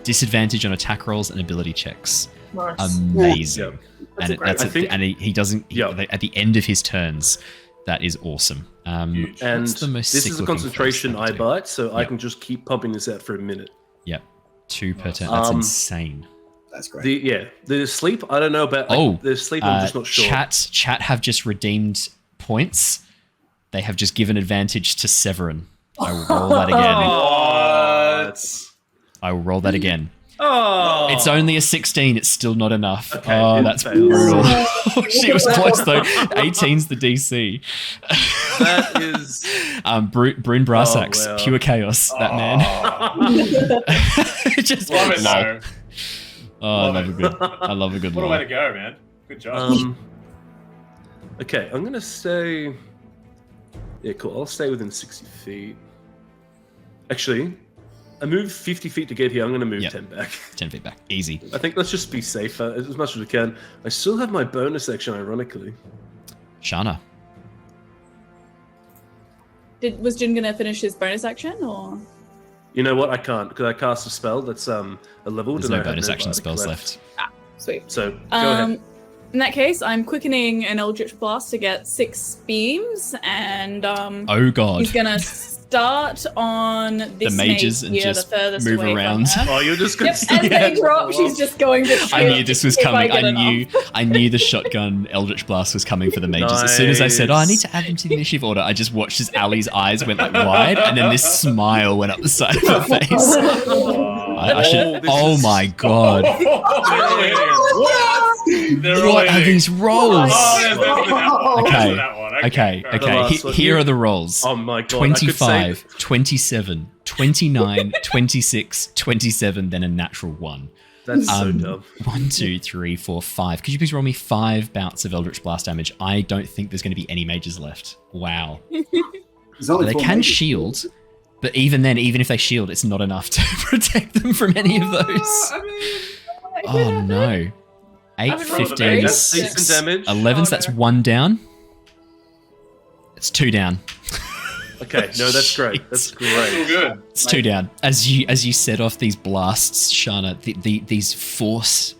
Disadvantage on attack rolls and ability checks. Nice. Amazing. Yep. That's a great that's I think- and he doesn't. At the end of his turns, that is awesome. Huge. And what's the most this sick is a looking concentration face eye they do? bite, so I Yep. can just keep pumping this out for a minute. Yep. 2 per turn. That's insane. That's great. The sleep, I don't know about. The sleep, I'm just not sure. Chat have just redeemed points. They have just given advantage to Severin. I will roll that again. What? I will roll that again. Oh, It's only a 16. It's still not enough. Okay, Oh, it that's fails. brutal. Oh, shit, was close though. 18's the DC. that is. Brune Brassax, Oh, wow. pure chaos. That man. Just Love it, lol. though. Oh, I love a good. I love a good What a way to lol. go, man. Good job. Okay, I'm gonna say. Yeah, cool. I'll stay within 60 feet. Actually, I moved 50 feet to get here. I'm gonna move Yep. 10 back. 10 feet back, easy. I think let's just be safer as much as we can. I still have my bonus action, ironically. Shana. Was Jin gonna finish his bonus action or? You know what? I can't because I cast a spell that's a level. There's and no I have bonus action bardic spells left. Sweet. So go ahead. In that case, I'm quickening an Eldritch Blast to get 6 beams, and Oh god. he's gonna start on this mages mage and here, just the furthest move away around. From her. Oh, you're just gonna. Yep, as they drop, she's just going to shoot. I knew this was if coming. get I knew the shotgun Eldritch Blast was coming for the mages. As soon as I said, "Oh, I need to add them to the initiative order," I just watched as Ali's eyes went like wide, and then this smile went up the side of her face. I should. this Oh is- my god! What are these rolls? Okay, okay, The okay. last one. Here are the rolls. Oh my god! I could say 25, 27, 29, 26, 27, then a natural 1. that's so dumb. 1, 2, 3, 4, 5. Could you please roll me 5 bouts of Eldritch Blast damage? I don't think there's going to be any mages left. Wow. There's only They 4 can mages. shield, but even then, even if they shield, it's not enough to protect them from any of those. Oh no. 8, I would roll 15, the That's decent 6, damage. 11s, that's 1 down. It's 2 down. Okay, no, that's great. That's great. Good. It's 2 down. As you set off these blasts, Shana, these force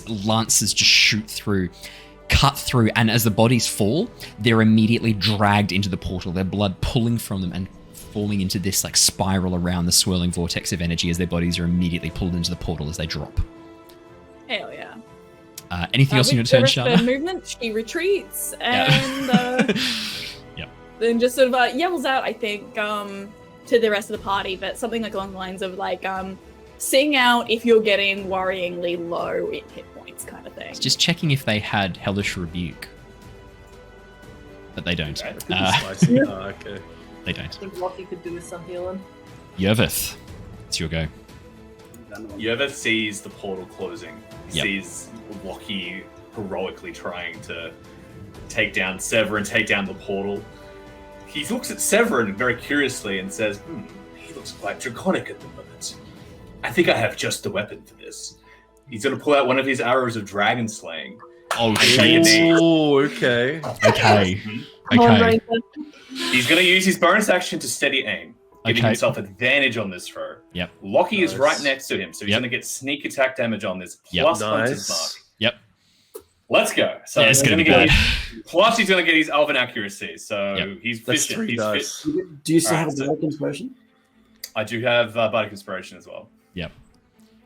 lances just shoot through, cut through, and as the bodies fall, they're immediately dragged into the portal, their blood pulling from them and forming into this like spiral around the swirling vortex of energy as their bodies are immediately pulled into the portal as they drop. Hell yeah. Anything else in your turn, Shana? Movement, she retreats and Yep. then just sort of yells out, I think, to the rest of the party, but something like along the lines of like, sing out if you're getting worryingly low in hit points kind of thing. Just checking if they had Hellish Rebuke. But they don't. Okay. They don't. I think Lockie could do with some healing. Yervith, it's your go. Yervith sees the portal closing. He Yep. sees Lockie heroically trying to take down Severin, take down the portal. He looks at Severin very curiously and says, he looks quite draconic at the moment. I think I have just the weapon for this. He's going to pull out one of his arrows of dragon slaying. Oh, shit. Oh, okay. Okay. Come on, Okay. Ranger. He's going to use his bonus action to steady aim, giving Okay. himself advantage on this throw. Yep. Lockie is Nice. right next to him, so he's Yep. going to get sneak attack damage on this. Yep. Plus Hunter's Mark. Nice. Yep. Let's go. So Yeah, it's he's gonna be get bad. plus he's going to get his elven accuracy. So Yep. he's That's fishing. 3 He's dice. Do you still Alright, have a so- Bardic Inspiration? I do have Bardic Inspiration as well. Yep.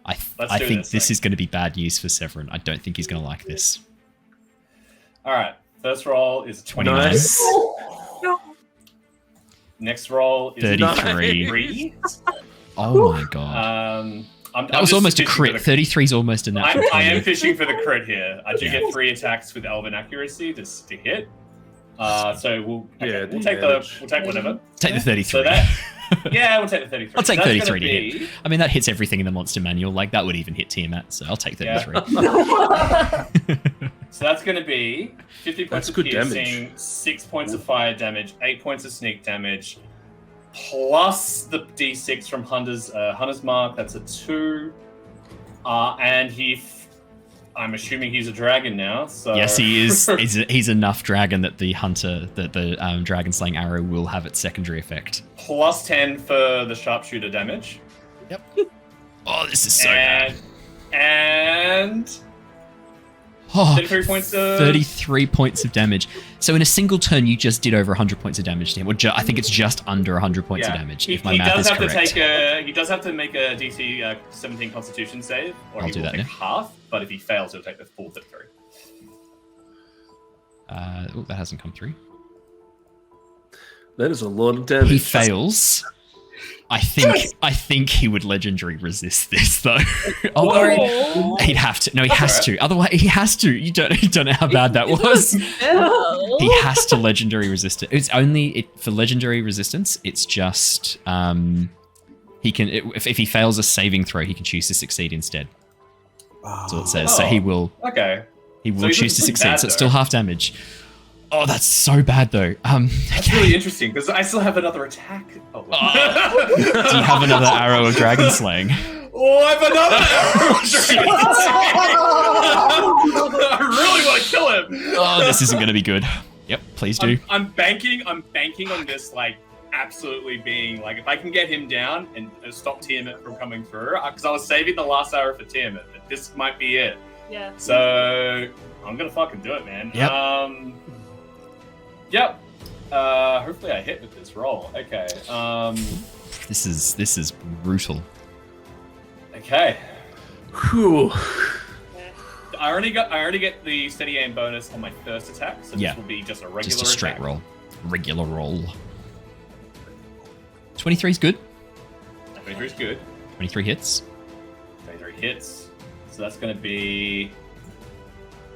I Let's do think this this thing. is going to be bad news for Severin. I don't think he's going to like this. All right. First roll is 29. Nice. Next roll is 33. 33. Oh my god. I'm Was just almost a fishing crit. for the- 33 is almost a natural. I am 20. fishing for the crit here. I do Yeah. get 3 attacks with elven accuracy just to hit. So we'll Yeah, we'll the take damage. we'll take whatever. Take the 33. So that yeah, we'll take the 33. I'll take That's 33 to gonna hit. be- I mean, that hits everything in the monster manual. Like, that would even hit Tiamat, so I'll take 33. So that's going to be 50 points That's of good piercing, damage. 6 points of fire damage, 8 points of sneak damage, plus the d6 from Hunter's Mark. That's a 2. And I'm assuming he's a dragon now. So Yes, he is. He's enough dragon that the hunter, that the dragon slaying arrow will have its secondary effect. plus 10 for the sharpshooter damage. Oh, this is so bad. And Oh, 33 points of 33 points of damage. So in a single turn, you just did over 100 points of damage to him. Or I think it's just under 100 points of damage, if my math is correct. He does have to make a DC 17 Constitution save, or I'll he do will that take now. half. But if he fails, he'll take the full 33. That hasn't come through. That is a lot of damage. He fails. I think he would legendary resist this though. Although he'd have to. No, he has to. Otherwise, he has to. You don't know how bad that was. He has to legendary resist it. It's only for legendary resistance. It's just he can if he fails a saving throw, he can choose to succeed instead. That's all it says. So he will Okay. he So will he choose to doesn't do succeed. bad, So it's though. still half damage. Oh, that's so bad though. That's really interesting because I still have another attack. Oh, Do you have another arrow of dragon slaying? Oh, I have another arrow of dragon slaying. I really want to kill him. Oh, this isn't going to be good. Yep, please do. I'm banking on this like absolutely being like if I can get him down and stop Tiamat from coming through because I was saving the last arrow for Tiamat, but this might be it. Yeah. So I'm gonna fucking do it, man. Yep. Yep. Hopefully I hit with this roll. Okay. This is brutal. Okay. Whew. I already get the steady aim bonus on my first attack, so Yeah. this will be just a regular Just a straight attack. roll. Regular roll. 23 is good. 23 is good. 23 hits. 23 hits. So that's going to be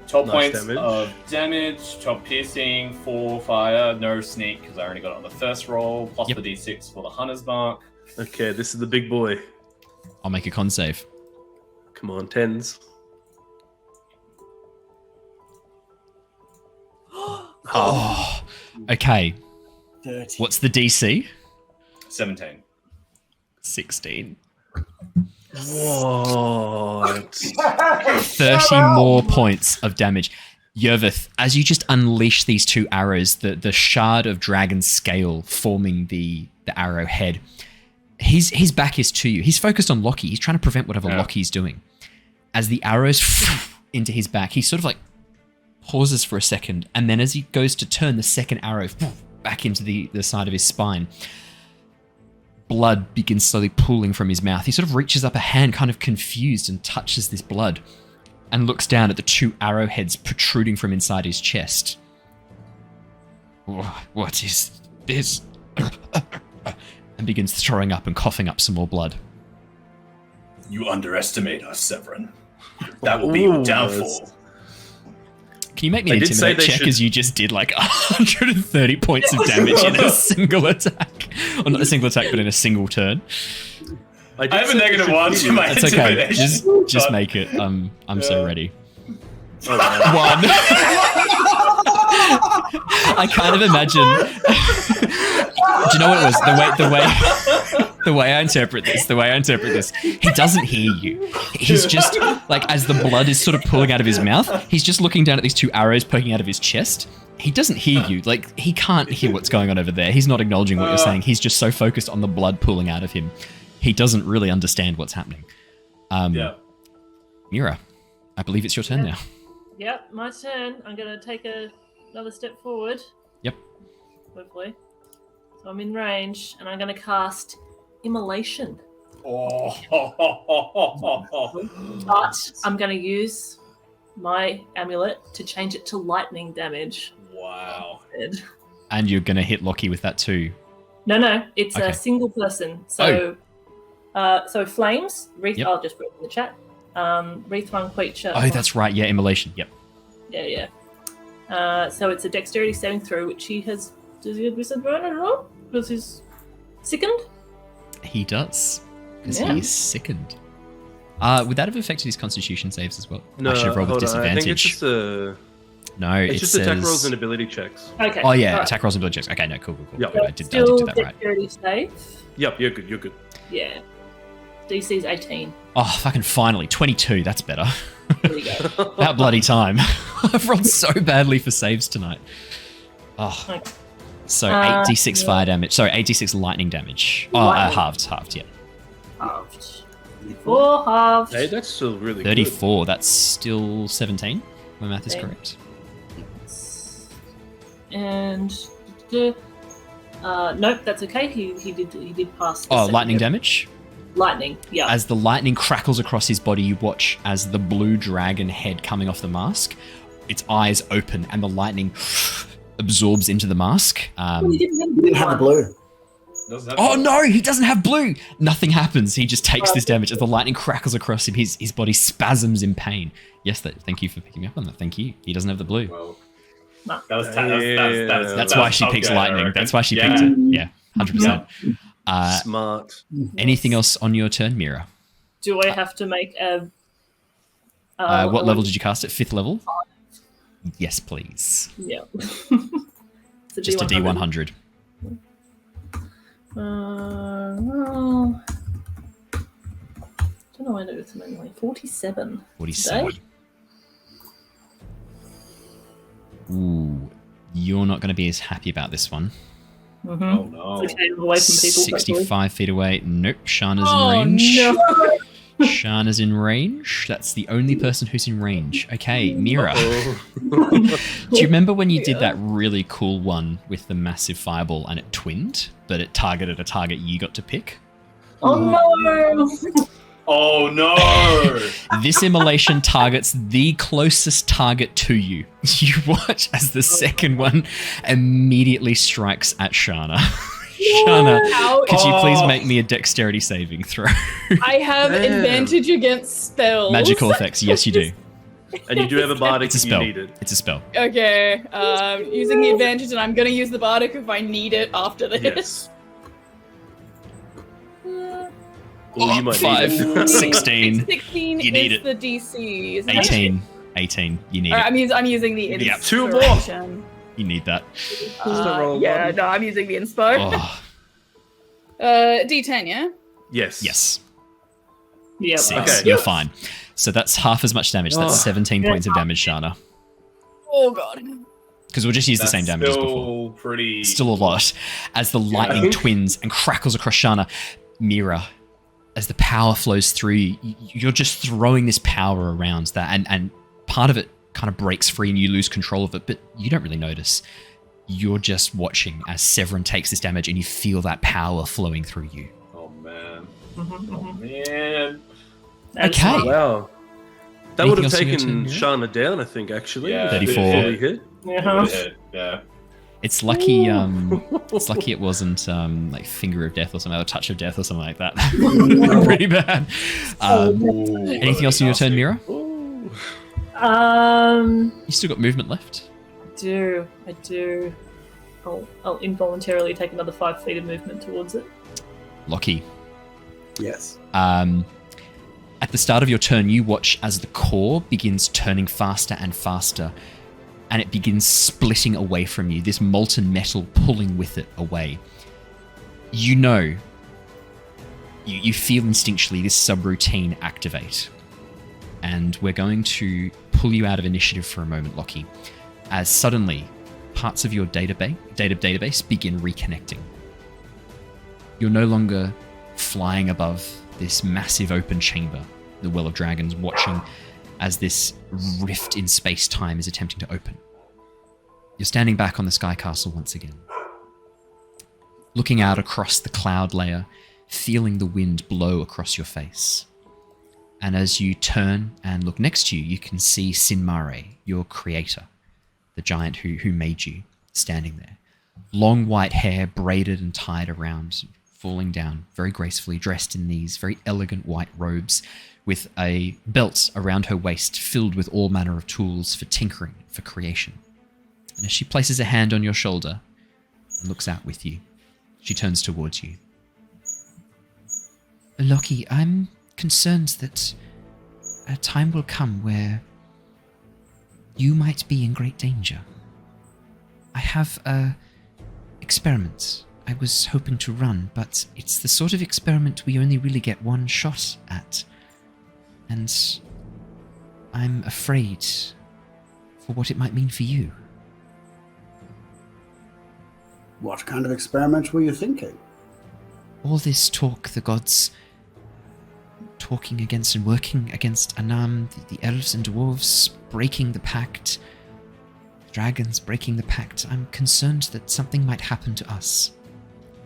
12 Nice points damage. of damage, 12 piercing, 4 fire, no sneak because I already got it on the first roll, plus Yep. the d6 for the Hunter's Mark. Okay, this is the big boy. I'll make a con save. Come on, 10s. Oh, okay. 30. What's the DC? 17. 16. What? 30 more points of damage. Yervith, as you just unleash these two arrows, the shard of dragon scale forming the arrow head, his back is to you. He's focused on Lockie. He's trying to prevent whatever Lockie's doing. As the arrows into his back, he sort of like pauses for a second, and then as he goes to turn, the second arrow back into the side of his spine. Blood begins slowly pooling from his mouth. He sort of reaches up a hand, kind of confused, and touches this blood, and looks down at the 2 arrowheads protruding from inside his chest. What is this? And begins throwing up and coughing up some more blood. You underestimate us, Severin. That will be your downfall. Can you make me an intimidate check as you just did like 130 points of damage in a single attack? Or not a single attack, but in a single turn. I have a -1 to my That's okay. intimidation. Just make it. I'm so ready. Oh, 1. I kind of imagine. Do you know what it was? The way I interpret this. He doesn't hear you. He's just like, as the blood is sort of pulling out of his mouth, he's just looking down at these 2 arrows poking out of his chest. He doesn't hear you. Like, he can't hear what's going on over there. He's not acknowledging what you're saying. He's just so focused on the blood pulling out of him. He doesn't really understand what's happening. Mira, I believe it's your turn now. Yep, my turn. I'm going to take another step forward. Yep. Hopefully. So I'm in range, and I'm going to cast Immolation. Oh. But I'm going to use my amulet to change it to lightning damage. Wow. And you're going to hit Lockie with that too. No, it's Okay. a single person. So, so flames. Wreath. Yep. I'll just put it in the chat. Wreath one creature. Oh, that's right. Yeah, immolation. Yep. Yeah. So it's a dexterity saving throw, which he has. Does he have disadvantage on? Because he's sickened. He does. Because Yeah. he's sickened. Would that have affected his constitution saves as well? No, I should have rolled with hold on. I think it's disadvantage. just No, it's it just says... attack rolls and ability checks. Okay. Oh yeah, alright. attack rolls and ability checks. Okay, no, cool. Yep. Good, I did Still do that right. dexterity save. Yep, you're good. Yeah. DC's 18. Oh, fucking finally. 22, that's better. There you go. That bloody time. I've rolled so badly for saves tonight. Oh. Okay. So 8d6 yeah. fire damage. Sorry, 8d6 lightning damage. Oh, Lightning. halved, yeah. Halved. 4 halved. Hey, that's still really 34, that's still 17. My math is Okay. correct. And nope, that's okay. He did pass. the Oh, second lightning bit. damage? Lightning, yeah. As the lightning crackles across his body, you watch as the blue dragon head coming off the mask, its eyes open and the lightning absorbs into the mask. He didn't have the blue. Oh no, he doesn't have blue! Nothing happens. He just takes this damage as the lightning crackles across him. His body spasms in pain. Yes, thank you for picking me up on that. Thank you. He doesn't have the blue. Well, No. that was That's why she picks lightning. That's why she picked it. Yeah, 100%. Smart. Anything else on your turn, Mira? Do I have to make a? What level did you cast at? 5th level? Yes, please. Yeah. It's Just a D100. Well, I don't know why I do it manually. 47. 47. Ooh, you're not going to be as happy about this one. Mm-hmm. Oh no. Okay, I'm away from people. 65 feet away. Nope, Shana's Oh, in range. no. Shana's in range. That's the only person who's in range. Okay, Mira. Oh. Do you remember when you did that really cool one with the massive fireball and it twinned, but it targeted a target you got to pick? Oh no! Oh no! This immolation targets the closest target to you. You watch as the second one immediately strikes at Shana. Shana, Ouch. could you please make me a dexterity saving throw? I have Damn. advantage against spells. Magical effects, yes you do. And you do have a bardic It's a if you spell. need it. It's a spell. Okay, using the advantage, and I'm gonna use the bardic if I need it after this. Yes. Oh, you might need it. 5, 16, 16 You need is it. the DC, isn't it? 18. 18. You need Alright, it. I'm using the Yeah, two more. inspiration. You need that. Yeah, no, I'm using the inspo. Oh, D10, yeah? Yes. yes. Yeah. 6. Okay. You're fine. So that's half as much damage. That's Oh. 17 points of damage, Shana. Oh god. Because we'll just use the same damage as before. Still pretty. Still a lot. As the lightning twins and crackles across Shana, Mira, as the power flows through you, you're just throwing this power around that, and part of it kind of breaks free and you lose control of it, but you don't really notice. You're just watching as Severin takes this damage and you feel that power flowing through you. Oh man. Oh man. Okay. Wow. That Anything would have else on your taken turn, Mira? Shana down, I think, actually. Yeah, 34. Fully hit. Yeah. It's lucky. It's lucky it wasn't like finger of death or something, or touch of death or something like that. Pretty bad. Anything else in your turn, Mira? Ooh. You still got movement left. I do. I'll involuntarily take another 5 feet of movement towards it. Lockie. Yes. At the start of your turn, you watch as the core begins turning faster and faster, and it begins splitting away from you, this molten metal pulling with it away. You know, you feel instinctually this subroutine activate. And we're going to pull you out of initiative for a moment, Lockie, as suddenly parts of your database begin reconnecting. You're no longer flying above this massive open chamber, the Well of Dragons, watching as this rift in space-time is attempting to open. You're standing back on the Sky Castle once again, looking out across the cloud layer, feeling the wind blow across your face. And as you turn and look next to you, you can see Sinmare, your creator, the giant who made you, standing there. Long white hair braided and tied around, falling down very gracefully, dressed in these very elegant white robes, with a belt around her waist filled with all manner of tools for tinkering, for creation. And as she places a hand on your shoulder and looks out with you, she turns towards you. Lockie, I'm concerned that a time will come where you might be in great danger. I have a experiment I was hoping to run, but it's the sort of experiment we only really get one shot at. And I'm afraid for what it might mean for you. What kind of experiment were you thinking? All this talk, the gods talking against and working against Anam, the elves and dwarves breaking the pact, dragons breaking the pact. I'm concerned that something might happen to us.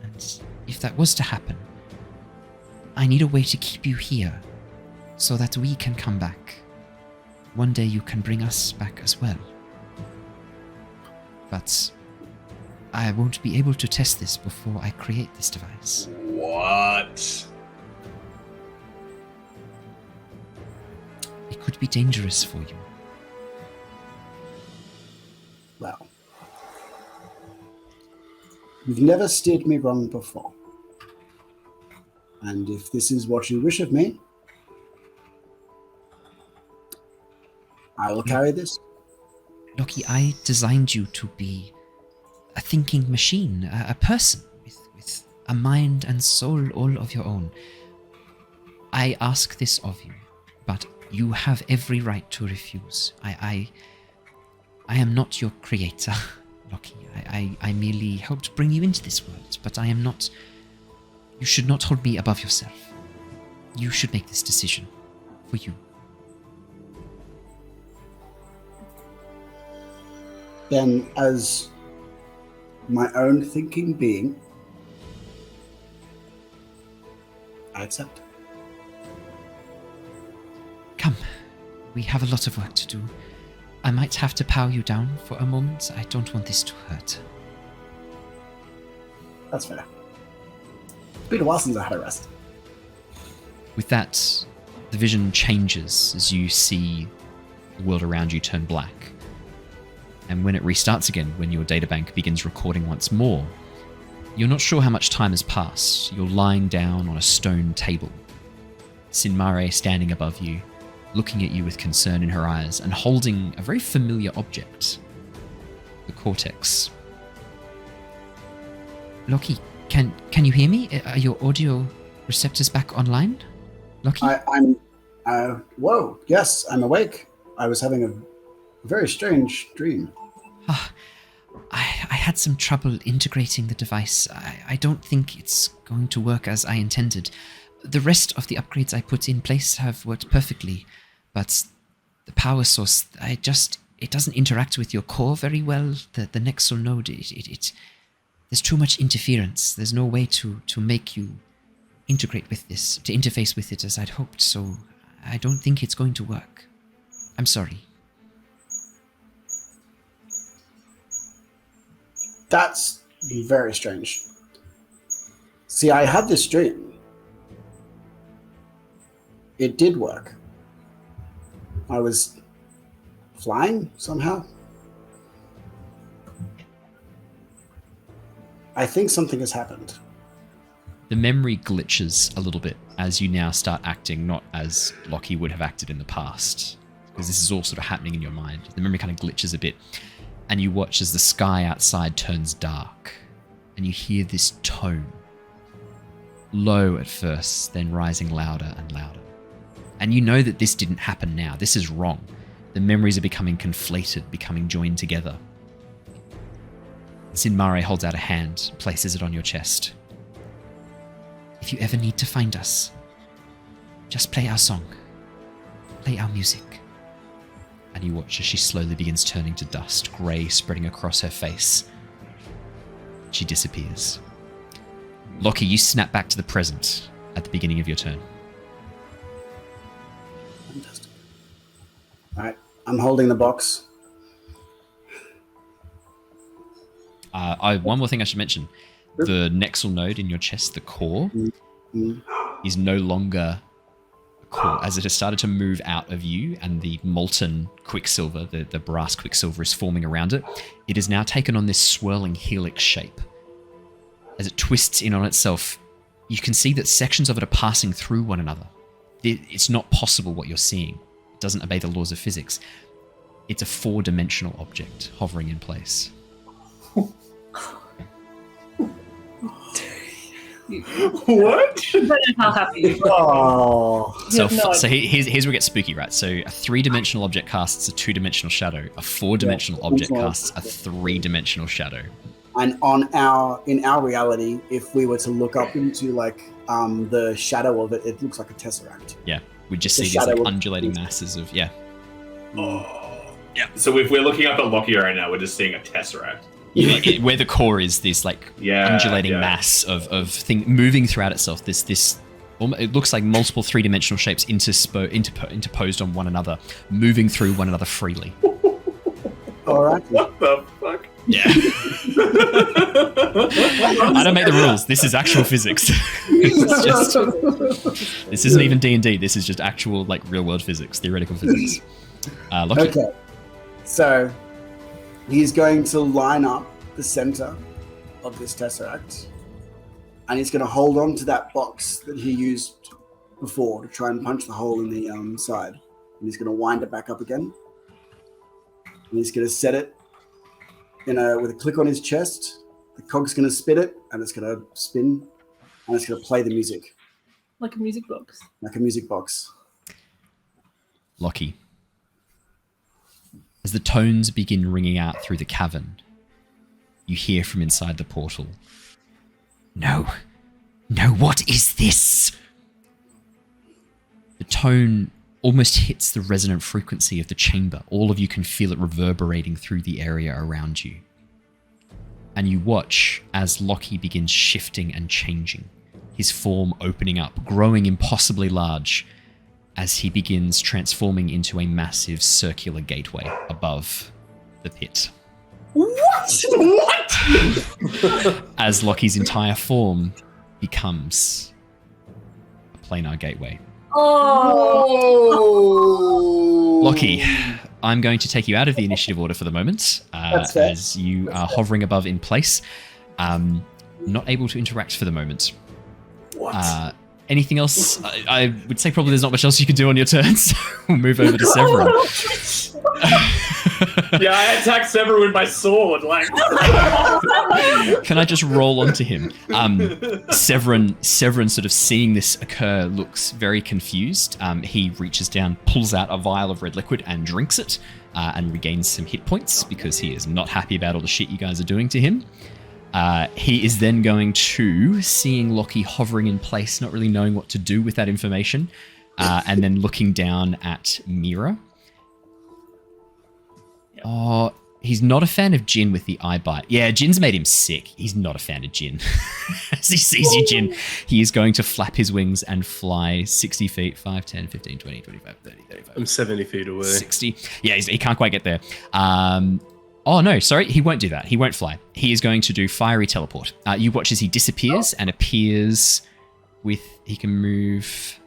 And if that was to happen, I need a way to keep you here so that we can come back. One day you can bring us back as well. But I won't be able to test this before I create this device. What? It could be dangerous for you. Well, you've never steered me wrong before. And if this is what you wish of me, I will carry this. Lockie, I designed you to be a thinking machine, a person with a mind and soul all of your own. I ask this of you, but you have every right to refuse. I am not your creator, Lockie. I merely helped bring you into this world, but I am not... You should not hold me above yourself. You should make this decision for you. Then, as my own thinking being, I accept. Come, we have a lot of work to do. I might have to power you down for a moment. I don't want this to hurt. That's fair. It's been a while since I had a rest. With that, the vision changes as you see the world around you turn black. And when it restarts again, when your databank begins recording once more, you're not sure how much time has passed. You're lying down on a stone table. Sinmare standing above you, looking at you with concern in her eyes, and holding a very familiar object. The cortex. Lockie, can you hear me? Are your audio receptors back online? Lockie? Whoa, yes, I'm awake. I was having a very strange dream. I had some trouble integrating the device. I don't think it's going to work as I intended. The rest of the upgrades I put in place have worked perfectly, but the power source, it doesn't interact with your core very well. The Nexal node, there's too much interference. There's no way to make you integrate with this, to interface with it as I'd hoped, so I don't think it's going to work. I'm sorry. That's very strange. See, I had this dream. It did work. I was flying somehow. I think something has happened. The memory glitches a little bit as you now start acting not as Lockie would have acted in the past, because this is all sort of happening in your mind. The memory kind of glitches a bit, and you watch as the sky outside turns dark, and you hear this tone. Low at first, then rising louder and louder. And you know that this didn't happen now. This is wrong. The memories are becoming conflated, becoming joined together. Sinmare holds out a hand, places it on your chest. If you ever need to find us, just play our song. Play our music. And you watch as she slowly begins turning to dust, grey spreading across her face. She disappears. Lockie, you snap back to the present at the beginning of your turn. Fantastic. Alright, I'm holding the box. One more thing I should mention. The Nexal node in your chest, the core, is no longer a core, as it has started to move out of you and the molten quicksilver, the brass quicksilver is forming around it. It has now taken on this swirling helix shape. As it twists in on itself, you can see that sections of it are passing through one another. It's not possible what you're seeing. It doesn't obey the laws of physics. It's a 4-dimensional object hovering in place. What? I don't know how happy you are. Oh. So here's where it gets spooky, right? So a 3-dimensional object casts a 2-dimensional shadow. A 4-dimensional object casts a 3-dimensional shadow. And in our reality, if we were to look up into the shadow of it, it looks like a tesseract. Yeah, we just see these undulating masses of Oh. Yeah. So if we're looking up at Lockie right now, we're just seeing a tesseract. Where the core is this undulating mass of thing moving throughout itself. This it looks like multiple 3-dimensional shapes interposed on one another, moving through one another freely. All right. What the fuck? Yeah. I don't make the rules. This is actual physics. This isn't even D&D. This is just actual real world physics, theoretical physics. Lockie. Okay. So he's going to line up the center of this tesseract, and he's going to hold on to that box that he used before to try and punch the hole in the side. And he's going to wind it back up again. And he's going to set it with a click on his chest. The cog's going to spin it, and it's going to spin, and it's going to play the music. Like a music box. Like a music box. Lockie. As the tones begin ringing out through the cavern, you hear from inside the portal. No, what is this? The tone almost hits the resonant frequency of the chamber. All of you can feel it reverberating through the area around you. And you watch as Lockie begins shifting and changing, his form opening up, growing impossibly large, as he begins transforming into a massive circular gateway above the pit. What? As Lockie's entire form becomes a planar gateway. Oh! Lockie, I'm going to take you out of the initiative order for the moment, as you are hovering above in place. Not able to interact for the moment. What? Anything else? I would say probably there's not much else you can do on your turn, so we'll move over to Severin. Yeah, I attacked Severin with my sword. Can I just roll onto him? Severin sort of seeing this occur looks very confused. He reaches down, pulls out a vial of red liquid and drinks it, and regains some hit points because he is not happy about all the shit you guys are doing to him. He is then going to, seeing Lockie hovering in place, not really knowing what to do with that information, and then looking down at Mira. Oh, he's not a fan of Jin with the eye bite. Yeah, Jin's made him sick. He's not a fan of Jin. As he sees you, Jin, he is going to flap his wings and fly 60 feet, 5, 10, 15, 20, 25, 30, 35. I'm 70 feet away. 60. Yeah, he can't quite get there. Oh, no, sorry. He won't do that. He won't fly. He is going to do fiery teleport. You watch as he disappears and appears with... He can move...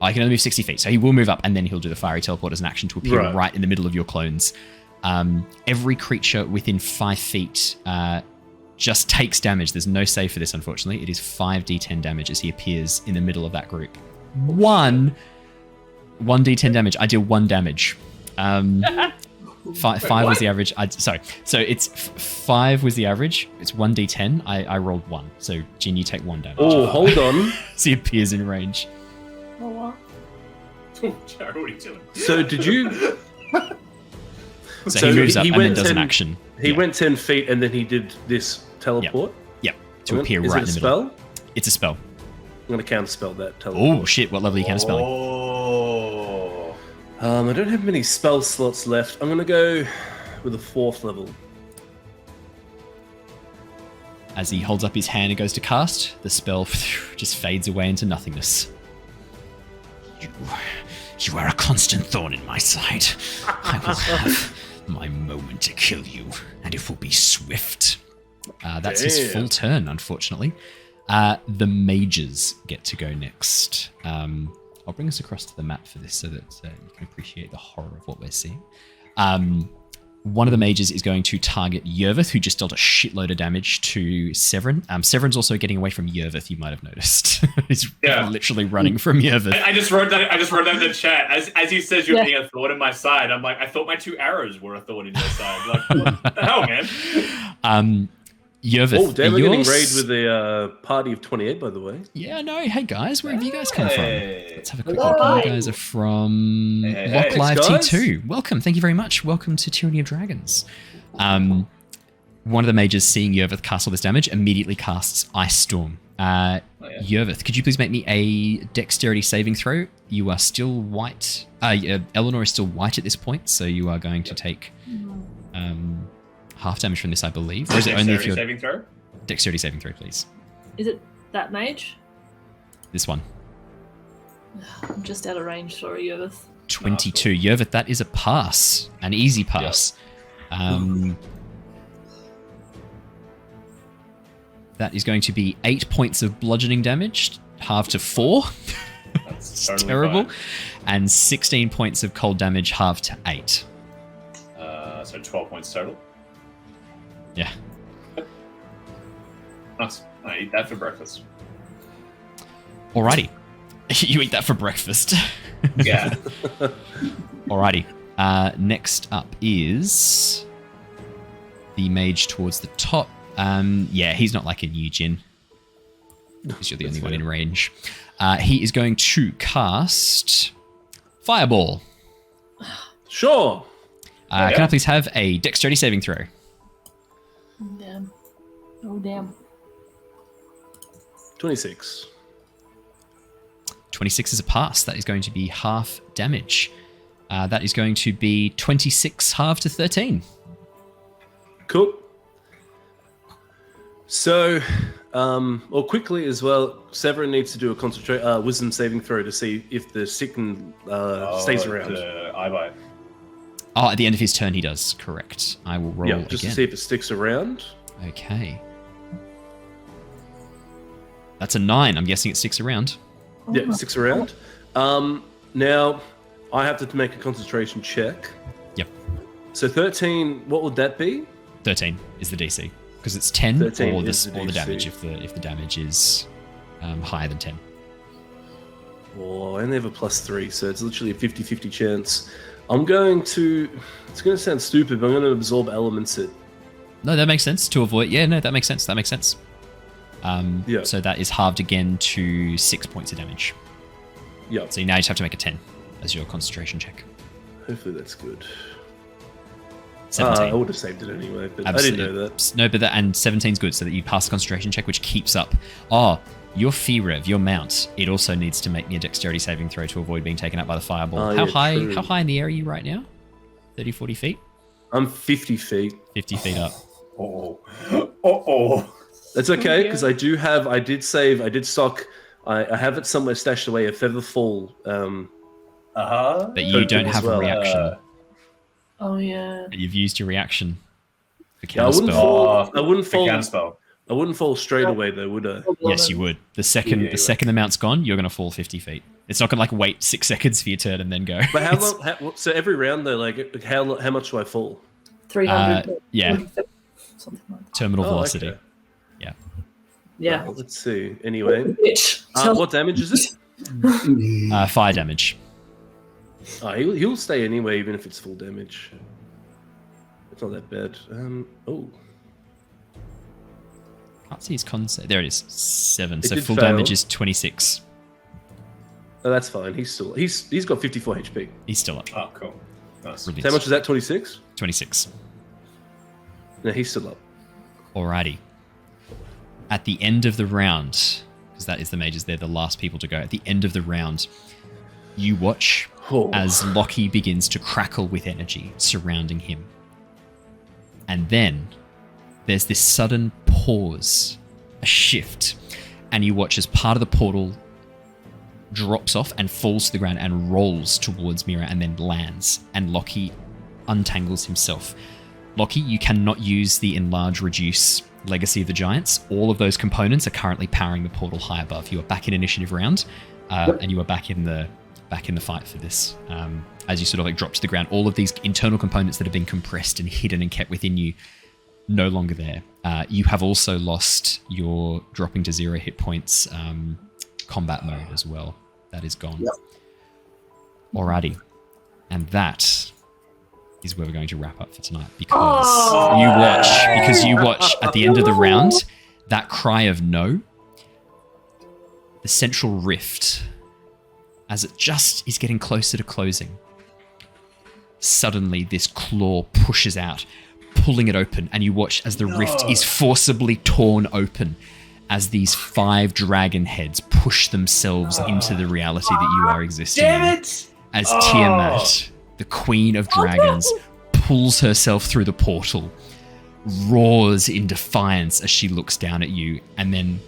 Oh, he can only move 60 feet. So he will move up and then he'll do the fiery teleport as an action to appear right in the middle of your clones. Every creature within 5 feet just takes damage. There's no save for this, unfortunately. It is 5d10 damage as he appears in the middle of that group. 1d10 damage. I deal 1 damage. 5 was the average. Sorry. So it's 5 was the average. It's 1d10. I rolled 1. So, Jin, you take 1 damage. Oh, hold on. So he appears in range. Oh, wow. Jared, what are you doing? So did you... So he moves up and then does an action. He went 10 feet and then he did this teleport? Yep. To appear right in the middle. Is it a spell? It's a spell. I'm going to counterspell that teleport. Oh, shit. What level are you counterspelling? Oh. I don't have many spell slots left. I'm going to go with a 4th level. As he holds up his hand and goes to cast, the spell just fades away into nothingness. You are a constant thorn in my side. I will have my moment to kill you, and it will be swift. That's his full turn, unfortunately. The mages get to go next. I'll bring us across to the map for this so that you can appreciate the horror of what we're seeing. One of the mages is going to target Yervith, who just dealt a shitload of damage to Severin. Severin's also getting away from Yervith, you might have noticed. He's literally running from Yervith. I just wrote that in the chat. As he says you're being a thorn in my side, I'm like, I thought my 2 arrows were a thorn in your side. Like, what the hell, man? Yervith, oh, damn, we're getting raided with a party of 28, by the way. Yeah, no, hey guys, where have you guys come from? Let's have a quick look. You guys are from Lock Live T2. Welcome, thank you very much. Welcome to Tyranny of Dragons. One of the mages, seeing Yervith cast all this damage, immediately casts Ice Storm. Yervith, could you please make me a dexterity saving throw? You are still white. Eleanor is still white at this point, so you are going to take... half damage from this, I believe. Or is it only if you're... saving throw? Dexterity saving throw, please. Is it that mage? This one. I'm just out of range, sorry, Yervith. 22. Yervith, that is a pass. An easy pass. That is going to be 8 points of bludgeoning damage, halved to 4. That's totally terrible. Fine. And 16 points of cold damage, halved to 8. So 12 points total. Yeah. Nice. I eat that for breakfast. Alrighty. You eat that for breakfast. Yeah. Alrighty. Next up is the mage towards the top. Yeah, he's not like a new Jin. Because you're the only one in range. He is going to cast Fireball. Sure. Can I please have a dexterity saving throw? Damn. Oh, damn. 26. 26 is a pass. That is going to be half damage. That is going to be 26 halved to 13. Cool. So, or quickly as well, Severin needs to do a wisdom saving throw to see if the sicken stays around. Eye bite. Oh, at the end of his turn he does, correct. I will roll just again. to see if it sticks around. Okay. That's a 9. I'm guessing it sticks around. Yeah, it sticks around. Now, I have to make a concentration check. Yep. So 13, what would that be? 13 is the DC. Because it's 10 or the damage if the damage is higher than 10. Oh, I only have a +3, so it's literally a 50-50 chance. I'm going to... It's going to sound stupid, but I'm going to absorb elements it. No, that makes sense. To avoid... Yeah, no, that makes sense. That makes sense. Yeah. So that is halved again to 6 points of damage. Yeah. So now you just have to make a 10 as your concentration check. Hopefully that's good. 17. I would have saved it anyway, but Absolutely. I didn't know that. No, but and 17's good, so that you pass the concentration check, which keeps up. Oh, your fee rev, your mount, it also needs to make me a dexterity saving throw to avoid being taken up by the fireball. How high in the air are you right now? 30, 40 feet? I'm 50 feet. 50 feet up. That's okay, because I did stock, I have it somewhere stashed away, a featherfall. But you don't have a reaction. Oh yeah. But you've used your reaction for Yeah, I wouldn't counterspell. fall. I wouldn't fall straight away though, would I? Yes, you would. The second the amount's gone, you're going to fall 50 feet. It's not going to like wait 6 seconds for your turn and then go. But how long? So every round though, like how much do I fall? 300. Yeah. Something like that. Terminal velocity. Okay. Yeah. Yeah. Well, let's see. Anyway, Bitch. what damage is it? Fire damage. Oh, he'll stay anyway, even if it's full damage. It's not that bad. Can't see his con save. There it is. 7. It So did full fail. damage is 26. Oh, that's fine. He's got 54 HP. He's still up. Oh, cool. Nice. Brilliant. How much is that? 26? 26. No, he's still up. Alrighty. At the end of the round, because that is the mages, they're the last people to go. At the end of the round, you watch as Lockie begins to crackle with energy surrounding him. And then there's this sudden pause, a shift, and you watch as part of the portal drops off and falls to the ground and rolls towards Mira and then lands, and Lockie untangles himself. Lockie, you cannot use the enlarge reduce Legacy of the Giants. All of those components are currently powering the portal high above. You are back in initiative round, and you are back in the fight for this. As you sort of like drop to the ground, all of these internal components that have been compressed and hidden and kept within you, no longer there. You have also lost your dropping to 0 hit points combat mode as well. That is gone. Yep. Alrighty. And that is where we're going to wrap up for tonight, because you watch at the end of the round that cry of no, the central rift, as it just is getting closer to closing. Suddenly this claw pushes out, pulling it open, and you watch as the rift is forcibly torn open as these 5 dragon heads push themselves into the reality that you are existing in. Damn it! As Tiamat, the Queen of Dragons, pulls herself through the portal, roars in defiance as she looks down at you, and then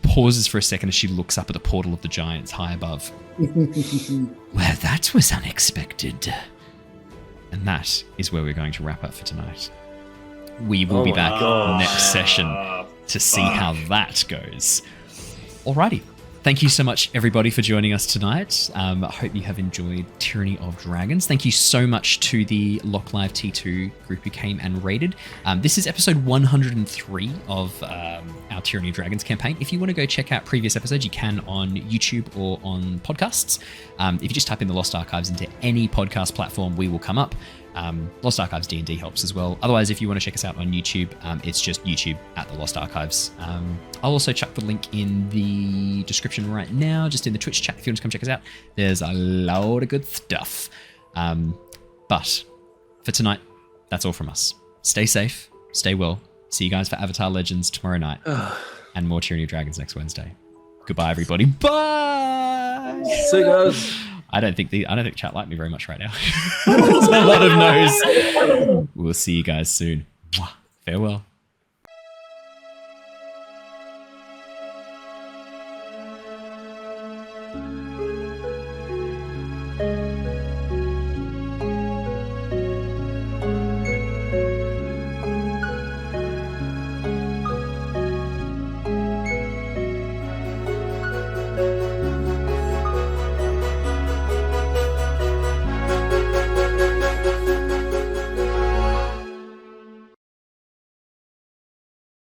pauses for a second as she looks up at the portal of the giants high above. Well, that was unexpected. And that is where we're going to wrap up for tonight. We will be back next session to see how that goes. Alrighty. Thank you so much, everybody, for joining us tonight. I hope you have enjoyed Tyranny of Dragons. Thank you so much to the Lock Live T2 group who came and raided. This is episode 103 of our Tyranny of Dragons campaign. If you want to go check out previous episodes, you can on YouTube or on podcasts. If you just type in the Lost Archives into any podcast platform, we will come up. Lost Archives D&D helps as well. Otherwise, if you want to check us out on YouTube, it's just YouTube at the Lost Archives. I'll also chuck the link in the description right now, just in the Twitch chat if you want to come check us out. There's a load of good stuff. But for tonight, that's all from us. Stay safe, stay well. See you guys for Avatar Legends tomorrow night, and more Tyranny of Dragons next Wednesday. Goodbye, everybody. Bye. See you guys. I don't think chat like me very much right now. There's a lot of no's. We'll see you guys soon. Farewell.